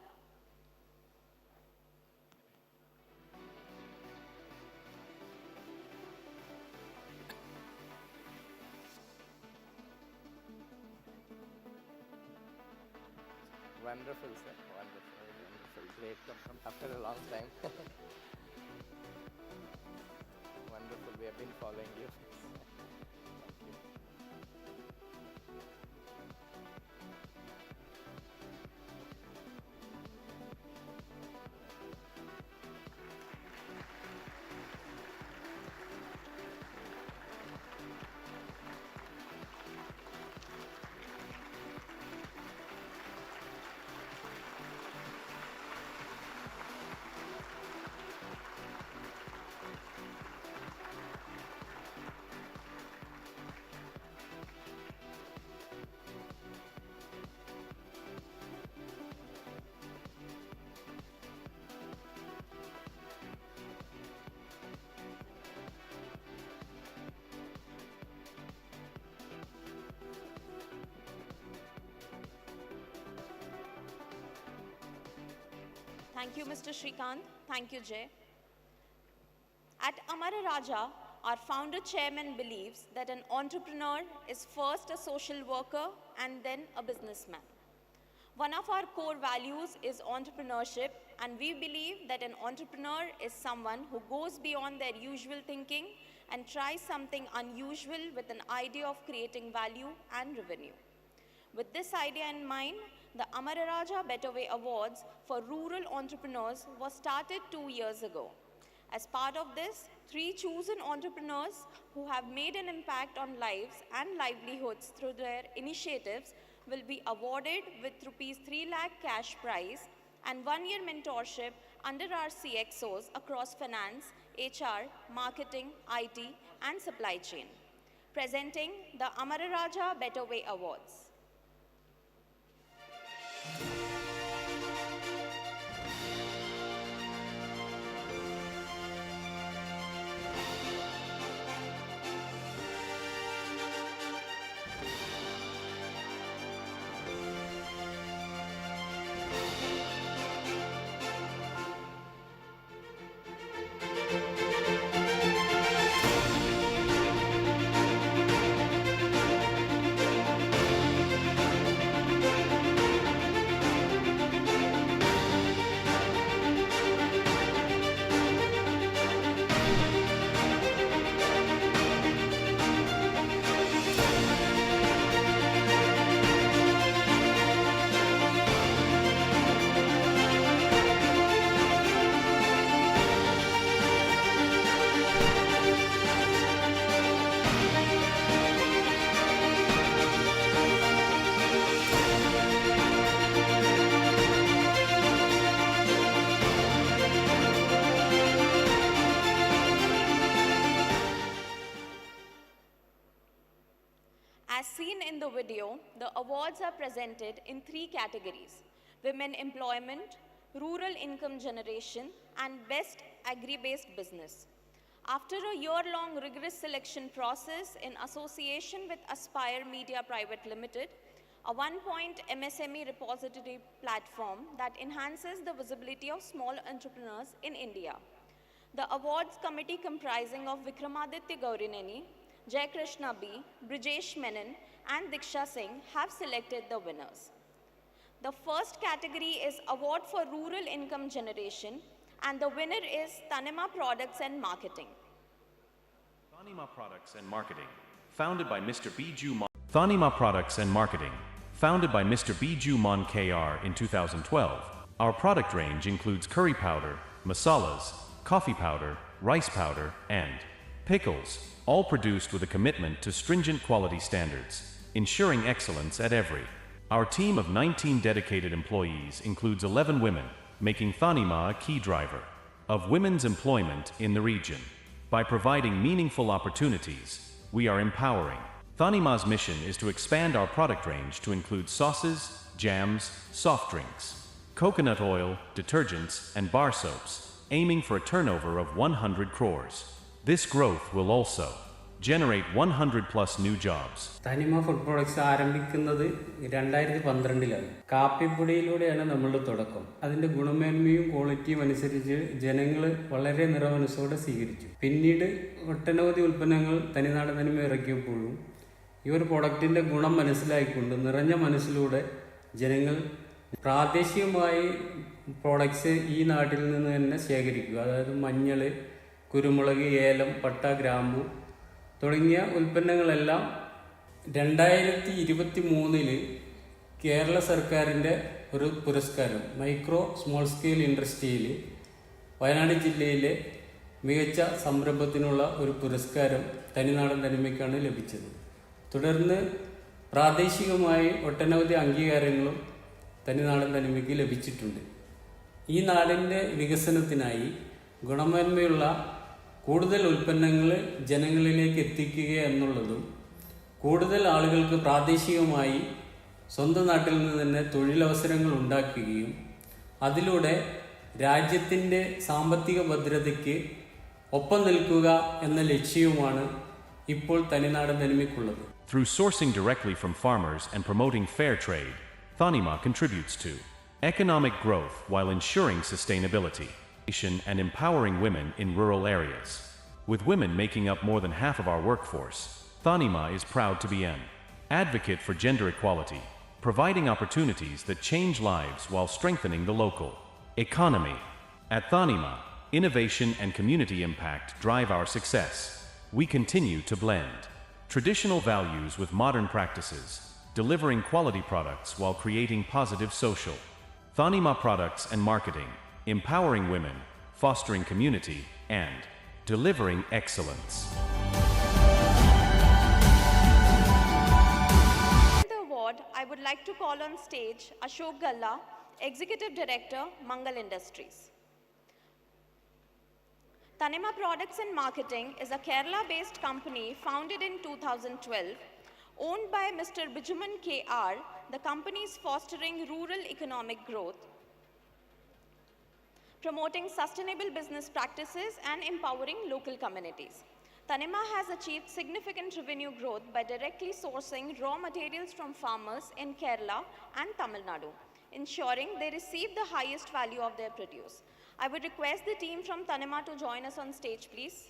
Wonderful, sir. Wonderful, wonderful. Great. After a long time. Wonderful. We have been following you. Thank you. Thank you, Mr. Shrikant. Thank you, Jay. At Amara Raja, our founder chairman believes that an entrepreneur is first a social worker and then a businessman. One of our core values is entrepreneurship, and we believe that an entrepreneur is someone who goes beyond their usual thinking and tries something unusual with an idea of creating value and revenue. With this idea in mind, the Amara Raja Better Way Awards for rural entrepreneurs was started 2 years ago. As part of this, 3 chosen entrepreneurs who have made an impact on lives and livelihoods through their initiatives will be awarded with rupees 3 lakh cash prize and 1-year mentorship under our CXOs across finance, HR, marketing, IT, and supply chain. Presenting the Amara Raja Better Way Awards. As seen in the video, the awards are presented in 3 categories: women employment, rural income generation, and best agri-based business. After a year-long rigorous selection process in association with Aspire Media Private Limited, a 1-point MSME repository platform that enhances the visibility of small entrepreneurs in India. The awards committee comprising of Vikramaditya Gaurineni, Jai Krishna B, Brijesh Menon, and Diksha Singh have selected the winners. The first category is Award for Rural Income Generation, and the winner is Thanima Products and Marketing. Thanima Products and Marketing, founded by Mr. Biju Mon. Thanima Products and Marketing, founded by Mr. Biju Mon KR in 2012. Our product range includes curry powder, masalas, coffee powder, rice powder, and pickles, all produced with a commitment to stringent quality standards, ensuring excellence at every. Our team of 19 dedicated employees includes 11 women, making Thanima a key driver of women's employment in the region. By providing meaningful opportunities, we are empowering. Thanima's mission is to expand our product range to include sauces, jams, soft drinks, coconut oil, detergents, and bar soaps, aiming for a turnover of 100 crores. This growth will also generate 100 plus new jobs. Thanima Food Products ആരംഭിക്കുന്നത് 2012-ലാണ്. കാപ്പിപ്പൊടിയിലൂടെയാണ് നമ്മളുടെ തുടക്കം. അതിന്റെ ഗുണമേന്മയും ക്വാളിറ്റിയും അനുസരിച്ച് ജനങ്ങൾ വളരെ നിറമനസ്സോടെ സ്വീകരിച്ചു. പിന്നീട് ഒട്ടനവധി ഉൽപ്പന്നങ്ങൾ തനിനാട് തനിമ ഇറക്കിയപ്പോഴും ഈ ഒരു പ്രൊഡക്റ്റിന്റെ ഗുണം മനസ്സിലാക്കിക്കൊണ്ട് നിറഞ്ഞ മനസ്സിലൂടെ ജനങ്ങൾ പ്രാദേശികമായി പ്രോഡക്ട്സ് ഈ നാട്ടിൽ നിന്ന് തന്നെ ശേഖരിക്കുക. അതായത് മഞ്ഞൾ, കുരുമുളക്, ഏലം, പട്ട, ഗ്രാമ്പു തുടങ്ങിയ ഉൽപ്പന്നങ്ങളെല്ലാം 2023 കേരള സർക്കാരിൻ്റെ ഒരു പുരസ്കാരം മൈക്രോ സ്മോൾ സ്കെയിൽ ഇൻഡസ്ട്രിയിൽ വയനാട് ജില്ലയിലെ മികച്ച സംരംഭത്തിനുള്ള ഒരു പുരസ്കാരം തനിനാടൻ തനിമയ്ക്കാണ് ലഭിച്ചത്. തുടർന്ന് പ്രാദേശികമായി ഒട്ടനവധി അംഗീകാരങ്ങളും തനിനാടൻ തനിമയ്ക്ക് ലഭിച്ചിട്ടുണ്ട്. ഈ നാടിൻ്റെ വികസനത്തിനായി ഗുണമേന്മയുള്ള കൂടുതൽ ഉൽപ്പന്നങ്ങൾ ജനങ്ങളിലേക്ക് എത്തിക്കുക എന്നുള്ളതും കൂടുതൽ ആളുകൾക്ക് പ്രാദേശികമായി സ്വന്തം നാട്ടിൽ നിന്ന് തന്നെ തൊഴിലവസരങ്ങൾ ഉണ്ടാക്കുകയും അതിലൂടെ രാജ്യത്തിൻ്റെ സാമ്പത്തിക ഭദ്രതയ്ക്ക് ഒപ്പം നിൽക്കുക എന്ന ലക്ഷ്യവുമാണ് ഇപ്പോൾ തനിനാടൻ തനിമയ്ക്കുള്ളത്. Through sourcing directly from farmers and promoting fair trade, Thanima contributes to economic growth while ensuring sustainability, and empowering women in rural areas. With women making up more than half of our workforce, Thanima is proud to be an advocate for gender equality, providing opportunities that change lives while strengthening the local economy. At Thanima, innovation and community impact drive our success. We continue to blend traditional values with modern practices, delivering quality products while creating positive social. Thanima Products and Marketing, empowering women, fostering community, and delivering excellence. The award, I would like to call on stage Ashok Galla, Executive Director, Mangal Industries. Thanima Products and Marketing is a Kerala-based company founded in 2012, owned by Mr. Bijuman K.R. The company is fostering rural economic growth, promoting sustainable business practices and empowering local communities. Thanima has achieved significant revenue growth by directly sourcing raw materials from farmers in Kerala and Tamil Nadu, ensuring they receive the highest value of their produce. I would request the team from Thanima to join us on stage, please.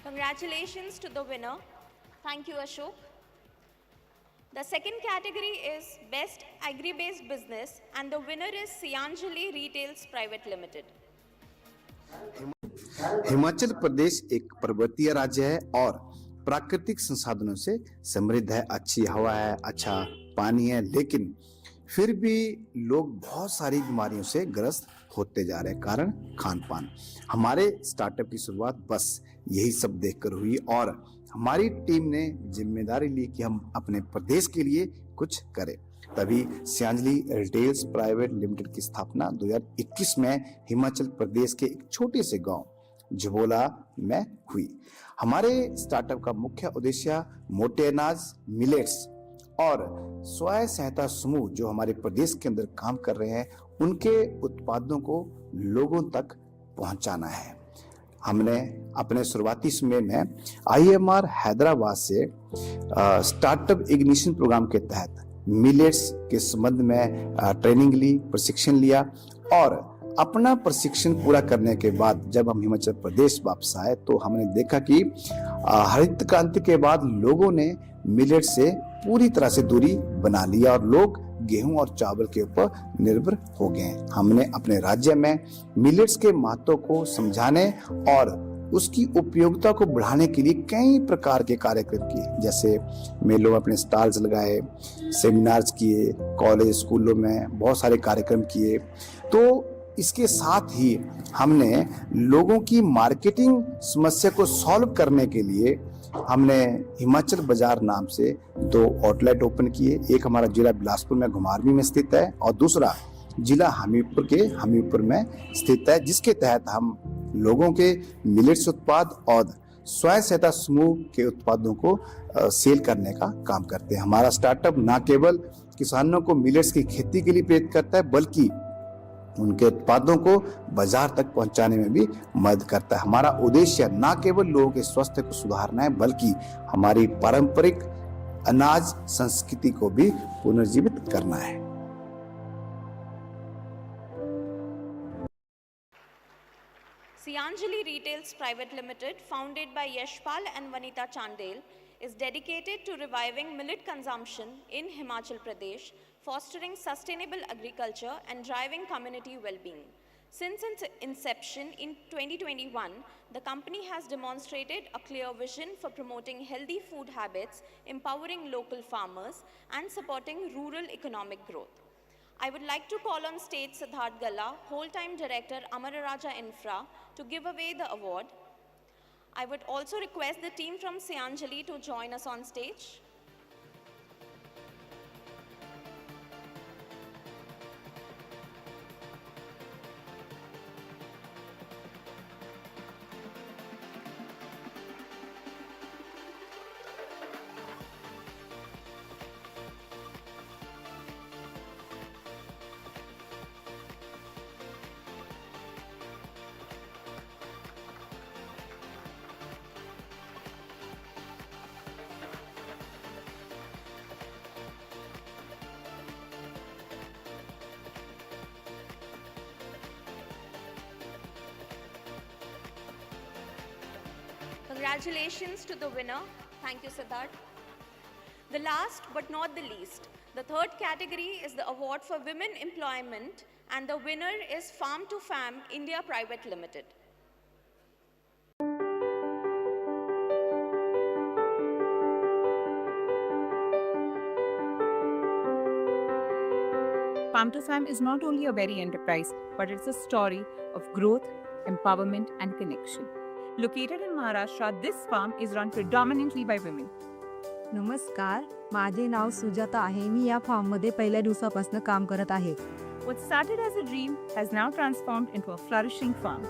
Congratulations to the winner. Thank you, Ashok. The second category is Best Agri-Based Business, and the winner is Sianjali Retails Private Limited. Himachal Pradesh एक पर्वतीय राज्य है और प्राकृतिक संसाधनों से समृद्ध है। अच्छी हवा है, अच्छा पानी है, लेकिन फिर भी लोग बहुत सारी बीमारियों से ग्रस्त होते जा रहे हैं, कारण खान पान। हमारे स्टार्टअप की शुरुआत बस यही सब देखकर हुई और हमारी टीम ने जिम्मेदारी ली कि हम अपने प्रदेश के लिए कुछ करें। तभी सियांजली रिटेल्स प्राइवेट लिमिटेड की स्थापना 2021 में हिमाचल प्रदेश के एक छोटे से गांव झबोला में हुई। हमारे स्टार्टअप का मुख्य उद्देश्य मोटे अनाज, मिलेट्स और स्वयं सहायता समूह जो हमारे प्रदेश के अंदर काम कर रहे हैं, उनके उत्पादों को लोगों तक पहुंचाना है। हमने अपने शुरुआती समय में IMR हैदराबाद से स्टार्टअप इग्निशन प्रोग्राम के तहत मिलेट्स के संबंध में ट्रेनिंग ली, प्रशिक्षण लिया और अपना प्रशिक्षण पूरा करने के बाद जब हम हिमाचल प्रदेश वापस आए तो हमने देखा कि हरित क्रांति के बाद लोगों ने मिलेट से पूरी तरह से दूरी बना लिया और लोग गेहूं और चावल के ऊपर निर्भर हो गए। हमने अपने राज्य में मिलेट्स के महत्व को समझाने और उसकी उपयोगिता को बढ़ाने के लिए कई प्रकार के कार्यक्रम किए, जैसे मेलों में अपने स्टॉल्स लगाए, सेमिनार्स किए, कॉलेज स्कूलों में बहुत सारे कार्यक्रम किए। तो इसके साथ ही हमने लोगों की मार्केटिंग समस्या को सॉल्व करने के लिए हमने हिमाचल बाजार नाम से 2 आउटलेट ओपन किए। एक हमारा जिला बिलासपुर में घुमारवीं में स्थित है और दूसरा जिला हमीरपुर के हमीरपुर में स्थित है, जिसके तहत हम लोगों के मिलेट्स उत्पाद और स्वयं सहायता समूह के उत्पादों को सेल करने का काम करते हैं। हमारा स्टार्टअप न केवल किसानों को मिलेट्स की खेती के लिए प्रेरित करता है, बल्कि उनके उत्पादों को बाजार तक पहुंचाने में भी मदद करता है। हमारा उद्देश्य न केवल लोगों के स्वास्थ्य को सुधारना है, बल्कि हमारी पारंपरिक अनाज संस्कृति को भी पुनर्जीवित करना है। Sianjali Retails Private Limited, founded by Yashpal and Vanita Chandel, is dedicated to reviving millet consumption in Himachal Pradesh, fostering sustainable agriculture and driving community well-being. Since its inception in 2021, the company has demonstrated a clear vision for promoting healthy food habits, empowering local farmers, and supporting rural economic growth. I would like to call on stage Siddharth Galla, Whole-Time Director, Amara Raja Infra, to give away the award. I would also request the team from Sianjali to join us on stage. Congratulations to the winner. Thank you, Siddharth. The last but not the least, the third category is the award for women employment, and the winner is Farm to Fam India Private Limited. Farm to Fam is not only a berry enterprise, but it's a story of growth, empowerment, and connection. Located in Maharashtra, this farm is run predominantly by women. नमस्कार, माझे नाव सुजाता आहे. मी या फार्ममध्ये पहिल्या दिवसापासून काम करत आहे. What started as a dream has now transformed into a flourishing farm.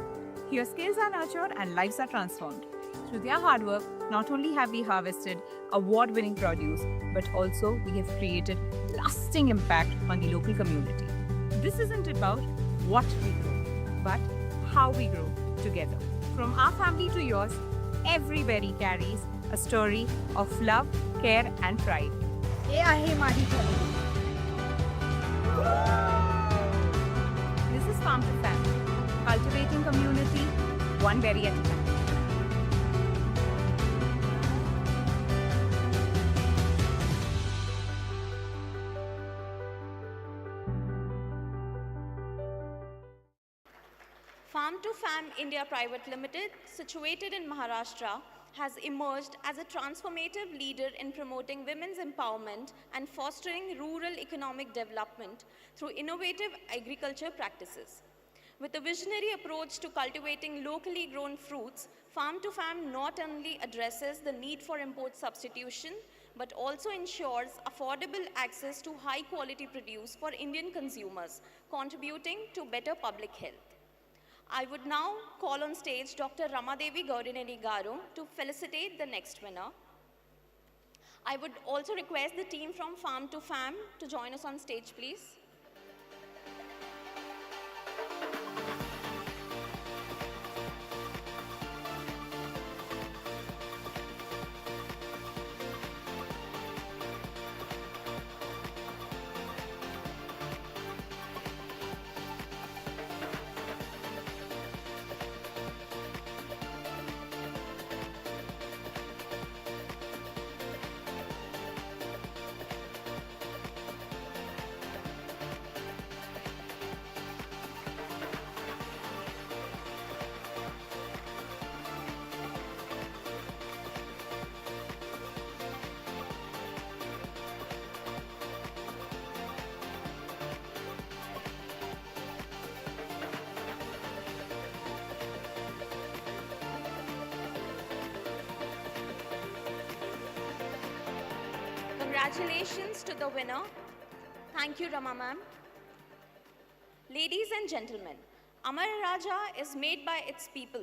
Here skills are nurtured and lives are transformed. Through their hard work, not only have we harvested award-winning produce, but also we have created lasting impact on the local community. This isn't about what we grow, but how we grow together. From our family to yours, every berry carries a story of love, care and pride. हे आहे माझी family. This is Farm to Fam, cultivating community, one berry at a time. Farm to Fam India Private Limited, situated in Maharashtra, has emerged as a transformative leader in promoting women's empowerment and fostering rural economic development through innovative agriculture practices. With a visionary approach to cultivating locally grown fruits, Farm to Fam not only addresses the need for import substitution, but also ensures affordable access to high-quality produce for Indian consumers, contributing to better public health. I would now call on stage Dr. Ramadevi Gaurineni Garu to felicitate the next winner. I would also request the team from Farm to Fam to join us on stage, please. Congratulations to the winner. Thank you, Rama ma'am. Ladies and gentlemen, Amara Raja is made by its people,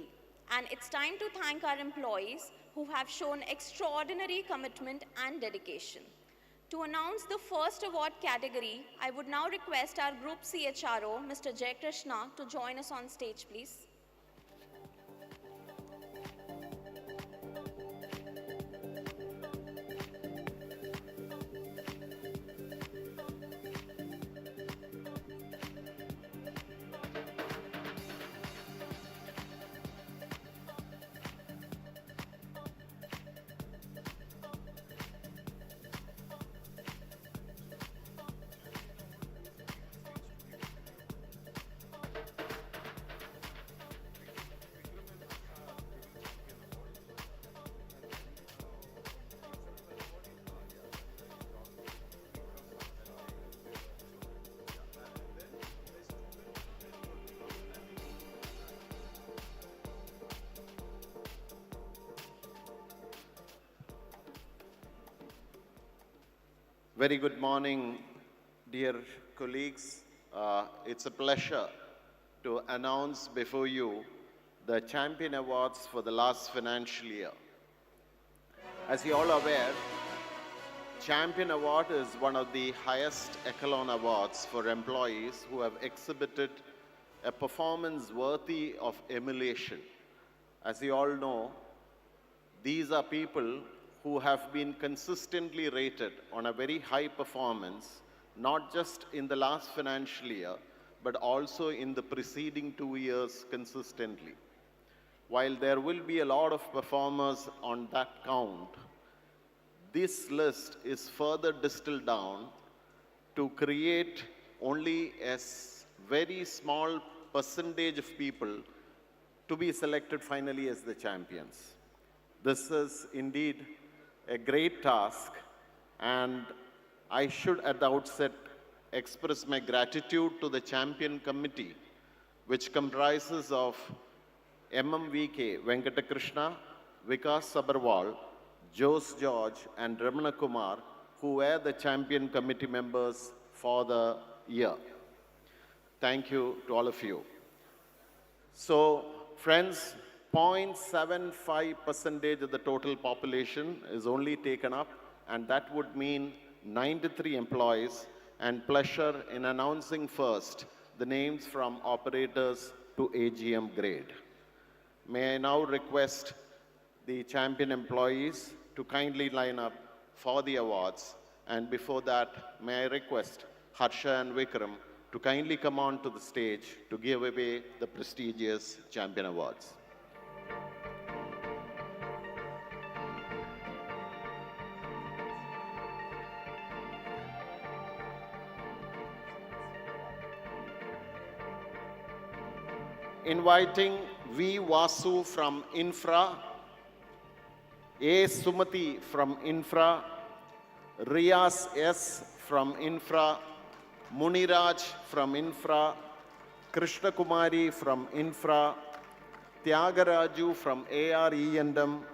and it's time to thank our employees who have shown extraordinary commitment and dedication. To announce the first award category, I would now request our Group CHRO, Mr. Jay Krishna, to join us on stage, please. Very good morning, dear colleagues. It's a pleasure to announce before you the Champion Awards for the last financial year. As you all are aware, Champion Award is one of the highest echelon awards for employees who have exhibited a performance worthy of emulation. As you all know, these are people who have been consistently rated on a very high performance, not just in the last financial year, but also in the preceding 2 years consistently. While there will be a lot of performers on that count, this list is further distilled down to create only a very small percentage of people to be selected finally as the champions. This is indeed a great task, and I should at the outset express my gratitude to the champion committee, which comprises of MMVK Venkatakrishna, Vikas Sabharwal, Jose George, and Ramana Kumar, who were the champion committee members for the year. Thank you to all of you. So, friends, 0.75% of the total population is only taken up, and that would mean 93 employees, and pleasure in announcing first the names from operators to AGM grade. May I now request the champion employees to kindly line up for the awards, and before that, may I request Harsha and Vikram to kindly come on to the stage to give away the prestigious champion awards. Inviting V. Vasu from Infra, A. Sumati from Infra, Riyas S. from Infra, Muniraj from Infra, Krishna Kumari from Infra, Tyagaraju from ARE&M,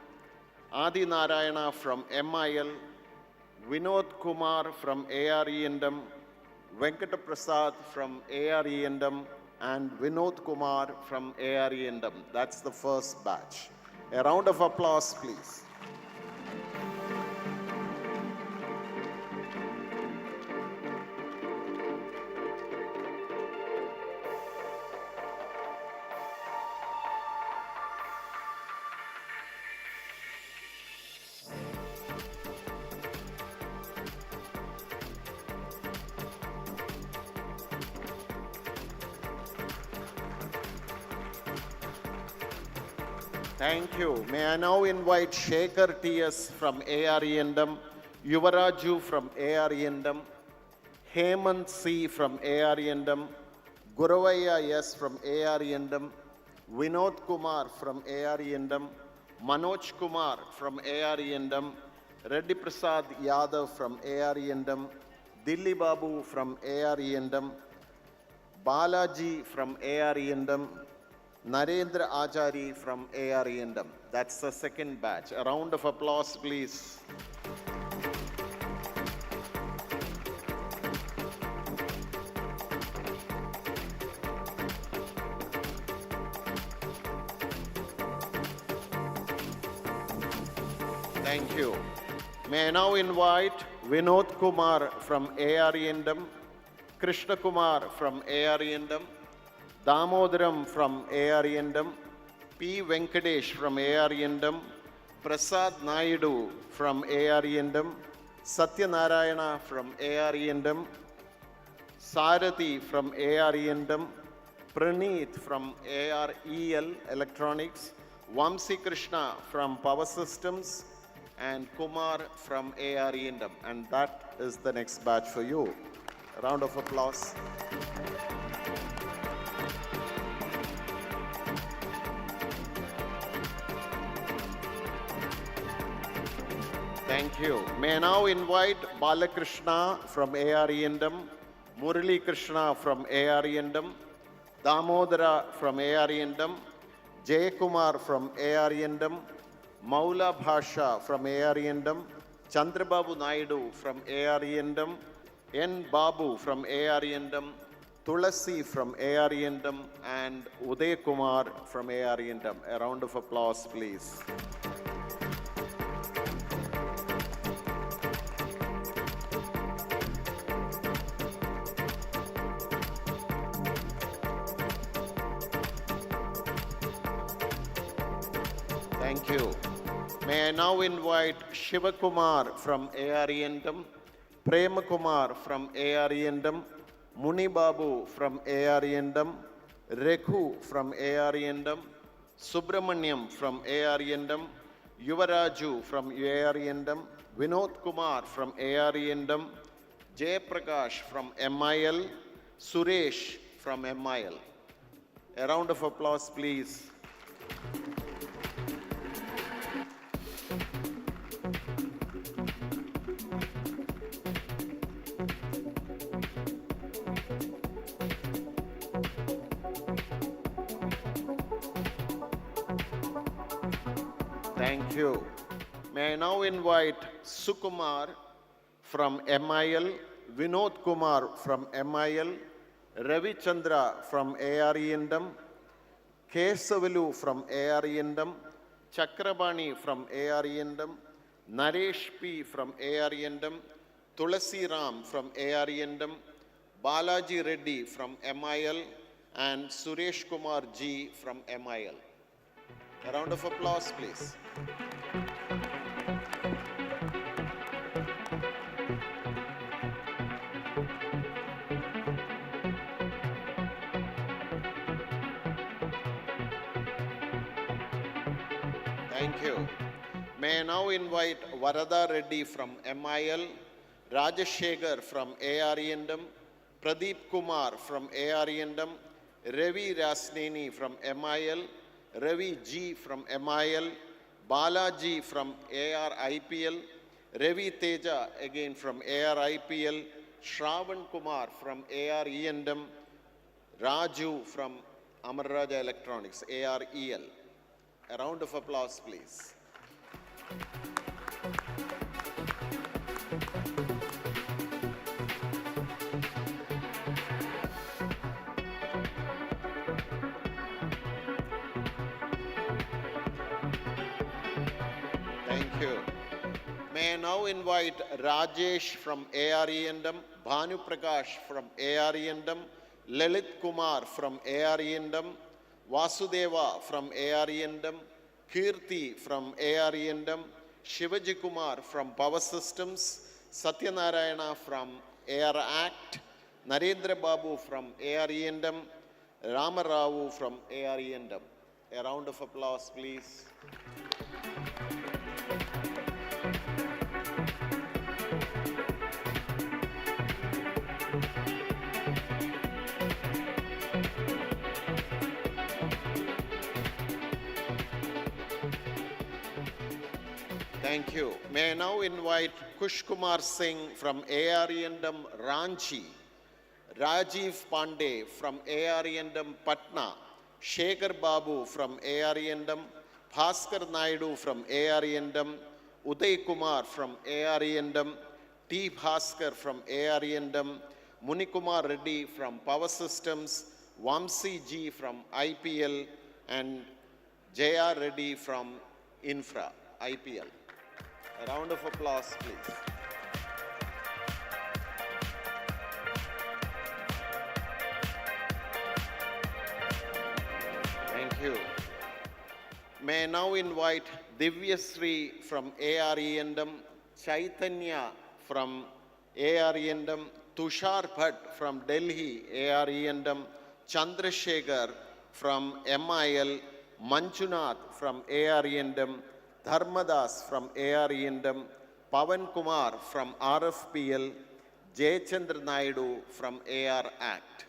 Adi Narayana from MIL, Vinod Kumar from ARE&M, Venkata Prasad from ARE&M, and Vinod Kumar from ARE&M. That's the first batch. A round of applause, please. Thank you. May I now invite Shekhar T.S. from ARE&M, Yuvaraju from ARE&M, Hemant C. from ARE&M, Guravaya S. from ARE&M, Vinod Kumar from ARE&M, Manoj Kumar from ARE&M, Reddy Prasad Yadav from ARE&M, Dilli Babu from ARE&M, Balaji from ARE&M, Narendra Achari from ARE&M. That's the second batch. A round of applause, please. Thank you. May I now invite Vinod Kumar from ARE&M, Krishna Kumar from ARE&M, Damodaram from ARE&M, P. Venkatesh from ARE&M, Prasad Naidu from ARE&M, Satyanarayana from ARE&M, Sarathi from ARE&M, Praneeth from AREL Electronics, Vamsi Krishna from Power Systems, and Kumar from ARE&M. And that is the next batch for you. A round of applause. Thank you. May I now invite Balakrishna from ARE&M, Murali Krishna from ARE&M, Damodara from ARE&M, Jayakumar from ARE&M, Maula Bhasha from ARE&M, Chandrababu Naidu from ARENDM, N. Babu from ARENDM, Tulasi from ARENDM, and Uday Kumar from ARENDM. A round of applause, please. Thank you. May I now invite Shivakumar from ARENDM, Premakumar from ARENDM, Muni Babu from ARENDM, Rekhu from ARENDM, Subramaniam from ARENDM, Yuvaraju from ARENDM, Vinod Kumar from ARENDM, Jayaprakash from MIL, Suresh from MIL. A round of applause, please. Thank you. May I now invite Sukumar from MIL, Vinod Kumar from MIL, Ravi Chandra from ARENDM, Kesavalu from ARENDM, Chakrabani from ARENDM, Naresh P from ARENDM, Tulasi Ram from ARENDM, Balaji Reddy from MIL, and Suresh Kumar G from MIL. A round of applause, please. Thank you. May I now invite Varada Reddy from MIL, Rajashekhar from ARENDM, Pradeep Kumar from ARENDM, Ravi Rasneni from MIL, Ravi G from MIL, Balaji from ARIPL, Ravi Teja again from ARIPL, Shravan Kumar from ARENDM, Raju from Amara Electronics, AREL. A round of applause, please. Thank you. May I now invite Rajesh from ARENDM, Bhanu Prakash from ARENDM, Lalit Kumar from ARENDM, Vasudeva from ARENDM, Kirti from ARENDM, Shivaji Kumar from Power Systems, Satyanarayana from AR Act, Narendra Babu from ARENDM, Ramarao from ARENDM. A round of applause, please. Thank you. May I now invite Kush Kumar Singh from ARENDM Ranchi, Rajiv Pandey from ARENDM Patna, Shekhar Babu from ARENDM, Bhaskar Naidu from ARENDM, Uday Kumar from ARENDM, T. Bhaskar from ARENDM, Munikumar Reddy from Power Systems, Vamsi G from IPL, and Jaya Reddy from Infra, IPL. A round of applause, please. Thank you. May I now invite Divya Sri from ARENDM, Chaitanya from ARENDM, Tushar Bhatt from Delhi ARENDM, Chandrasekhar from MIL, Manjunath from ARENDM, Dharmadas from ARENDM, Pavan Kumar from RFPL, Jayachandra Naidu from AR Act.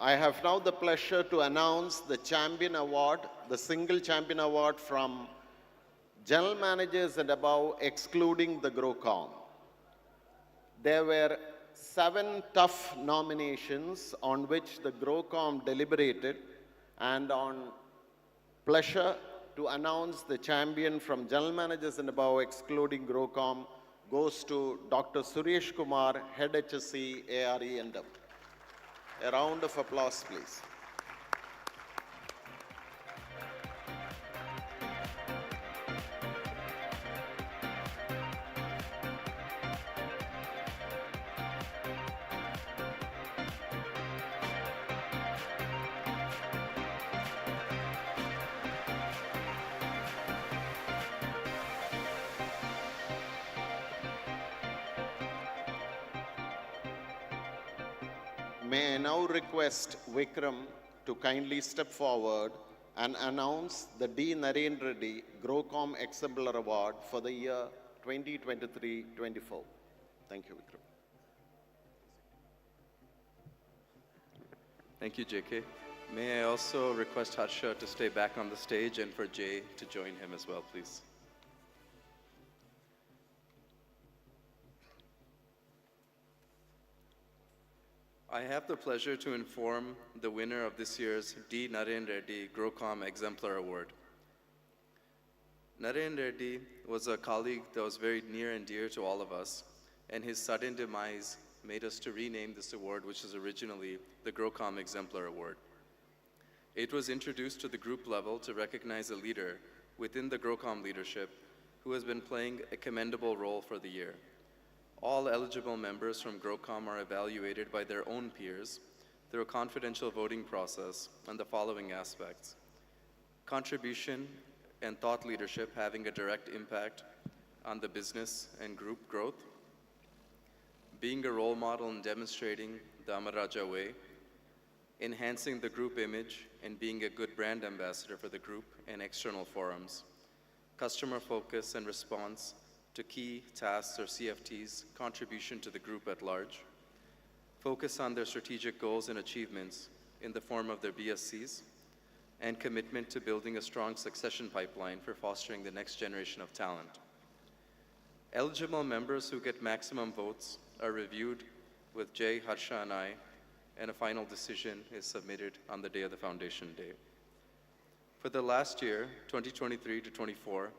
I have now the pleasure to announce the Champion Award, the single Champion Award from General Managers and above, excluding the GROCOM. There were 7 tough nominations on which the GROCOM deliberated, and on pleasure to announce the champion from General Managers and above, excluding GROCOM, goes to Dr. Suresh Kumar, Head HSC, ARE NW. A round of applause, please. May I now request Vikram to kindly step forward and announce the D. Naren Reddy GROCOM Exemplar Award for the year 2023-24. Thank you, Vikram. Thank you, JK. May I also request Harsha to stay back on the stage and for Jay to join him as well, please. I have the pleasure to inform the winner of this year's D. Naren Reddy GROCOM Exemplar Award. Naren Reddy was a colleague that was very near and dear to all of us, and his sudden demise made us to rename this award, which is originally the GROCOM Exemplar Award. It was introduced to the group level to recognize a leader within the GROCOM leadership who has been playing a commendable role for the year. All eligible members from GROCOM are evaluated by their own peers through a confidential voting process on the following aspects: contribution and thought leadership having a direct impact on the business and group growth, being a role model and demonstrating the Amara way, enhancing the group image and being a good brand ambassador for the group and external forums, customer focus and response to key tasks or CFTs, contribution to the group at large, focus on their strategic goals and achievements in the form of their BSCs, and commitment to building a strong succession pipeline for fostering the next generation of talent. Eligible members who get maximum votes are reviewed with Jay, Harsha, and I, and a final decision is submitted on the day of the foundation day. For the last year, 2023 to 24,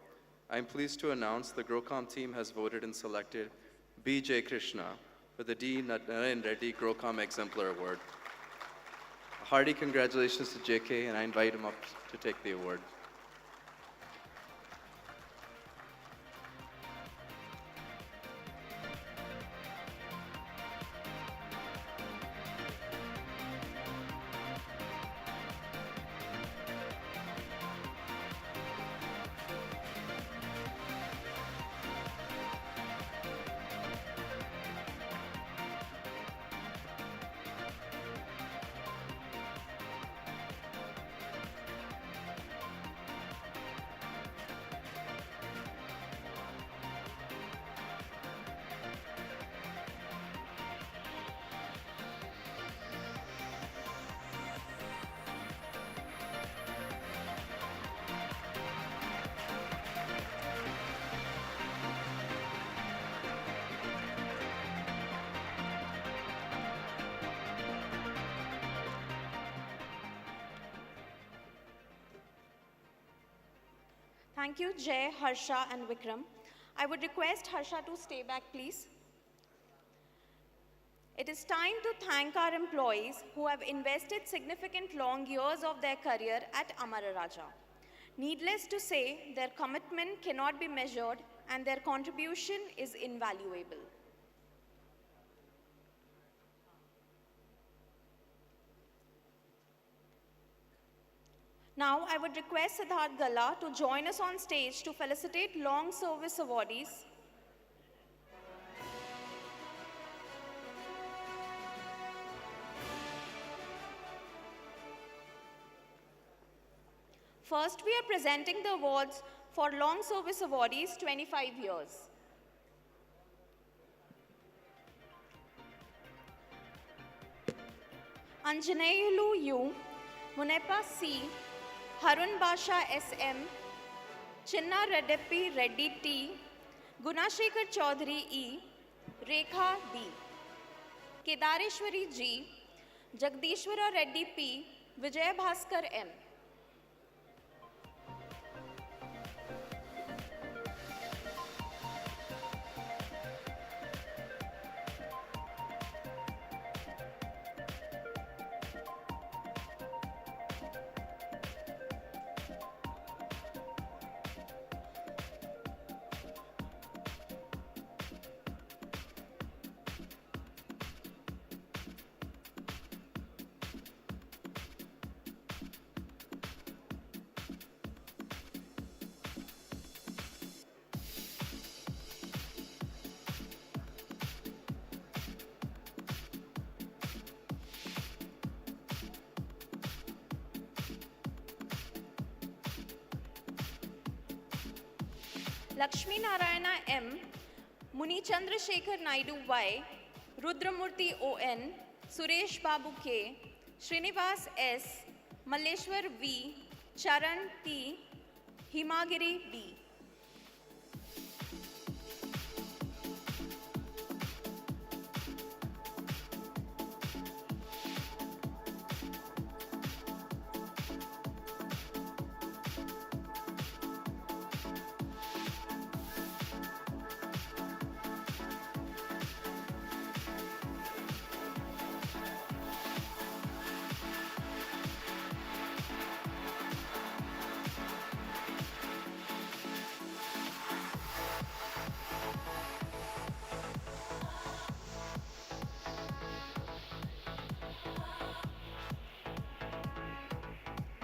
I'm pleased to announce the GROCOM team has voted and selected B.J. Krishna for the D. Naren Reddy GROCOM Exemplar Award. A hearty congratulations to JK, and I invite him up to take the award. Thank you, Jay, Harsha, and Vikram. I would request Harsha to stay back, please. It is time to thank our employees who have invested significant long years of their career at Amara Raja. Needless to say, their commitment cannot be measured and their contribution is invaluable. Now, I would request Siddharth Galla to join us on stage to felicitate long service awardees. First, we are presenting the awards for long service awardees 25 years. Anjaneyulu U, Munepa C, Harun Basha SM, Chinna Redeppi Reddy T, Gunashekar Chaudhary E, Rekha D, Kedareshwari G, Jagdishwara Reddy P, Vijay Bhaskar M. Lakshmi Narayana M, Muni Chandrasekhar Naidu Y, Rudramurthy ON, Suresh Babu K, Srinivas S, Malleshwar V, Charan T, Himagiri B.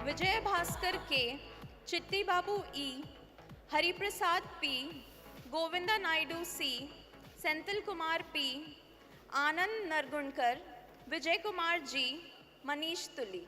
Vijay Bhaskar K, Chitti Babu E, Hari Prasad P, Govinda Naidu C, Senthil Kumar P, Anand Nargunkar, Vijay Kumar G, Manish Tuli.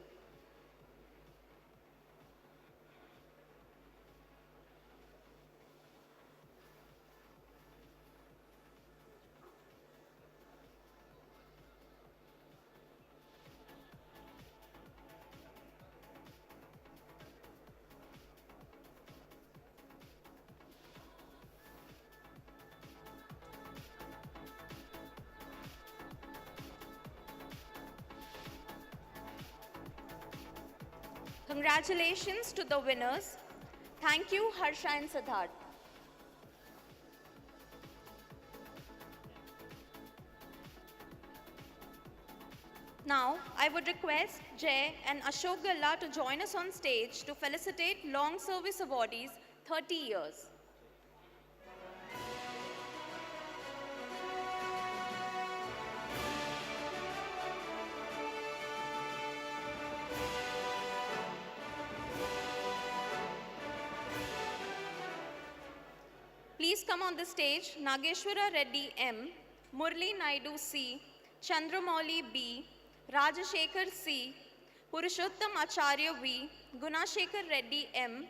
Congratulations to the winners. Thank you, Harsha and Siddharth. Now, I would request Jay and Ashok Galla to join us on stage to felicitate Long Service Awardees 30 years. Please come on the stage, Nageshwara Reddy M, Murli Naidu C, Chandramouli B, Rajashekar C, Purushottam Acharya V, Gunashekar Reddy M,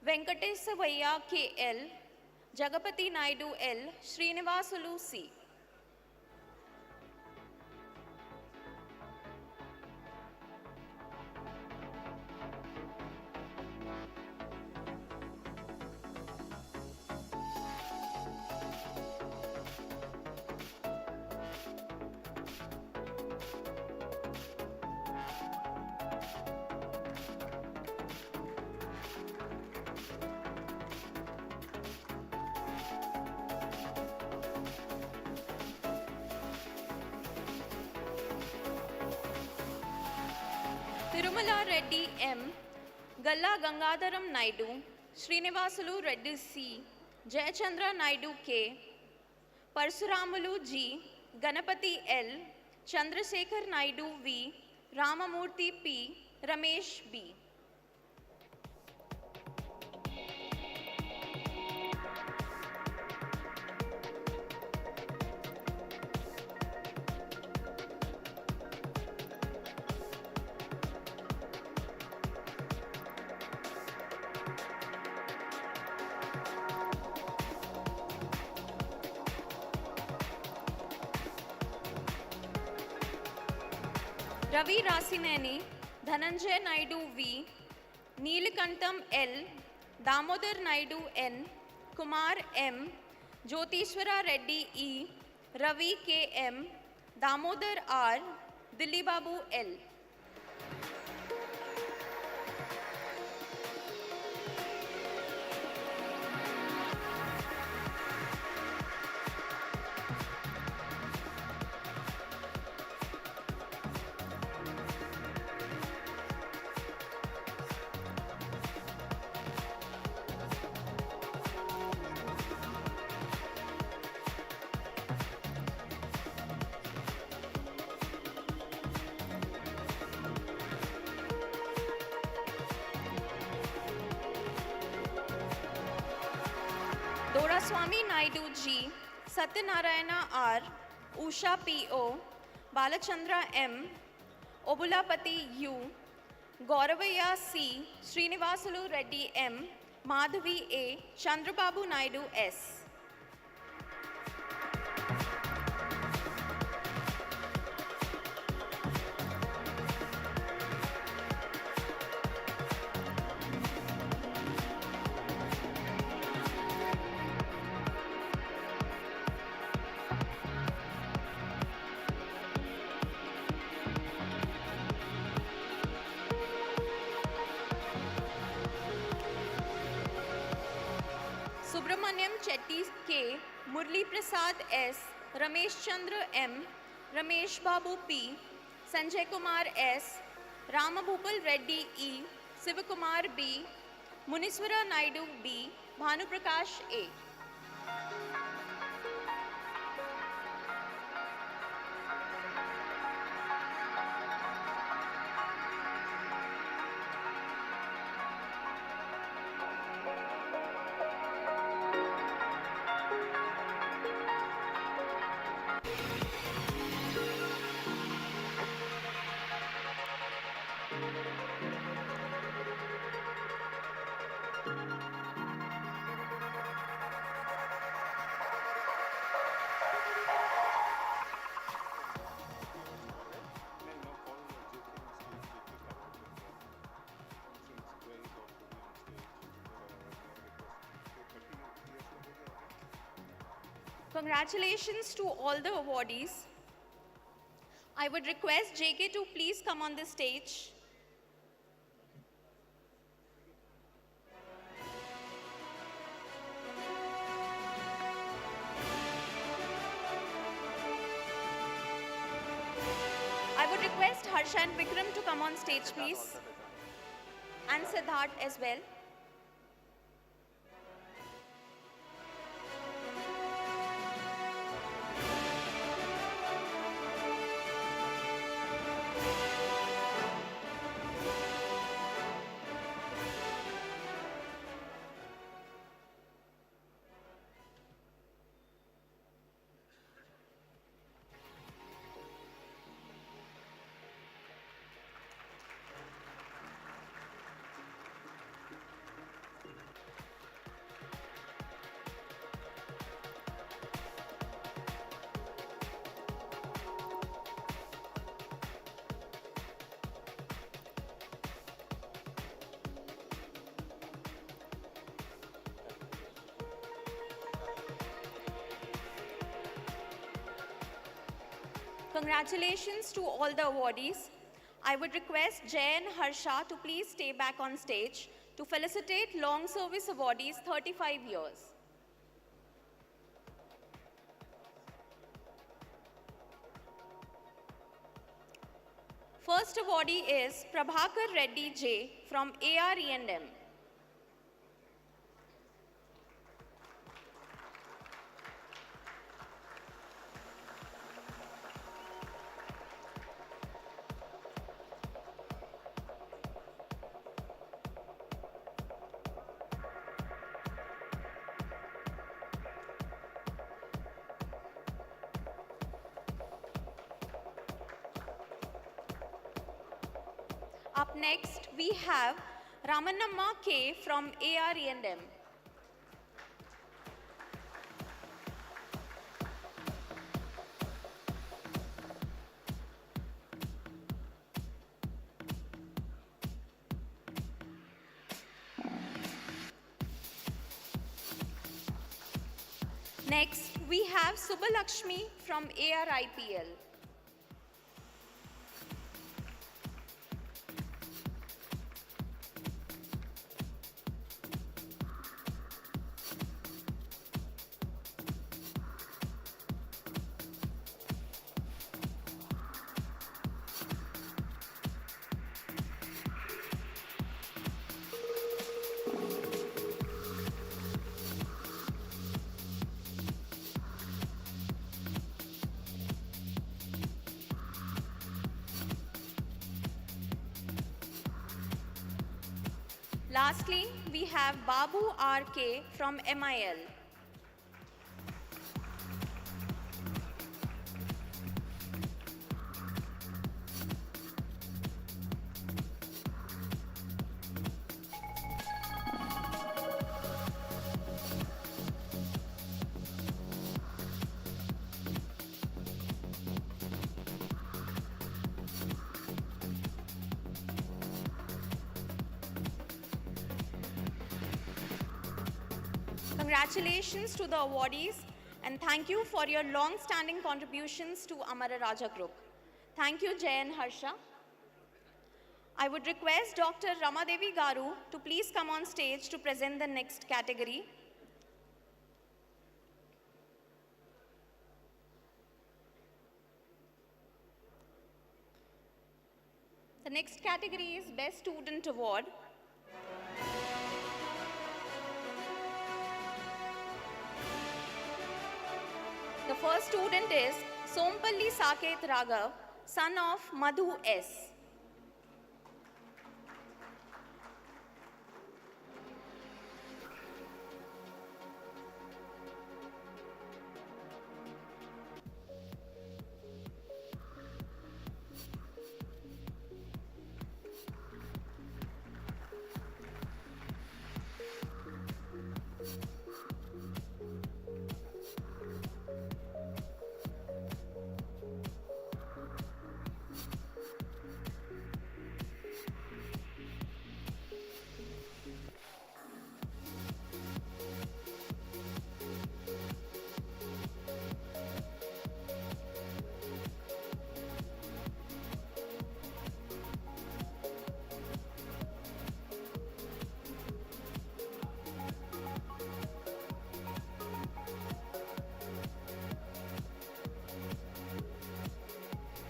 Venkatesavaya K L, Jagapati Naidu L, Srinivasulu C. Tirumala Reddy M, Galla Gangadaram Naidu, Srinivasulu Reddy C, Jayachandra Naidu K, Parsuramulu G, Ganapati L, Chandrasekhar Naidu V, Ramamurthy P, Ramesh B. Ravi Rasineni, Dhananjay Naidu V, Neelakantam L, Damodar Naidu N, Kumar M, Jyotishwara Reddy E, Ravi K M, Damodar R, Dilli Babu L. Doraswamy Naidu G, Satyanarayana R, Usha P.O., Balachandra M, Obulapati U, Gauravaya C, Srinivasulu Reddy M, Madhavi A, Chandrababu Naidu S. Subramanyam Chetty K, Murli Prasad S, Ramesh Chandra M, Ramesh Babu P, Sanjay Kumar S, Ramabhupal Reddy E, Sivakumar B, Muniswara Naidu B, Bhanu Prakash A. Congratulations to all the awardees. I would request JK to please come on the stage. I would request Harsha and Vikram to come on stage, please. And Siddharth as well. Congratulations to all the awardees. I would request Jay and Harsha to please stay back on stage to felicitate long service awardees 35 years. First awardee is Prabhakar Reddy J from ARE&M. Up next, we have Ramanamma K from ARE&M. Next, we have Subbalakshmi from ARIPL. Lastly, we have Babu RK from MIL. Congratulations to the awardees and thank you for your long-standing contributions to Amara Raja Group. Thank you, Jay and Harsha. I would request Dr. Ramadevi Garu to please come on stage to present the next category. The next category is Best Student Award. The first student is Sompalli Saket Raghav, son of Madhu S.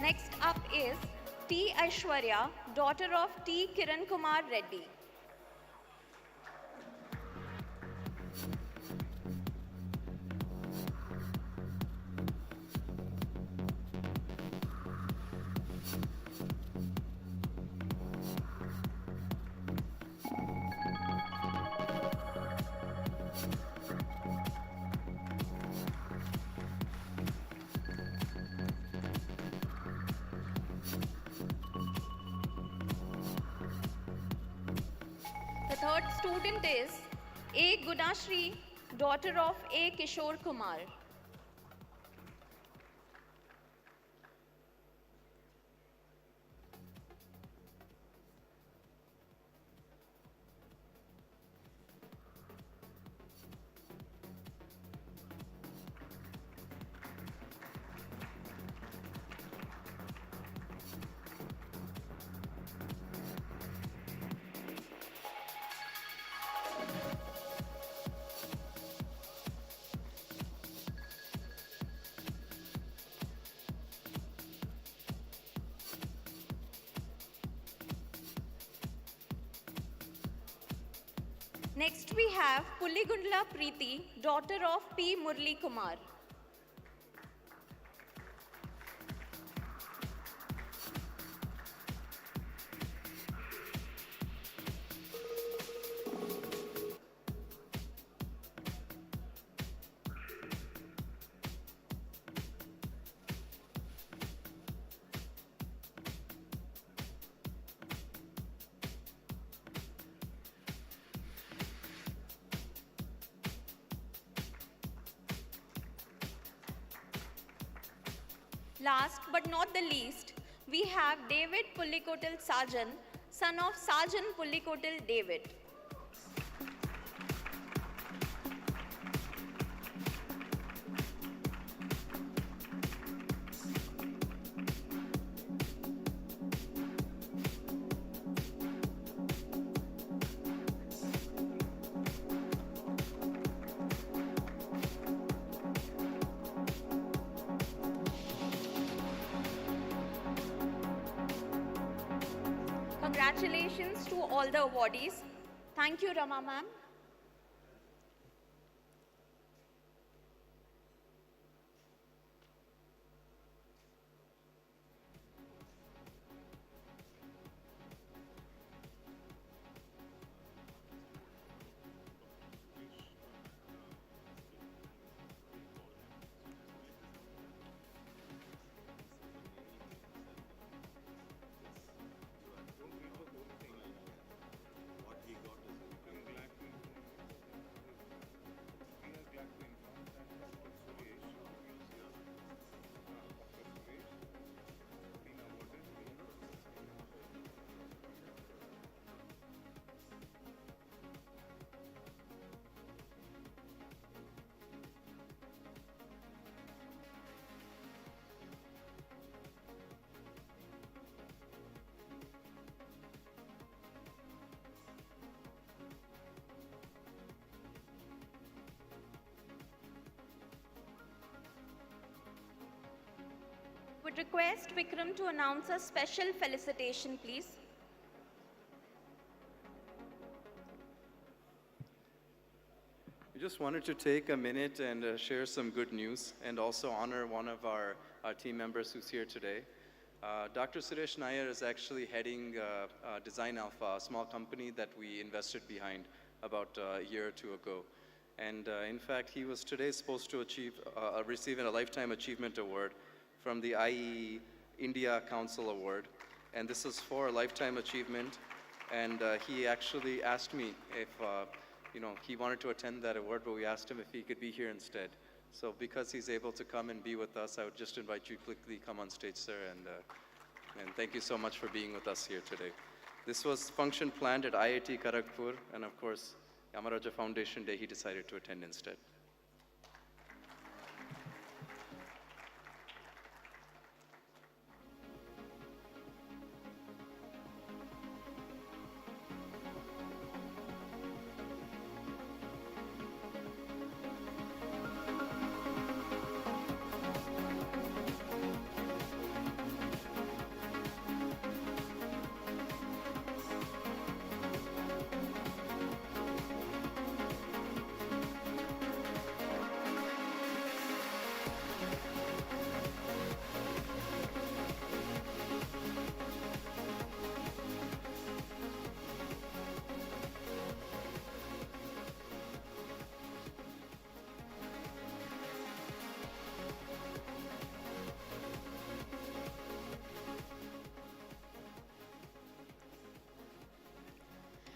Next up is T. Aishwarya, daughter of T. Kiran Kumar Reddy. The third student is A. Gunashri, daughter of A. Kishore Kumar. Next we have Pulligundla Preeti, daughter of P. Murli Kumar. Last but not the least, we have David Pullikotil Sajan, son of Sajan Pullikotil David. Congratulations to all the awardees. Thank you, Rama ma'am. Would request Vikram to announce a special felicitation, please. We just wanted to take a minute and share some good news and also honor one of our team members who's here today. Dr. Suresh Nair is actually heading Design Alpha, a small company that we invested behind about a year or two ago. And in fact, he was today supposed to receive a Lifetime Achievement Award from the IEE India Council Award. And this is for a lifetime achievement. And he actually asked me if, he wanted to attend that award, but we asked him if he could be here instead. So because he's able to come and be with us, I would just invite you to quickly come on stage, sir, and thank you so much for being with us here today. This was function planned at IIT Kharagpur, and of course, Amara Foundation Day, he decided to attend instead.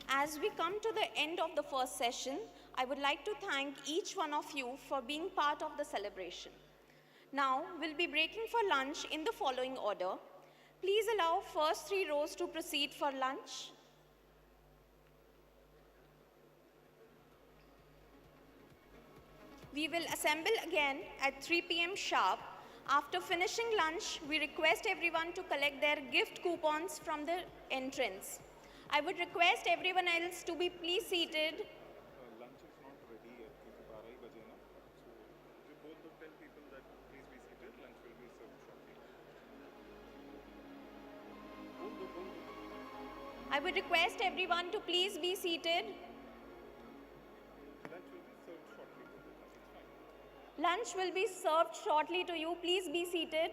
As we come to the end of the first session, I would like to thank each one of you for being part of the celebration. Now, we'll be breaking for lunch in the following order. Please allow first 3 rows to proceed for lunch. We will assemble again at 3 p.m. sharp. After finishing lunch, we request everyone to collect their gift coupons from the entrance. I would request everyone else to be please seated. Lunch is not ready yet. 12 baje na. So you both tell people that please be seated. Lunch will be served shortly. I would request everyone to please be seated. Lunch will be served shortly. Lunch will be served shortly to you. Please be seated.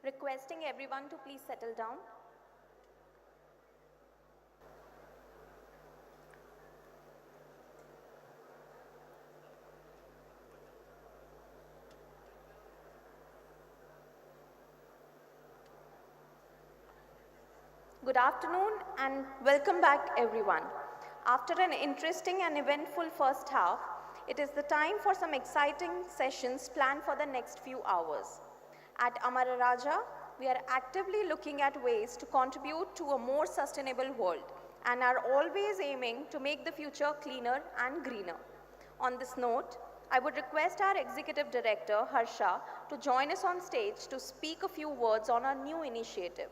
Requesting everyone to please settle down. Good afternoon and welcome back everyone. After an interesting and eventful first half, it is the time for some exciting sessions planned for the next few hours. At Amara Raja, we are actively looking at ways to contribute to a more sustainable world and are always aiming to make the future cleaner and greener. On this note, I would request our Executive Director, Harsha, to join us on stage to speak a few words on our new initiative.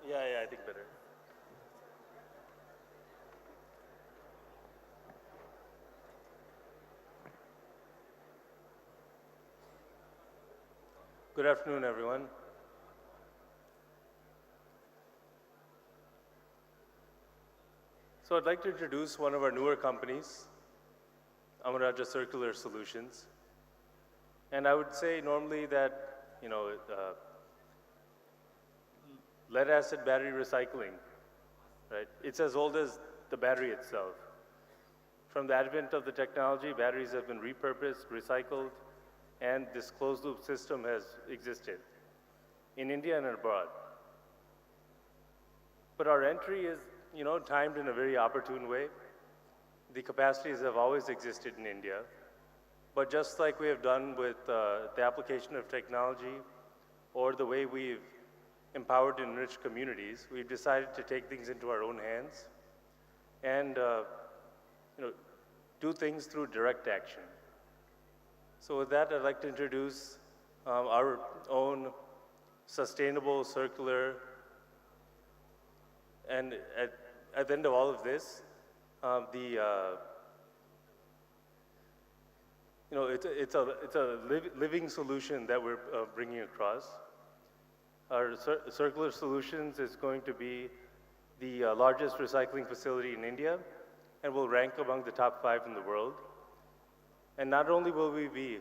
Yeah, I think better. Good afternoon, everyone. So I'd like to introduce one of our newer companies, Amara Circular Solutions. And I would say normally that, lead acid battery recycling, right? It's as old as the battery itself. From the advent of the technology, batteries have been repurposed, recycled, and this closed loop system has existed in India and abroad. But our entry is, timed in a very opportune way. The capacities have always existed in India, but just like we have done with the application of technology or the way we've empowered and enriched communities, we've decided to take things into our own hands and do things through direct action. So with that, I'd like to introduce our own sustainable, circular, and at the end of all of this, it's a living solution that we're bringing across. Our Circular Solutions is going to be the largest recycling facility in India and will rank among the top 5 in the world. And not only will we be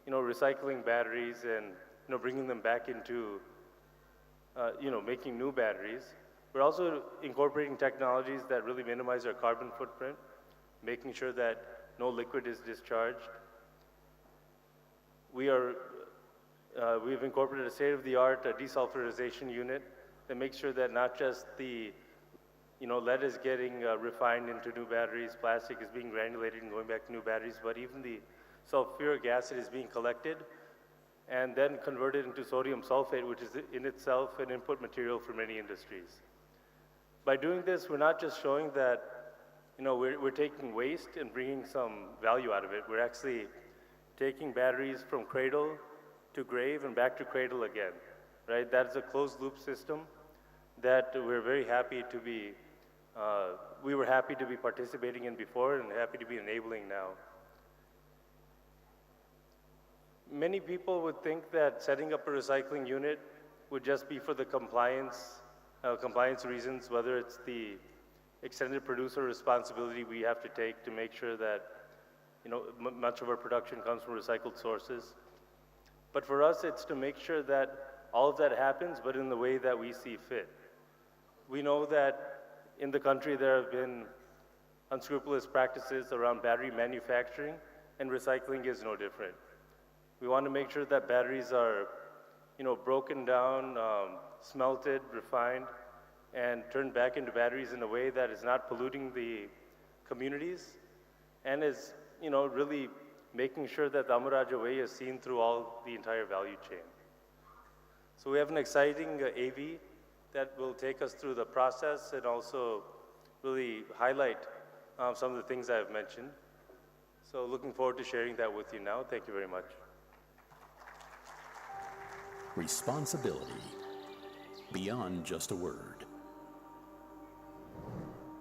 recycling batteries and bringing them back into making new batteries, we're also incorporating technologies that really minimize our carbon footprint, making sure that no liquid is discharged. We've incorporated a state-of-the-art desulfurization unit that makes sure that not just the lead is getting refined into new batteries, plastic is being granulated and going back to new batteries, but even the sulfuric acid is being collected and then converted into sodium sulfate, which is in itself an input material for many industries. By doing this, we're not just showing that we're taking waste and bringing some value out of it. We're actually taking batteries from cradle to grave and back to cradle again, right? That is a closed loop system that we're very happy to be, we were happy to be participating in before and happy to be enabling now. Many people would think that setting up a recycling unit would just be for the compliance reasons, whether it's the extended producer responsibility we have to take to make sure that much of our production comes from recycled sources. But for us, it's to make sure that all of that happens, but in the way that we see fit. We know that in the country there have been unscrupulous practices around battery manufacturing, and recycling is no different. We want to make sure that batteries are, broken down, smelted, refined, and turned back into batteries in a way that is not polluting the communities and is, really making sure that the Amara way is seen through the entire value chain. So we have an exciting AV that will take us through the process and also really highlight some of the things I've mentioned. So looking forward to sharing that with you now. Thank you very much. Responsibility beyond just a word.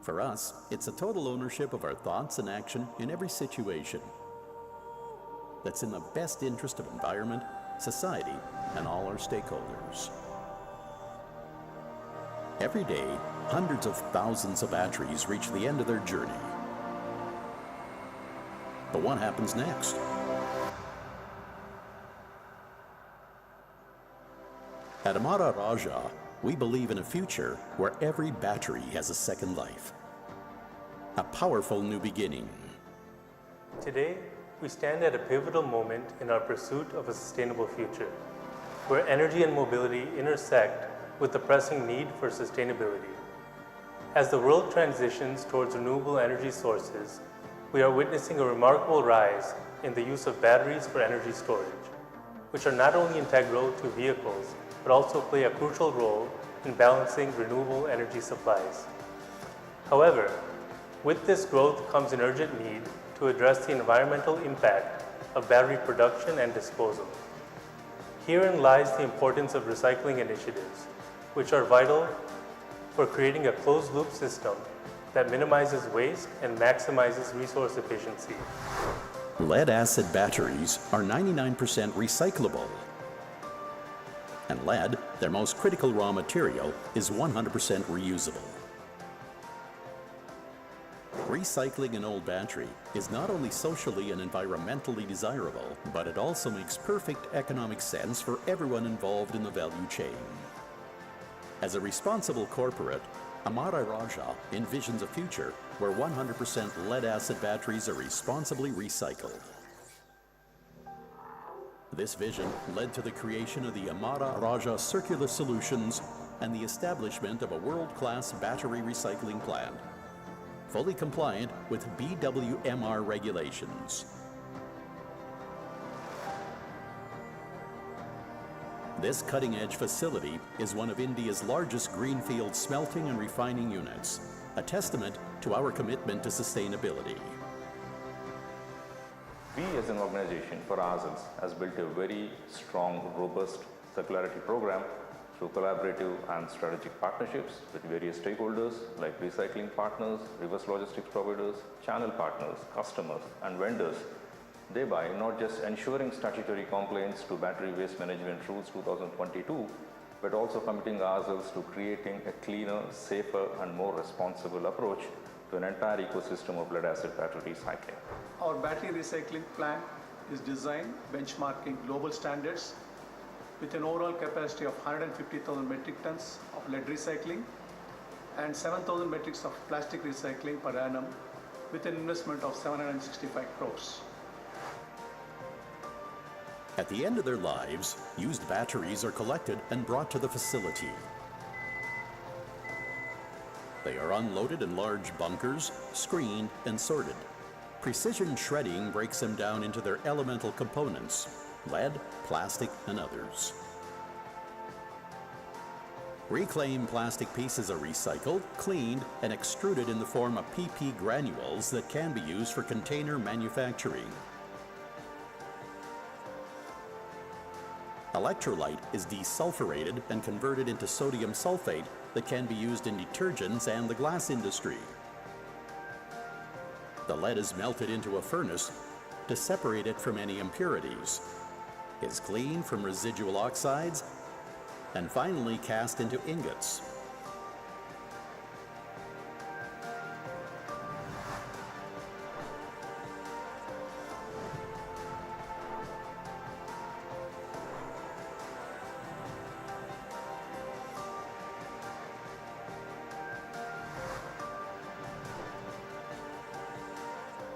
For us, it's a total ownership of our thoughts and action in every situation. that's in the best interest of environment, society, and all our stakeholders. Every day, hundreds of thousands of batteries reach the end of their journey. But what happens next? At Amara Raja, we believe in a future where every battery has a second life. A powerful new beginning. Today, we stand at a pivotal moment in our pursuit of a sustainable future, where energy and mobility intersect with the pressing need for sustainability. As the world transitions towards renewable energy sources, we are witnessing a remarkable rise in the use of batteries for energy storage, which are not only integral to vehicles, but also play a crucial role in balancing renewable energy supplies. However, with this growth comes an urgent need to address the environmental impact of battery production and disposal. Herein lies the importance of recycling initiatives, which are vital for creating a closed-loop system that minimizes waste and maximizes resource efficiency. Lead-acid batteries are 99% recyclable. And lead, their most critical raw material, is 100% reusable. Recycling an old battery is not only socially and environmentally desirable, but it also makes perfect economic sense for everyone involved in the value chain. As a responsible corporate, Amara Raja envisions a future where 100% lead-acid batteries are responsibly recycled. This vision led to the creation of the Amara Raja Circular Solutions and the establishment of a world-class battery recycling plant, fully compliant with BWMR regulations. This cutting-edge facility is one of India's largest greenfield smelting and refining units, a testament to our commitment to sustainability. We as an organization for ourselves has built a very strong, robust circularity program through collaborative and strategic partnerships with various stakeholders like recycling partners, reverse logistics providers, channel partners, customers, and vendors, thereby not just ensuring statutory compliance to Battery Waste Management Rules 2022, but also committing ourselves to creating a cleaner, safer, and more responsible approach to an entire ecosystem of lead-acid battery recycling. Our battery recycling plant is designed benchmarking global standards with an overall capacity of 150,000 metric tons of lead recycling and 7,000 metric tons of plastic recycling per annum with an investment of 765 crores. At the end of their lives, used batteries are collected and brought to the facility. They are unloaded in large bunkers, screened, and sorted. Precision shredding breaks them down into their elemental components: lead, plastic, and others. Reclaimed plastic pieces are recycled, cleaned, and extruded in the form of PP granules that can be used for container manufacturing. Electrolyte is desulfurated and converted into sodium sulfate that can be used in detergents and the glass industry. The lead is melted into a furnace to separate it from any impurities, is cleaned from residual oxides, and finally cast into ingots.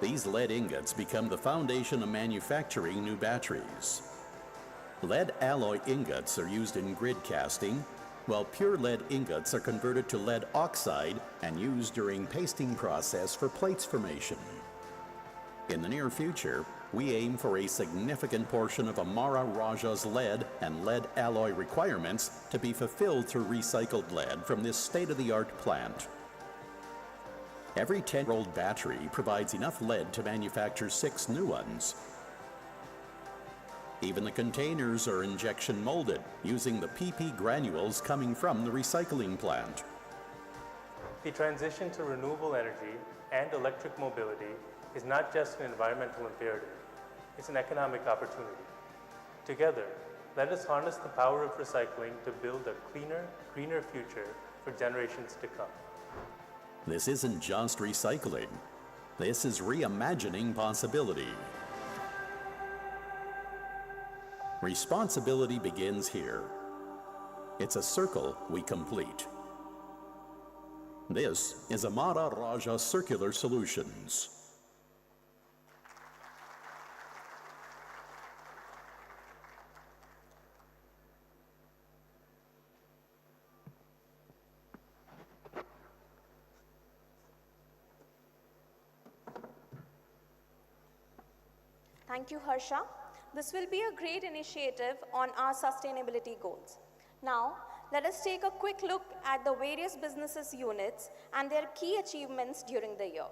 These lead ingots become the foundation of manufacturing new batteries. Lead alloy ingots are used in grid casting, while pure lead ingots are converted to lead oxide and used during pasting process for plates formation. In the near future, we aim for a significant portion of Amara Raja's lead and lead alloy requirements to be fulfilled through recycled lead from this state-of-the-art plant. Every 10-year-old battery provides enough lead to manufacture 6 new ones. Even the containers are injection molded using the PP granules coming from the recycling plant. The transition to renewable energy and electric mobility is not just an environmental imperative. it's an economic opportunity. Together, let us harness the power of recycling to build a cleaner, greener future for generations to come. This isn't just recycling. This is reimagining possibility. Responsibility begins here. It's a circle we complete. This is Amara Raja Circular Solutions. Thank you, Harsha. This will be a great initiative on our sustainability goals. Now, let us take a quick look at the various businesses units and their key achievements during the year.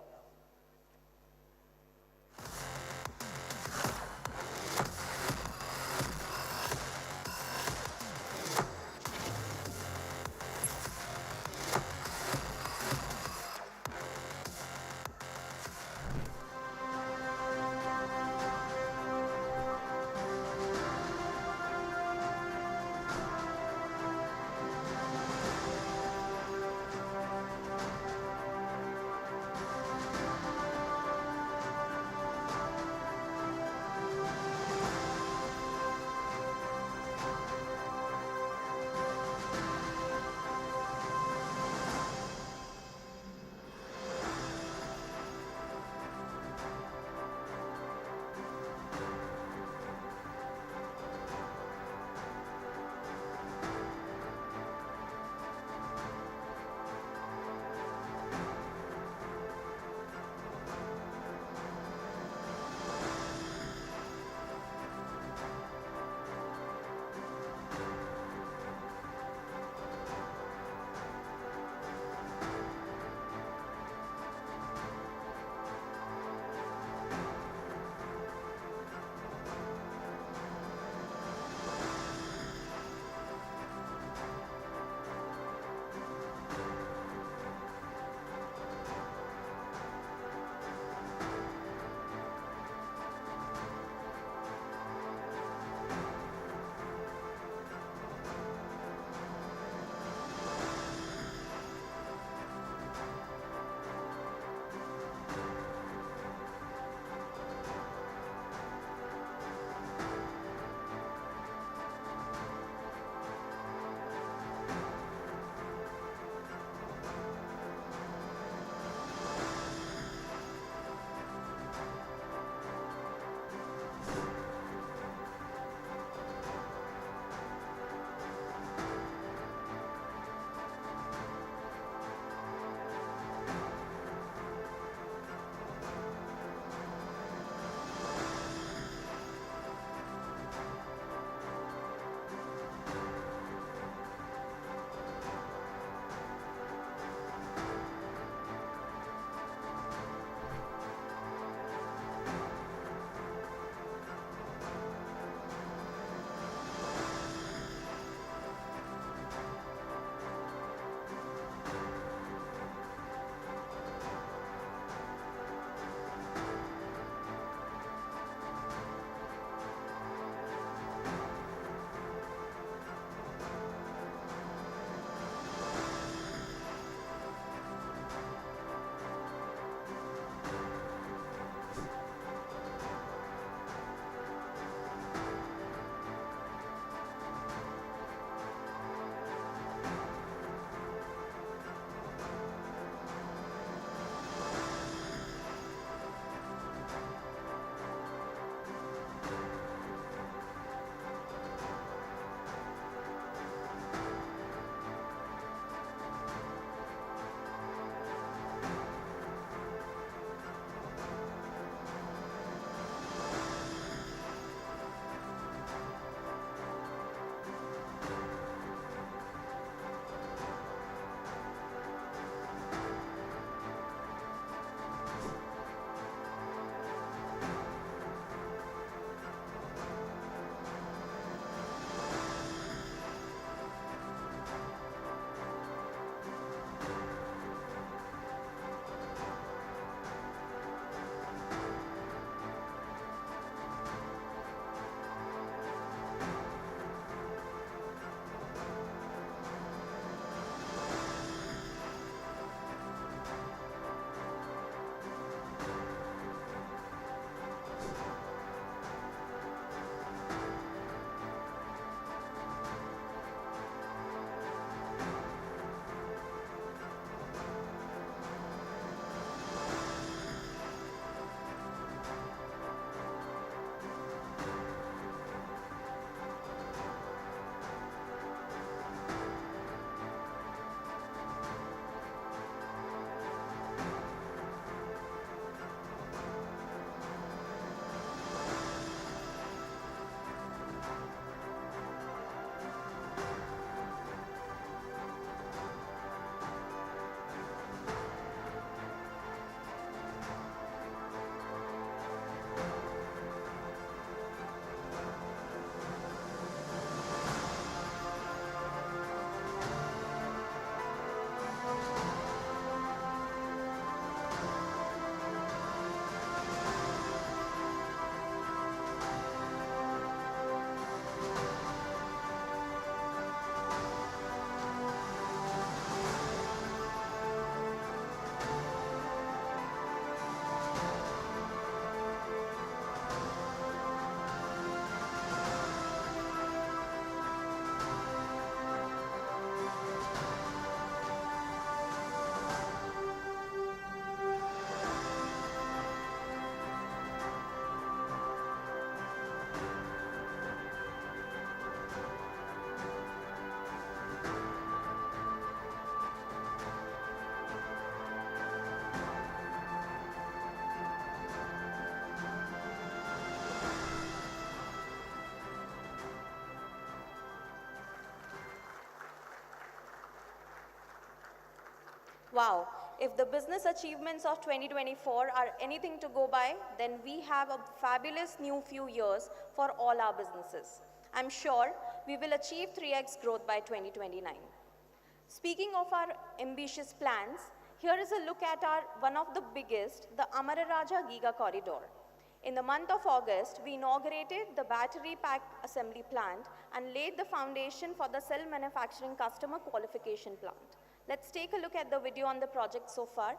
Wow, if the business achievements of 2024 are anything to go by, then we have a fabulous new few years for all our businesses. I'm sure we will achieve 3x growth by 2029. Speaking of our ambitious plans, here is a look at our one of the biggest, the Amara Raja Giga Corridor. In the month of August, we inaugurated the battery pack assembly plant and laid the foundation for the cell manufacturing customer qualification plant. Let's take a look at the video on the project so far.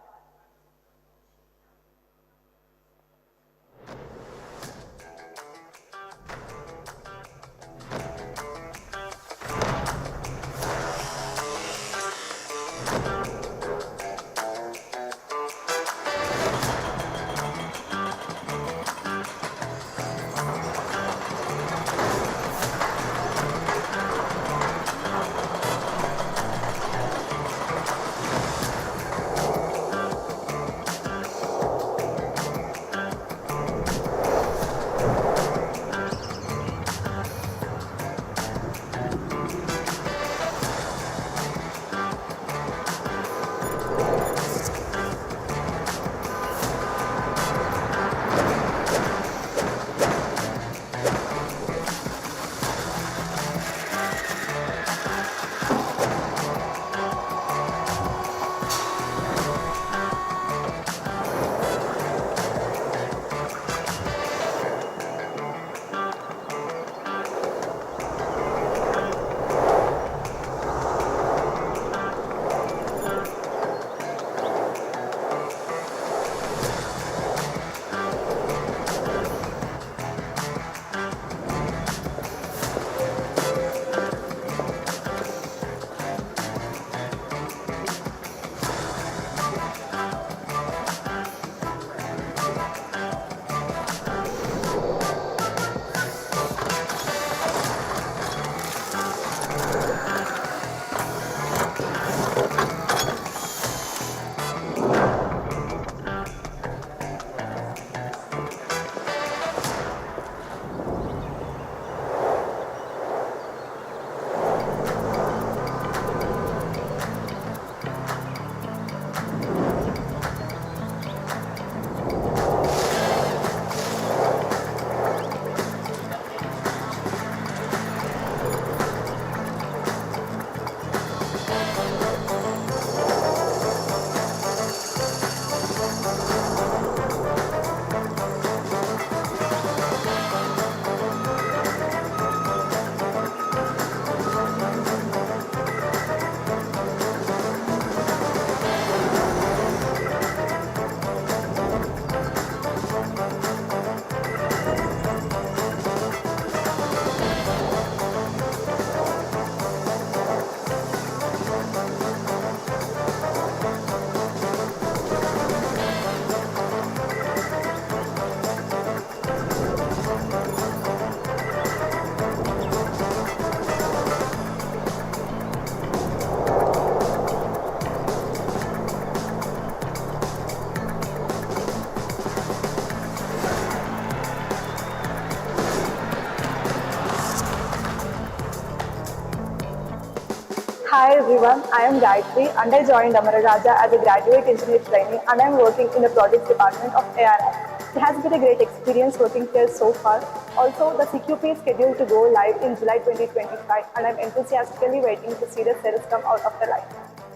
Hi everyone, I am Gayatri and I joined Amara Raja as a graduate engineer trainee and I am working in the projects department of ARI. It has been a great experience working here so far. Also, the CQP is scheduled to go live in July 2025 and I am enthusiastically waiting to see the cells come out of the line.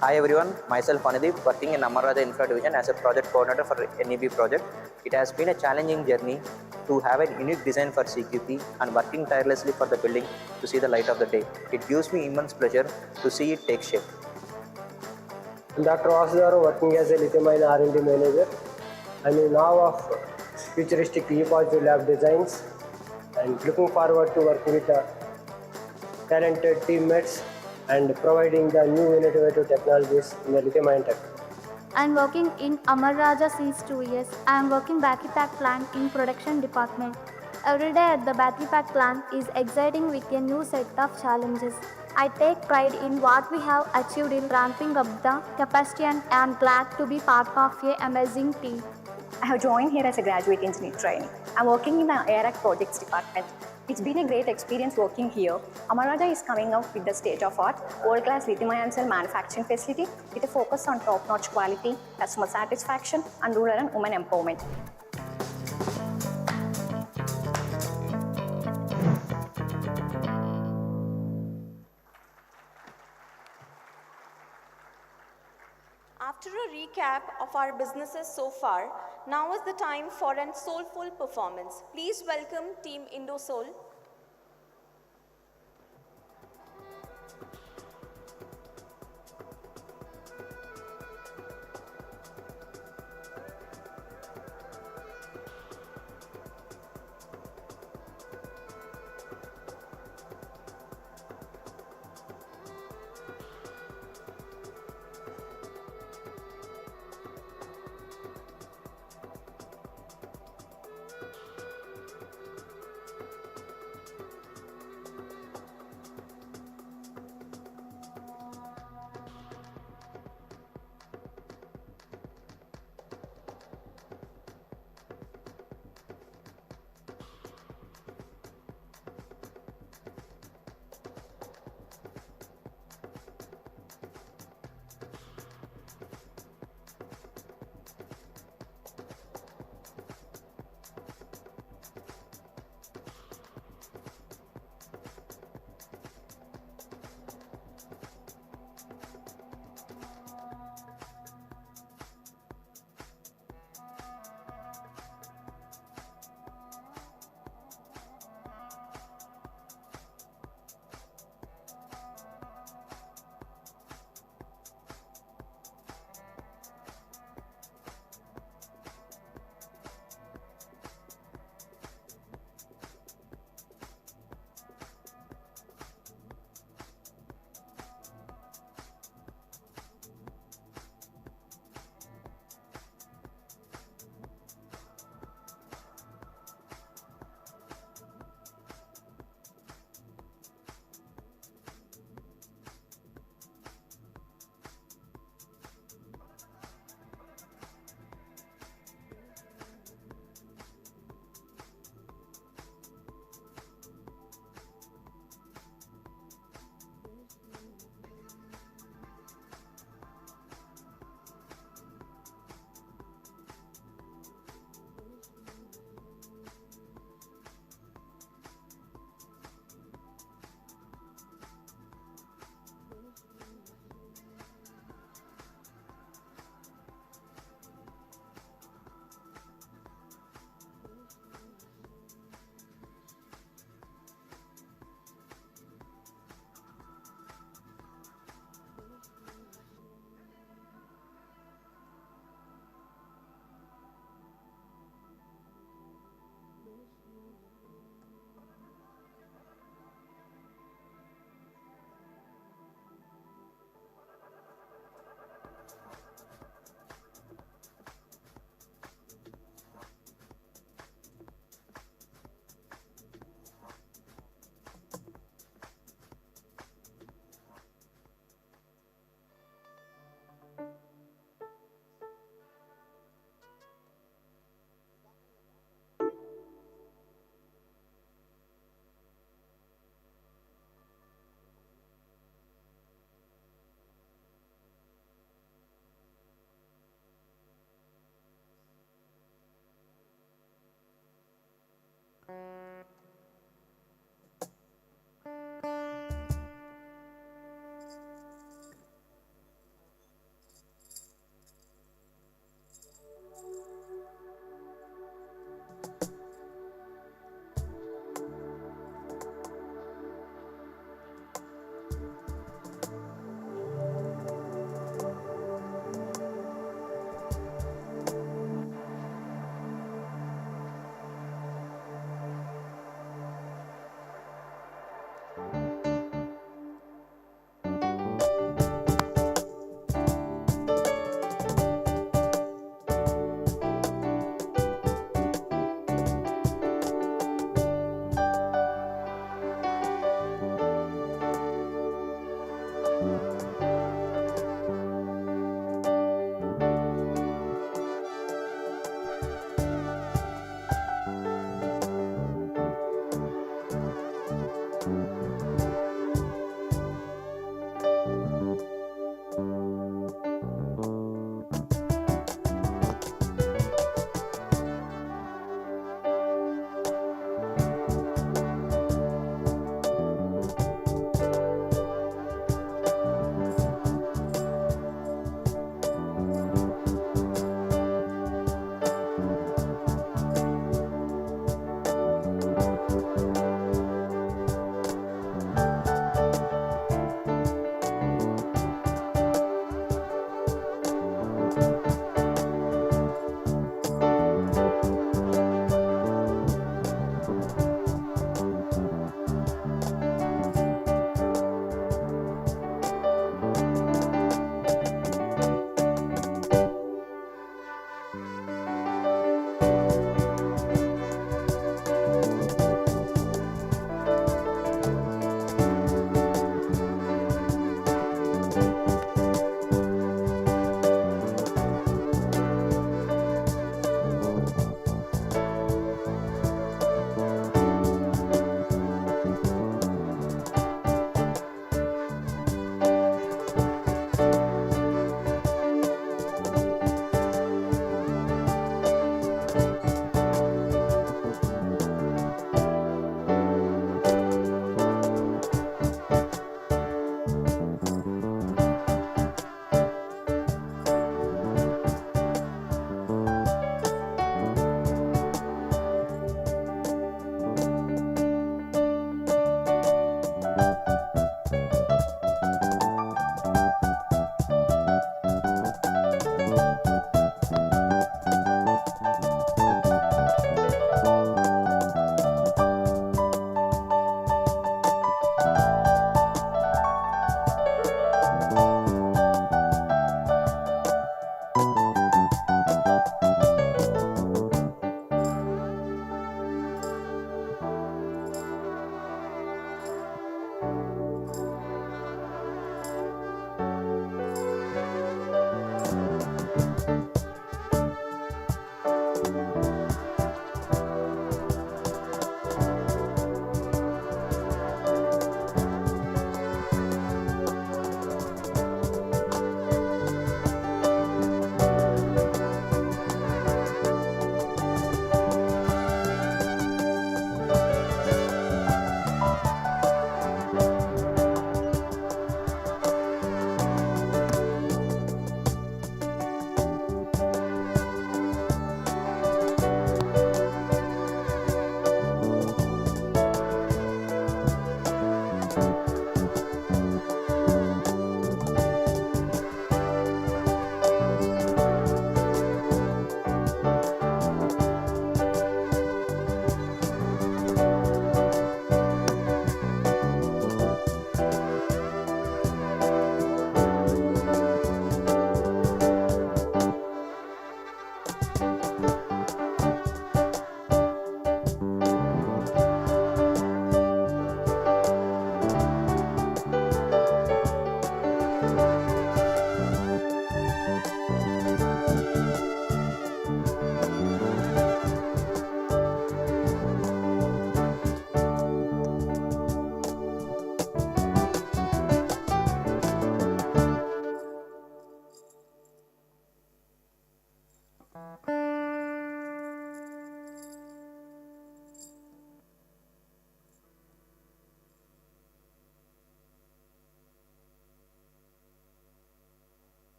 Hi everyone, myself Anideep, working in Amara Raja Infra Division as a project coordinator for NEB project. It has been a challenging journey to have a unique design for CQP and working tirelessly for the building to see the light of the day. It gives me immense pleasure to see it take shape. I'm Dr. Vasudhara, working as a lithium-ion R&D manager. I'm in awe of futuristic e-positive lab designs and looking forward to working with the talented teammates and providing the new innovative technologies in the lithium-ion tech. I'm working in Amara Raja since 2 years. I am working battery pack plant in production department. Every day at the battery pack plant is exciting with a new set of challenges. I take pride in what we have achieved in ramping up the capacity and am glad to be part of an amazing team. I have joined here as a graduate engineer trainee. I'm working in the ARAC projects department. It's been a great experience working here. Amara is coming out with the state-of-art, world-class lithium-ion cell manufacturing facility with a focus on top-notch quality, customer satisfaction, and rural and women empowerment. After a recap of our businesses so far, now is the time for an soulful performance. Please welcome Team IndoSoul.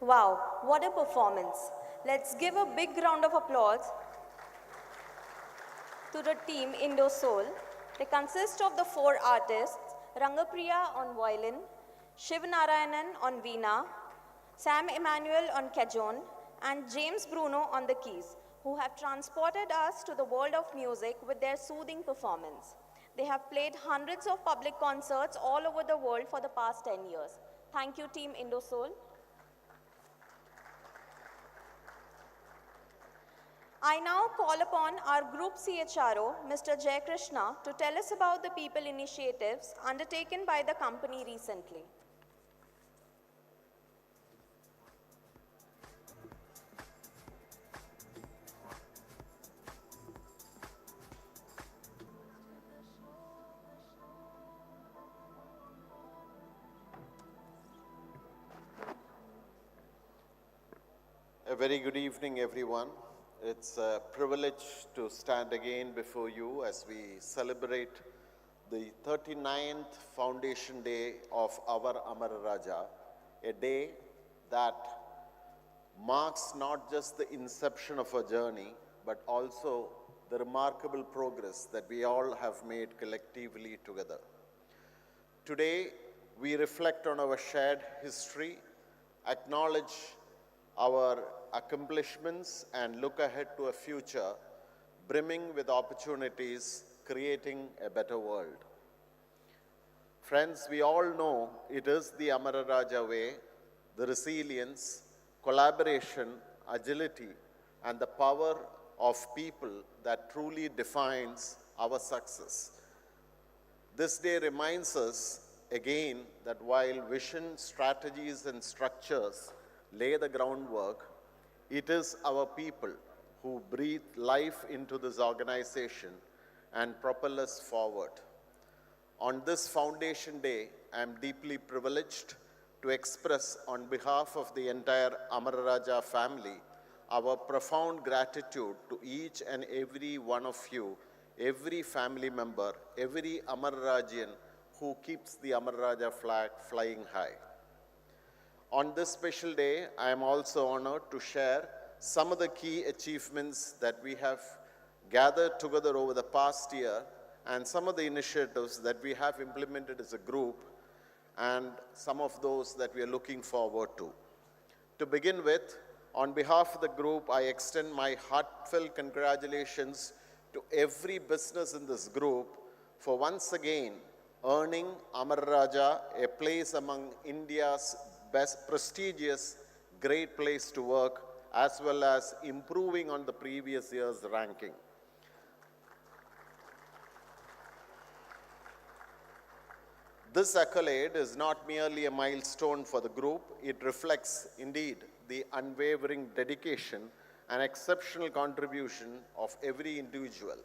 Wow, what a performance. Let's give a big round of applause to the team Indo Soul. They consist of the 4 artists, Rangapriya on violin, Shiv Narayanan on veena, Sam Emmanuel on cajon, and James Bruno on the keys, who have transported us to the world of music with their soothing performance. They have played hundreds of public concerts all over the world for the past 10 years. Thank you, Team Indo Soul. I now call upon our Group CHRO, Mr. Jay Krishna, to tell us about the people initiatives undertaken by the company recently. A very good evening, everyone. It's a privilege to stand again before you as we celebrate the 39th Foundation Day of our Amara Raja, a day that marks not just the inception of a journey, but also the remarkable progress that we all have made collectively together. Today, we reflect on our shared history, acknowledge our accomplishments, and look ahead to a future brimming with opportunities, creating a better world. Friends, we all know it is the Amara Raja way, the resilience, collaboration, agility, and the power of people that truly defines our success. This day reminds us again that while vision, strategies, and structures lay the groundwork, it is our people who breathe life into this organization and propel us forward. On this Foundation Day, I am deeply privileged to express on behalf of the entire Amara Raja family our profound gratitude to each and every one of you, every family member, every Amara Rajian who keeps the Amara Raja flag flying high. On this special day, I am also honored to share some of the key achievements that we have gathered together over the past year and some of the initiatives that we have implemented as a group and some of those that we are looking forward to. To begin with, on behalf of the group, I extend my heartfelt congratulations to every business in this group for once again earning Amara Raja a place among India's best prestigious great place to work, as well as improving on the previous year's ranking. This accolade is not merely a milestone for the group, it reflects indeed the unwavering dedication and exceptional contribution of every individual.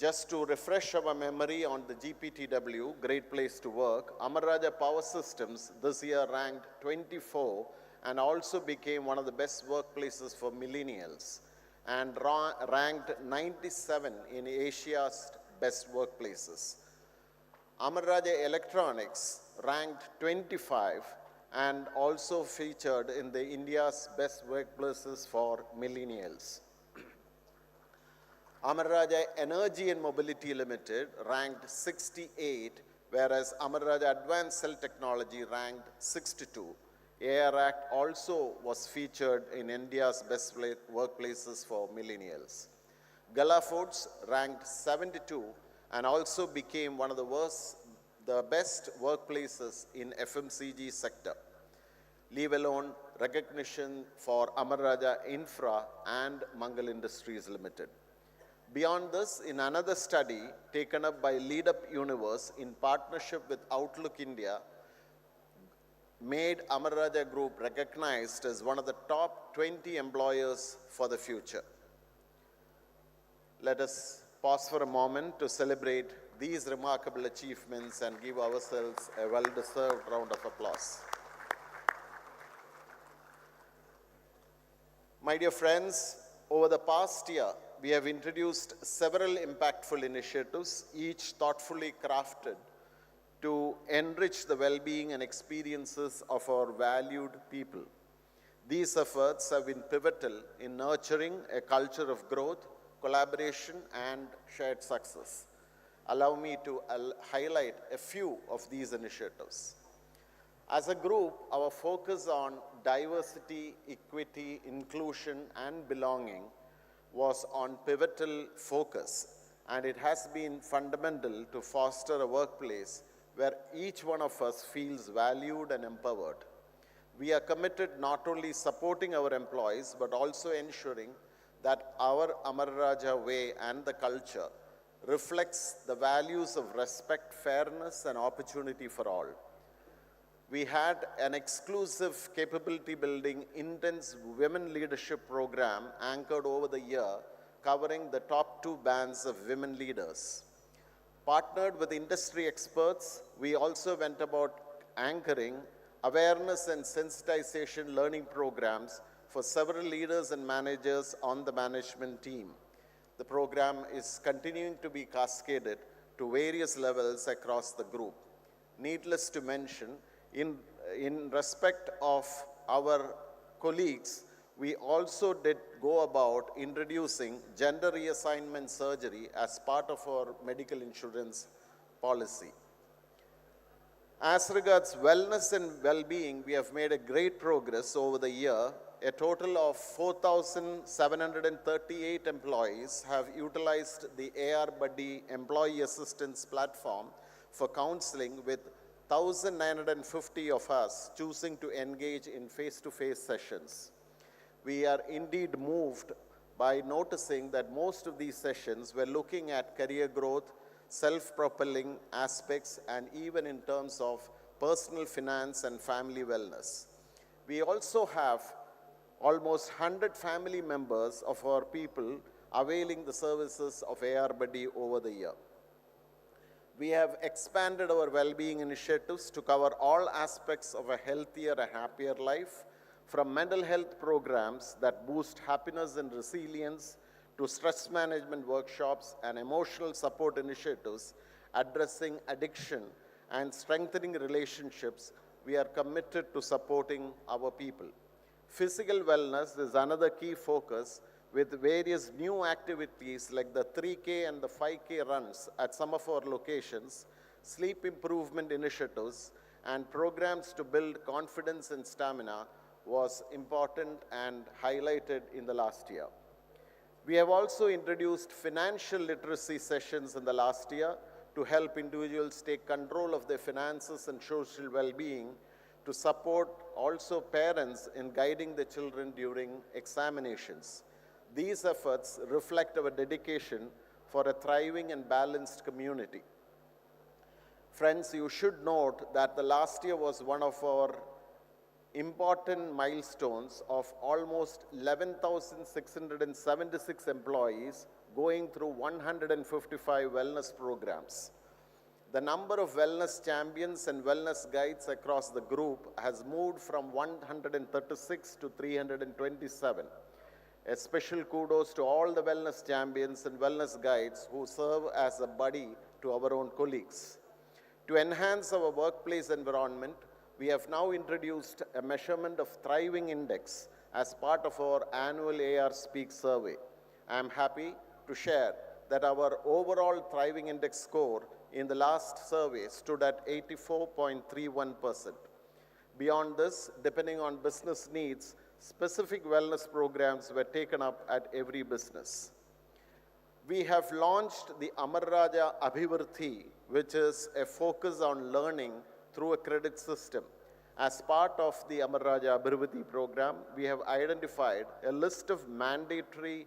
Just to refresh our memory on the GPTW, Great Place to Work, Amara Raja Power Systems this year ranked 24 and also became one of the best workplaces for millennials and ranked 97 in Asia's best workplaces. Amara Raja Electronics ranked 25 and also featured in the India's best workplaces for millennials. Amara Raja Energy and Mobility Limited ranked 68, whereas Amara Raja Advanced Cell Technology ranked 62. AR Act also was featured in India's best workplaces for millennials. Gala Foods ranked 72 and also became one of the best workplaces in FMCG sector. Leave alone recognition for Amara Raja Infra and Mangal Industries Limited. Beyond this, in another study taken up by Lead Up Universe in partnership with Outlook India, made Amara Raja Group recognized as one of the top 20 employers for the future. Let us pause for a moment to celebrate these remarkable achievements and give ourselves a well-deserved round of applause. My dear friends, over the past year, we have introduced several impactful initiatives, each thoughtfully crafted to enrich the well-being and experiences of our valued people. These efforts have been pivotal in nurturing a culture of growth, collaboration, and shared success. Allow me to highlight a few of these initiatives. As a group, our focus on diversity, equity, inclusion, and belonging was on pivotal focus, and it has been fundamental to foster a workplace where each one of us feels valued and empowered. We are committed not only supporting our employees, but also ensuring that our Amara Raja way and the culture reflects the values of respect, fairness, and opportunity for all. We had an exclusive capability building intense women leadership program anchored over the year, covering the top 2 bands of women leaders. Partnered with industry experts, we also went about anchoring awareness and sensitization learning programs for several leaders and managers on the management team. The program is continuing to be cascaded to various levels across the group. Needless to mention, in respect of our colleagues, we also did go about introducing gender reassignment surgery as part of our medical insurance policy. As regards wellness and well-being, we have made a great progress over the year. A total of 4,738 employees have utilized the AR Buddy Employee Assistance Platform for counseling, with 1,950 of us choosing to engage in face-to-face sessions. We are indeed moved by noticing that most of these sessions were looking at career growth, self-propelling aspects, and even in terms of personal finance and family wellness. We also have almost 100 family members of our people availing the services of AR Buddy over the year. We have expanded our well-being initiatives to cover all aspects of a healthier and happier life, from mental health programs that boost happiness and resilience to stress management workshops and emotional support initiatives addressing addiction and strengthening relationships. We are committed to supporting our people. Physical wellness is another key focus, with various new activities like the 3K and the 5K runs at some of our locations, sleep improvement initiatives, and programs to build confidence and stamina was important and highlighted in the last year. We have also introduced financial literacy sessions in the last year to help individuals take control of their finances and social well-being, to support also parents in guiding the children during examinations. These efforts reflect our dedication for a thriving and balanced community. Friends, you should note that the last year was one of our important milestones of almost 11,676 employees going through 155 wellness programs. The number of wellness champions and wellness guides across the group has moved from 136 to 327. A special kudos to all the wellness champions and wellness guides who serve as a buddy to our own colleagues. To enhance our workplace environment, we have now introduced a measurement of Thriving Index as part of our annual AR Speak survey. I am happy to share that our overall Thriving Index score in the last survey stood at 84.31%. Beyond this, depending on business needs, specific wellness programs were taken up at every business. We have launched the Amara Raja Abhivarthi, which is a focus on learning through a credit system. As part of the Amara Raja Abhivarthi program, we have identified a list of mandatory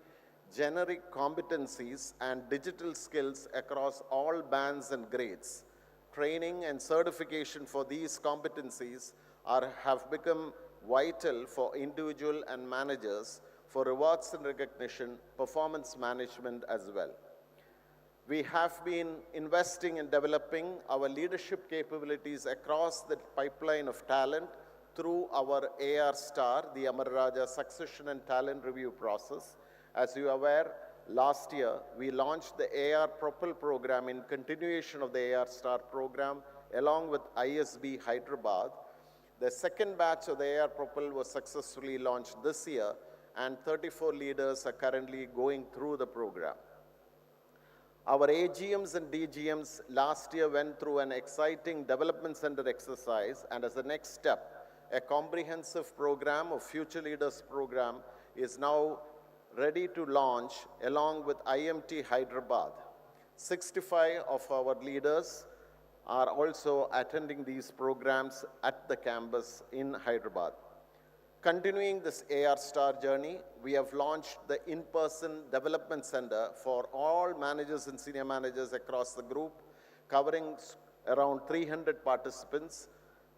generic competencies and digital skills across all bands and grades. Training and certification for these competencies have become vital for individual and managers for rewards and recognition, performance management as well. We have been investing in developing our leadership capabilities across the pipeline of talent through our AR Star, the Amara Raja Succession and Talent Review process. As you are aware, last year we launched the AR Propel program in continuation of the AR Star program along with ISB Hyderabad. The second batch of the AR Propel was successfully launched this year, and 34 leaders are currently going through the program. Our AGMs and DGMs last year went through an exciting development center exercise, and as a next step, a comprehensive program of Future Leaders program is now ready to launch along with IMT Hyderabad. 65 of our leaders are also attending these programs at the campus in Hyderabad. Continuing this AR Star journey, we have launched the in-person development center for all managers and senior managers across the group, covering around 300 participants,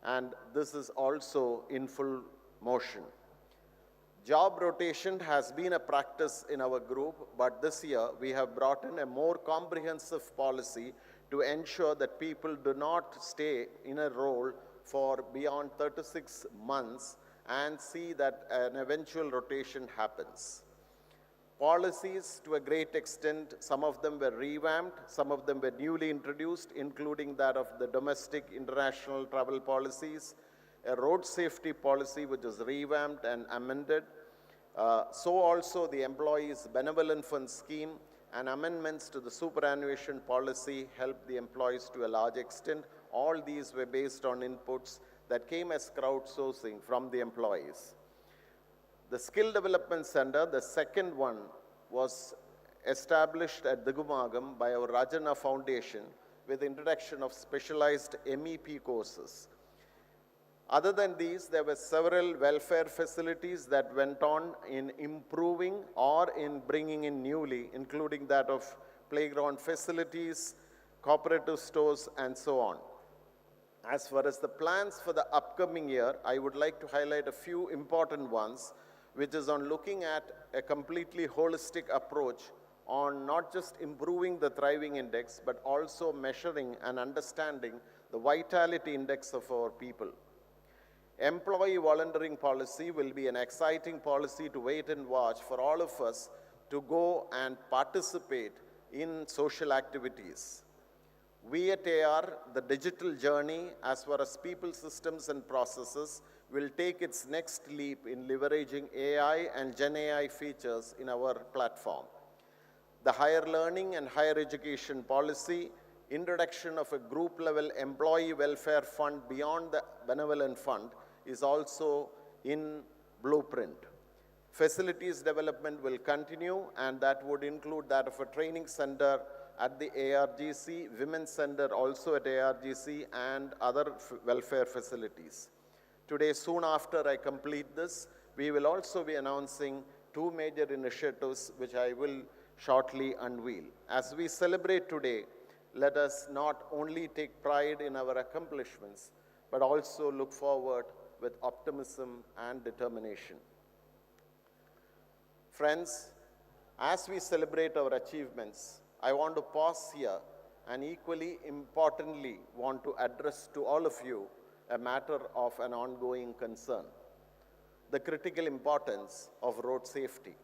and this is also in full motion. Job rotation has been a practice in our group, but this year we have brought in a more comprehensive policy to ensure that people do not stay in a role for beyond 36 months and see that an eventual rotation happens. Policies, to a great extent, some of them were revamped, some of them were newly introduced, including that of the domestic international travel policies, a road safety policy which is revamped and amended. So also the Employees Benevolent Fund Scheme and amendments to the superannuation policy helped the employees to a large extent. All these were based on inputs that came as crowdsourcing from the employees. The Skill Development Center, the second one, was established at Digumagam by our Rajana Foundation with the introduction of specialized MEP courses. Other than these, there were several welfare facilities that went on in improving or in bringing in newly, including that of playground facilities, cooperative stores, and so on. As far as the plans for the upcoming year, I would like to highlight a few important ones, which is on looking at a completely holistic approach on not just improving the thriving index, but also measuring and understanding the vitality index of our people. Employee volunteering policy will be an exciting policy to wait and watch for all of us to go and participate in social activities. We at AR, the digital journey as far as people, systems, and processes will take its next leap in leveraging AI and Gen AI features in our platform. The higher learning and higher education policy, introduction of a group-level employee welfare fund beyond the benevolent fund is also in blueprint. Facilities development will continue, and that would include that of a training center at the ARGC, Women's Center also at ARGC, and other welfare facilities. Today, soon after I complete this, we will also be announcing two major initiatives which I will shortly unveil. As we celebrate today, let us not only take pride in our accomplishments, but also look forward with optimism and determination. Friends, as we celebrate our achievements, I want to pause here and equally importantly want to address to all of you a matter of an ongoing concern: the critical importance of road safety.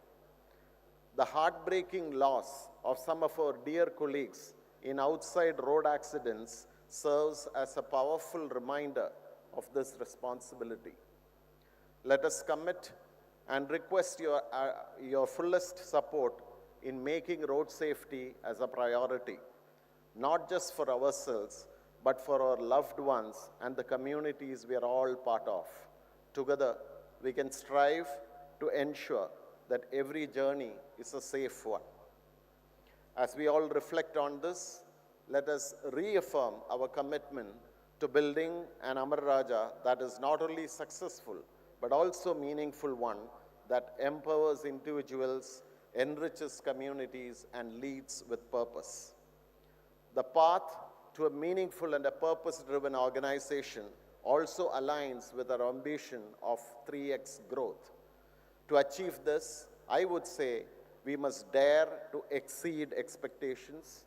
The heartbreaking loss of some of our dear colleagues in outside road accidents serves as a powerful reminder of this responsibility. Let us commit and request your fullest support in making road safety as a priority, not just for ourselves, but for our loved ones and the communities we are all part of. Together, we can strive to ensure that every journey is a safe one. As we all reflect on this, let us reaffirm our commitment to building an Amara Raja that is not only successful, but also meaningful one that empowers individuals, enriches communities, and leads with purpose. The path to a meaningful and a purpose-driven organization also aligns with our ambition of 3x growth. To achieve this, I would say we must dare to exceed expectations,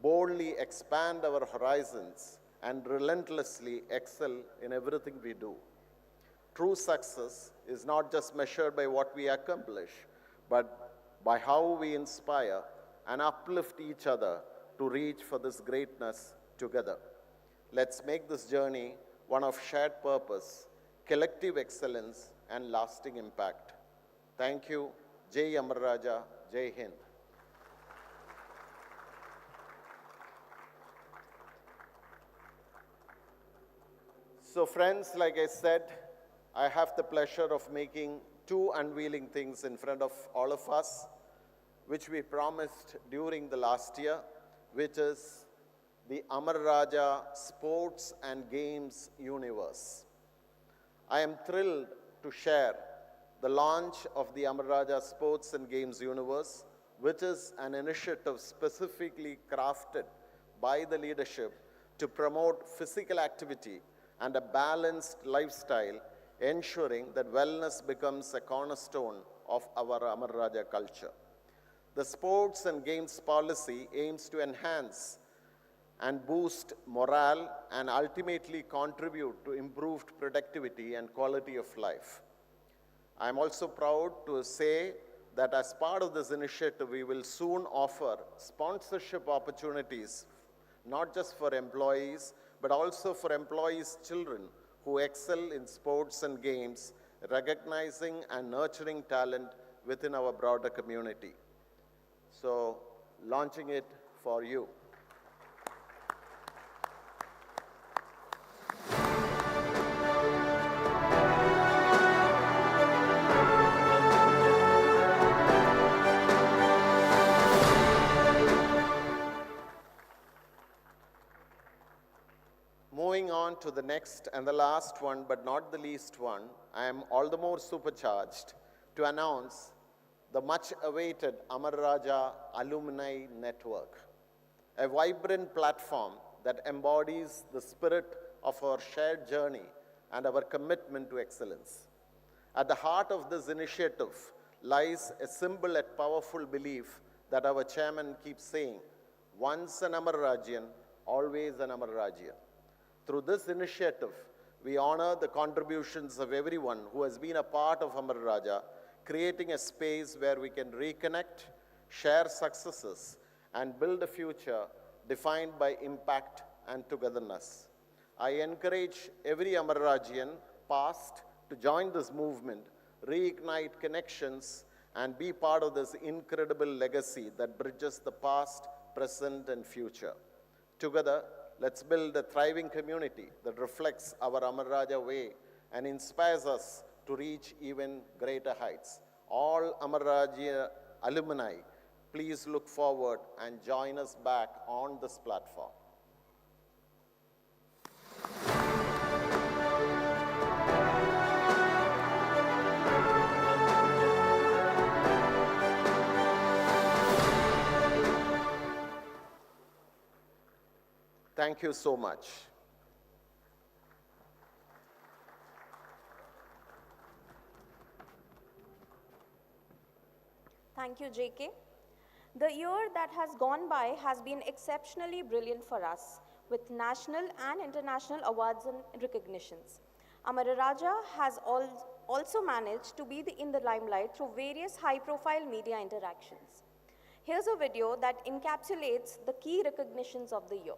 boldly expand our horizons, and relentlessly excel in everything we do. True success is not just measured by what we accomplish, but by how we inspire and uplift each other to reach for this greatness together. Let's make this journey one of shared purpose, collective excellence, and lasting impact. Thank you. Jai Amara Raja, Jai Hind. So friends, like I said, I have the pleasure of making two unveiling things in front of all of us, which we promised during the last year, which is the Amara Raja Sports and Games Universe. I am thrilled to share the launch of the Amara Raja Sports and Games Universe, which is an initiative specifically crafted by the leadership to promote physical activity and a balanced lifestyle, ensuring that wellness becomes a cornerstone of our Amara Raja culture. The sports and games policy aims to enhance and boost morale and ultimately contribute to improved productivity and quality of life. I am also proud to say that as part of this initiative, we will soon offer sponsorship opportunities, not just for employees, but also for employees' children who excel in sports and games, recognizing and nurturing talent within our broader community. So, launching it for you. Moving on to the next and the last one, but not the least one, I am all the more supercharged to announce the much-awaited Amara Raja Alumni Network, a vibrant platform that embodies the spirit of our shared journey and our commitment to excellence. At the heart of this initiative lies a simple yet powerful belief that our chairman keeps saying, once an Amara Rajian, always an Amara Rajian. Through this initiative, we honor the contributions of everyone who has been a part of Amara Raja, creating a space where we can reconnect, share successes, and build a future defined by impact and togetherness. I encourage every Amara Rajian past to join this movement, reignite connections, and be part of this incredible legacy that bridges the past, present, and future. Together, let's build a thriving community that reflects our Amara Raja way and inspires us to reach even greater heights. All Amara Raja alumni, please look forward and join us back on this platform. Thank you so much. Thank you, JK. The year that has gone by has been exceptionally brilliant for us, with national and international awards and recognitions. Amara Raja has also managed to be in the limelight through various high-profile media interactions. Here's a video that encapsulates the key recognitions of the year.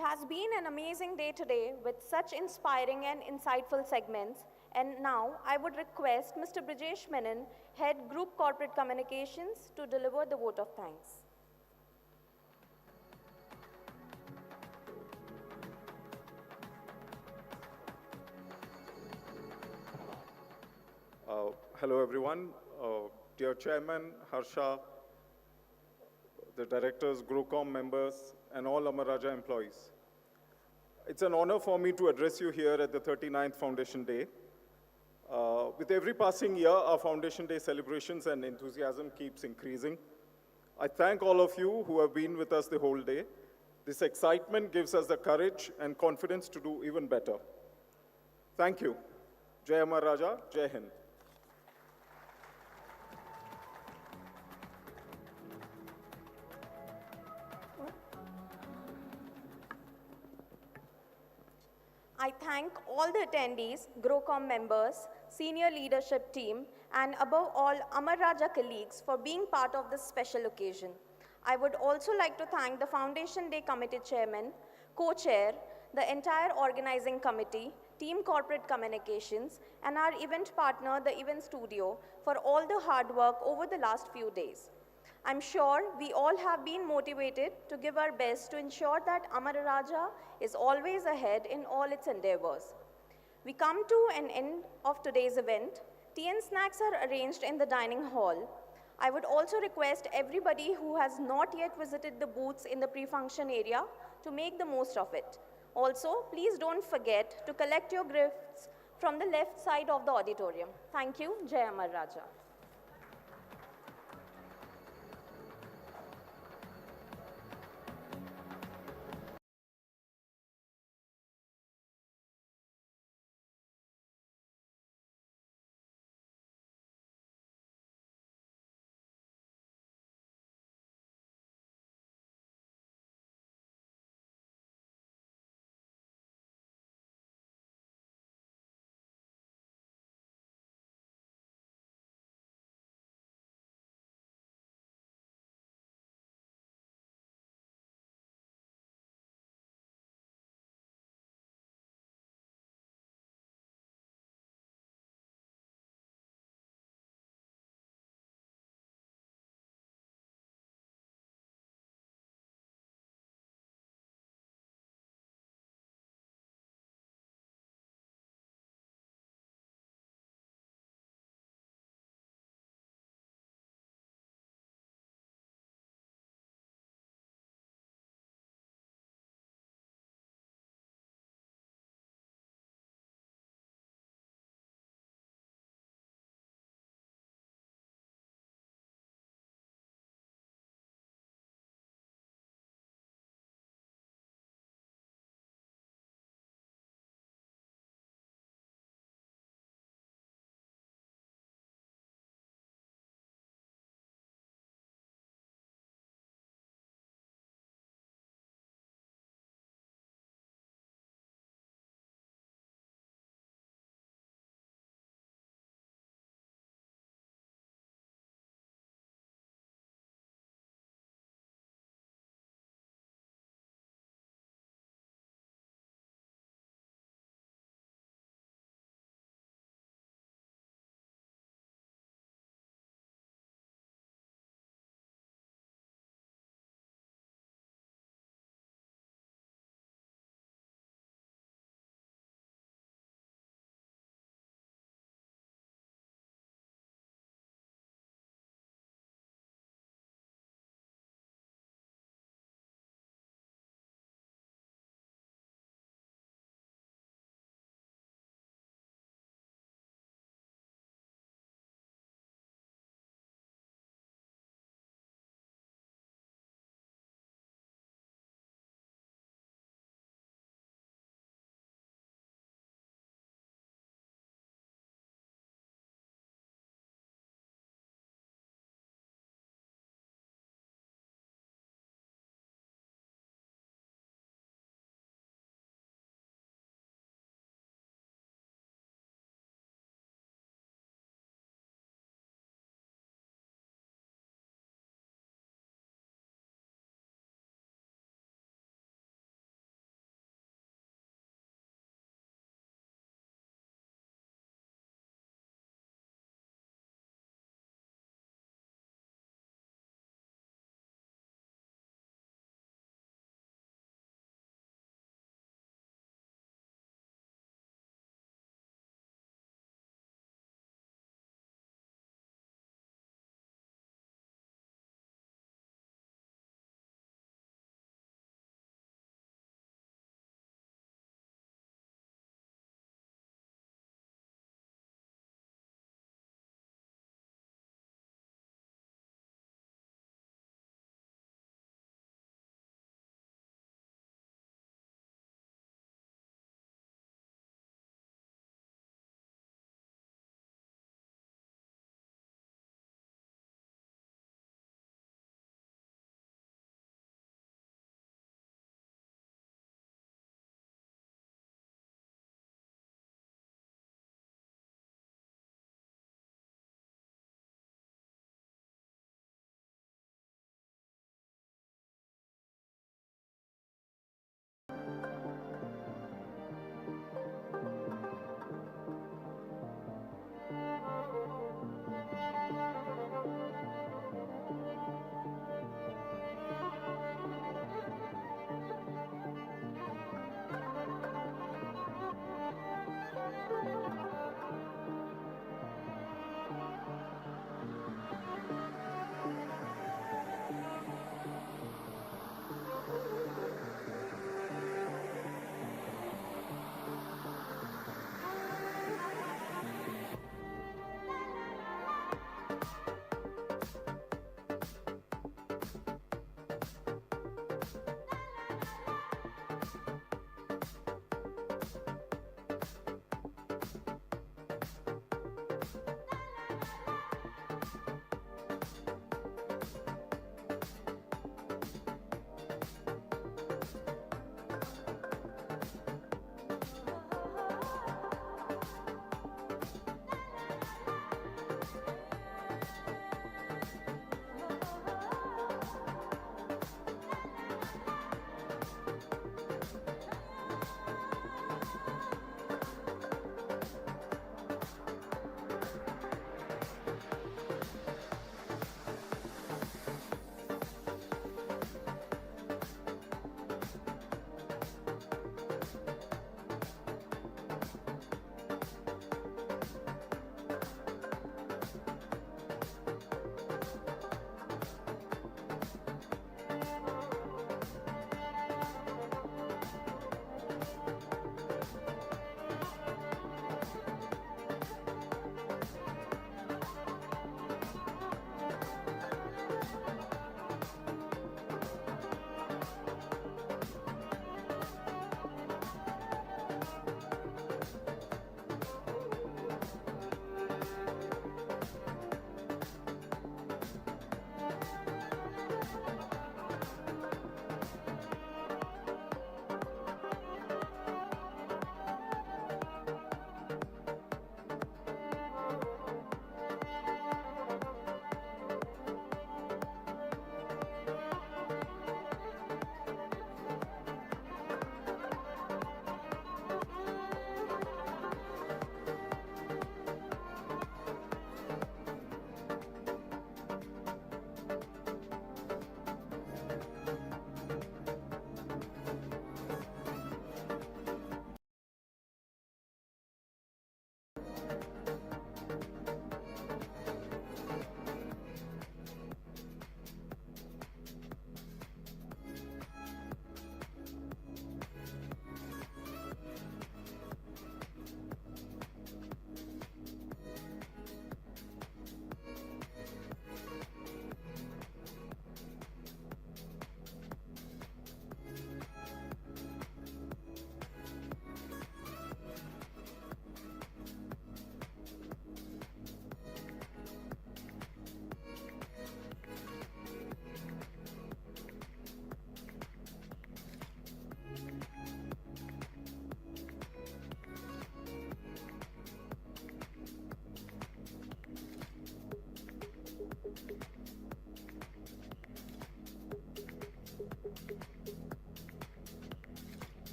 has been an amazing day today with such inspiring and insightful segments. And now I would request Mr. Brijesh Menon, Head Group Corporate Communications, to deliver the vote of thanks. Hello, everyone. Dear Chairman, Harsha, the directors, GROCOM members, and all Amara Raja employees. It's an honor for me to address you here at the 39th Foundation Day. With every passing year, our Foundation Day celebrations and enthusiasm keeps increasing. I thank all of you who have been with us the whole day. This excitement gives us the courage and confidence to do even better. Thank you. Jai Amara Raja, Jai Hind. I thank all the attendees, GROCOM members, senior leadership team, and above all, Amara Raja colleagues for being part of this special occasion. I would also like to thank the Foundation Day Committee Chairman, Co-Chair, the entire organizing committee, Team Corporate Communications, and our event partner, the Event Studio, for all the hard work over the last few days. I'm sure we all have been motivated to give our best to ensure that Amara Raja is always ahead in all its endeavors. We come to an end of today's event. Tea and snacks are arranged in the dining hall. I would also request everybody who has not yet visited the booths in the pre-function area to make the most of it. Also, please don't forget to collect your gifts from the left side of the auditorium. Thank you. Jai Amara Raja.